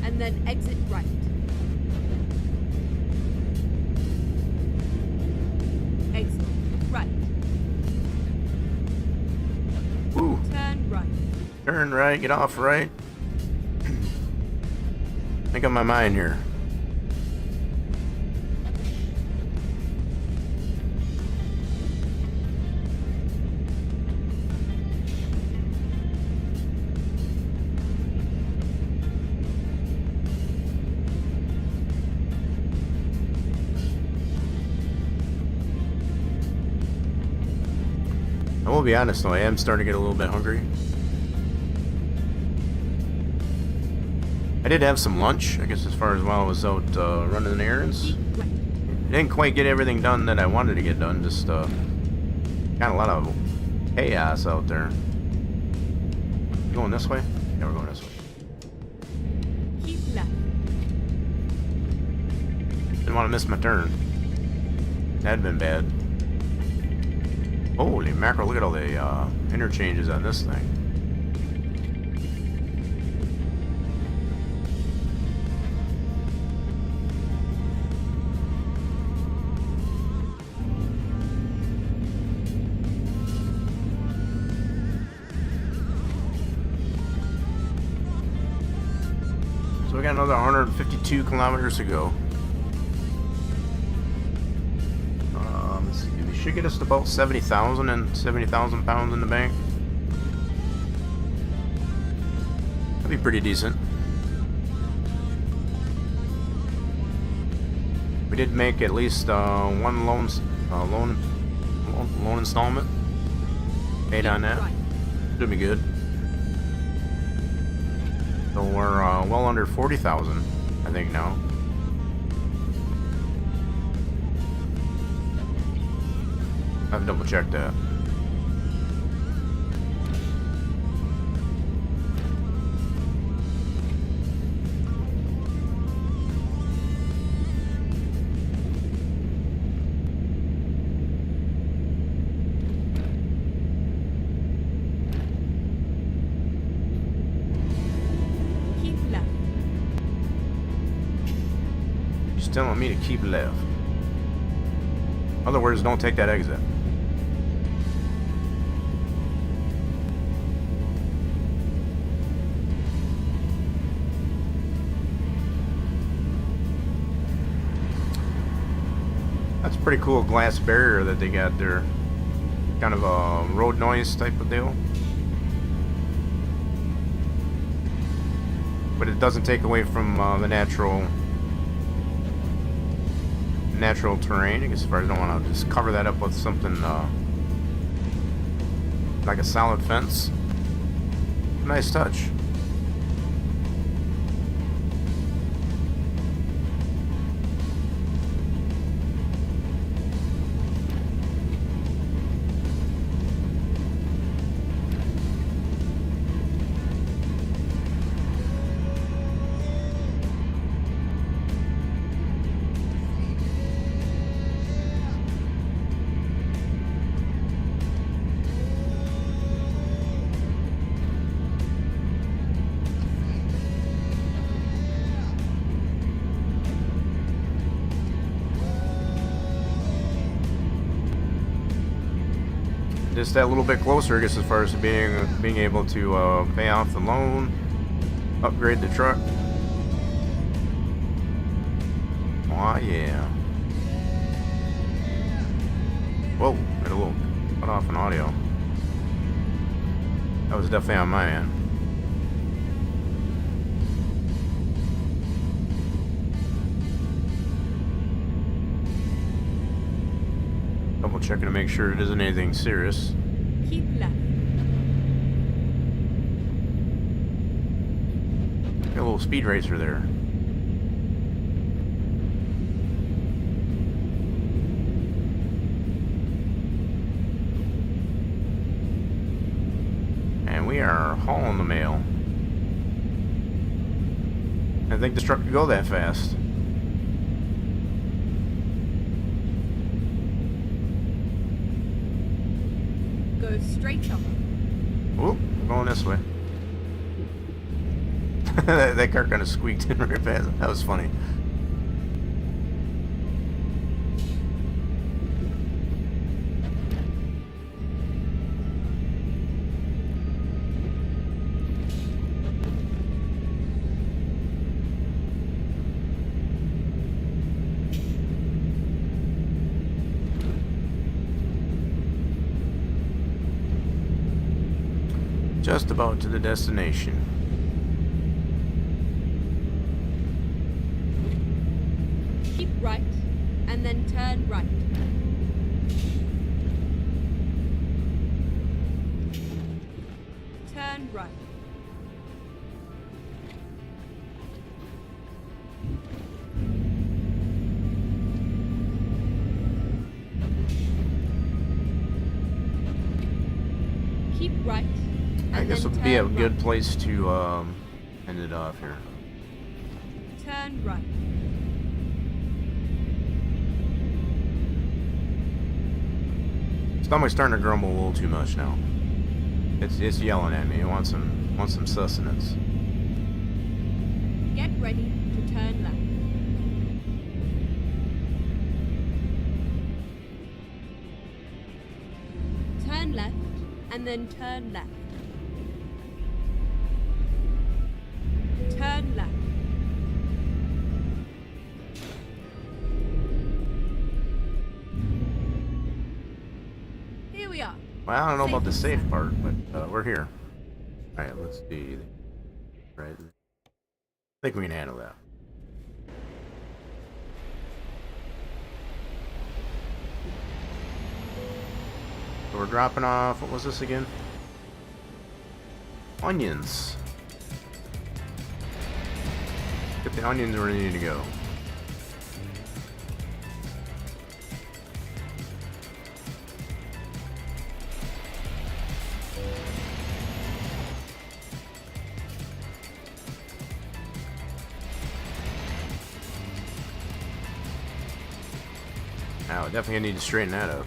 F: and then exit right. Exit right.
A: Ooh.
F: Turn right.
A: Turn right, get off right. Make up my mind here. I will be honest though, I am starting to get a little bit hungry. I did have some lunch, I guess, as far as while I was out running errands.
F: Keep right.
A: Didn't quite get everything done that I wanted to get done. Just got a lot of chaos out there. Going this way? Yeah, we're going this way.
F: Keep left.
A: Didn't want to miss my turn. That'd been bad. Holy mackerel, look at all the interchanges on this thing. So we got another 152 kilometers to go. Let's see, we should get us to about 70,000 and 70,000 pounds in the bank. That'd be pretty decent. We did make at least one loan installment paid on that.
F: Right.
A: Should be good. So we're well under 40,000, I think now. I have to double check that.
F: Keep left.
A: She's telling me to keep left. Other words, don't take that exit. That's a pretty cool glass barrier that they got there. Kind of a road noise type of deal. But it doesn't take away from the natural terrain. I guess as far as I don't want to just cover that up with something like a solid fence. Nice touch. Just that little bit closer, I guess, as far as being able to pay off the loan, upgrade the truck. Oh yeah. Whoa, got a little cut off in audio. That was definitely on my end. Double checking to make sure it isn't anything serious.
F: Keep left.
A: Got a little speed racer there. And we are hauling the mail. I didn't think this truck could go that fast.
F: Go straight up.
A: Whoop, going this way. that car kind of squeaked in right fast. That was funny. Just about to the destination.
F: Keep right, and then turn right. Turn right. Keep right.
A: I guess it would be a good place to end it off here.
F: Turn right.
A: Stomach's starting to grumble a little too much now. It's yelling at me. It wants some sustenance.
F: Get ready to turn left. Turn left, and then turn left. Turn left. Here we are.
A: Well, I don't know about the safe part, but we're here. Alright, let's see. Right. I think we can handle that. So we're dropping off, what was this again? Onions. Get the onions where they need to go. Now, definitely need to straighten that up.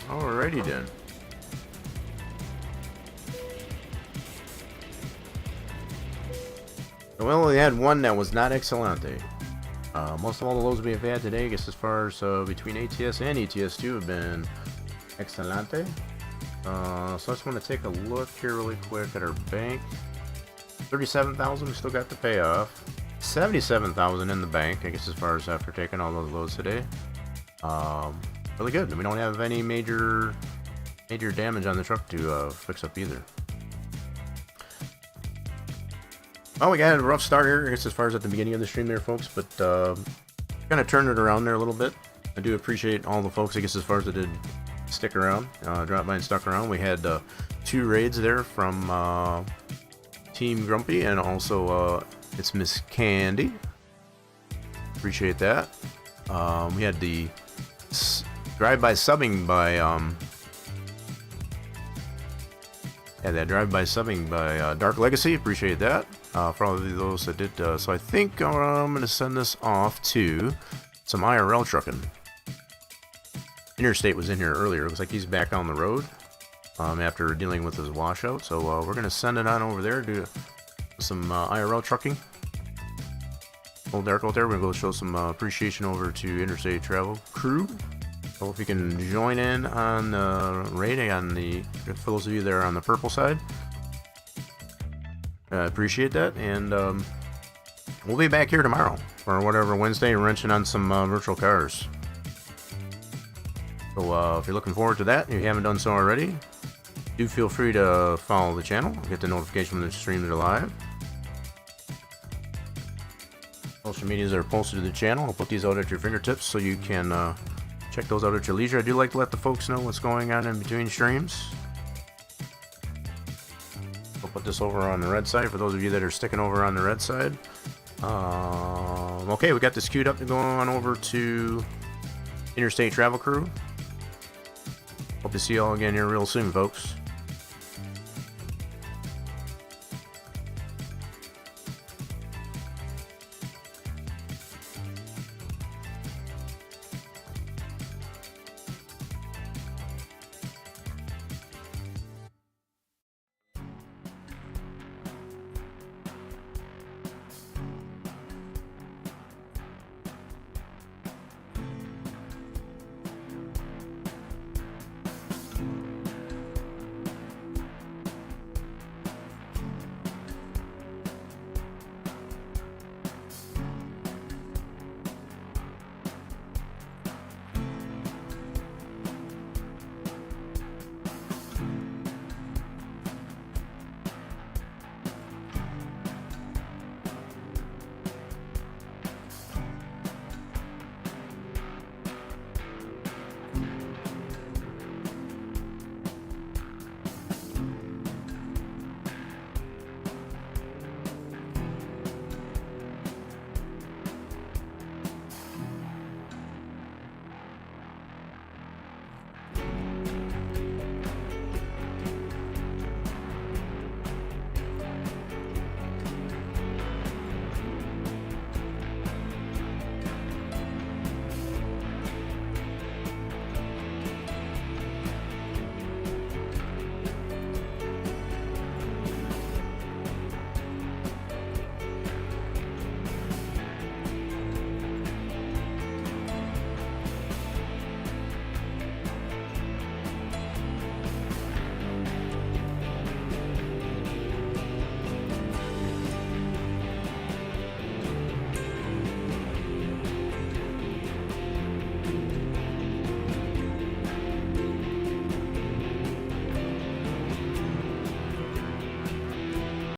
A: Alrighty then. We only had one that was not Excelente. Most of all the loads we've had today, I guess as far as between ATS and ETS2 have been Excelente. So I just want to take a look here really quick at our bank. 37,000 we still got to pay off. 77,000 in the bank, I guess as far as after taking all those loads today. Really good. We don't have any major damage on the truck to fix up either. Well, we got a rough start here, I guess as far as at the beginning of the stream there, folks, but kind of turned it around there a little bit. I do appreciate all the folks, I guess as far as that did stick around, drop by and stuck around. We had 2 raids there from Team Grumpy, and also it's Miss Candy. Appreciate that. We had the drive-by subbing by Dark Legacy. Appreciate that. For all of those that did. So I think I'm going to send this off to some IRL trucking. Interstate was in here earlier. Looks like he's back on the road after dealing with his washout. So we're going to send it on over there to do some IRL trucking. Old Dark out there. We're going to go show some appreciation over to Interstate Travel crew. So if you can join in on the rating on for those of you that are on the purple side. Appreciate that, and we'll be back here tomorrow for whatever Wednesday, wrenching on some virtual cars. So if you're looking forward to that, and you haven't done so already, do feel free to follow the channel, get the notification when the streams are live. Social medias are posted to the channel. I'll put these out at your fingertips so you can check those out at your leisure. I do like to let the folks know what's going on in between streams. I'll put this over on the red side for those of you that are sticking over on the red side. Okay, we got this queued up to go on over to interstate travel crew. Hope to see y'all again here real soon, folks.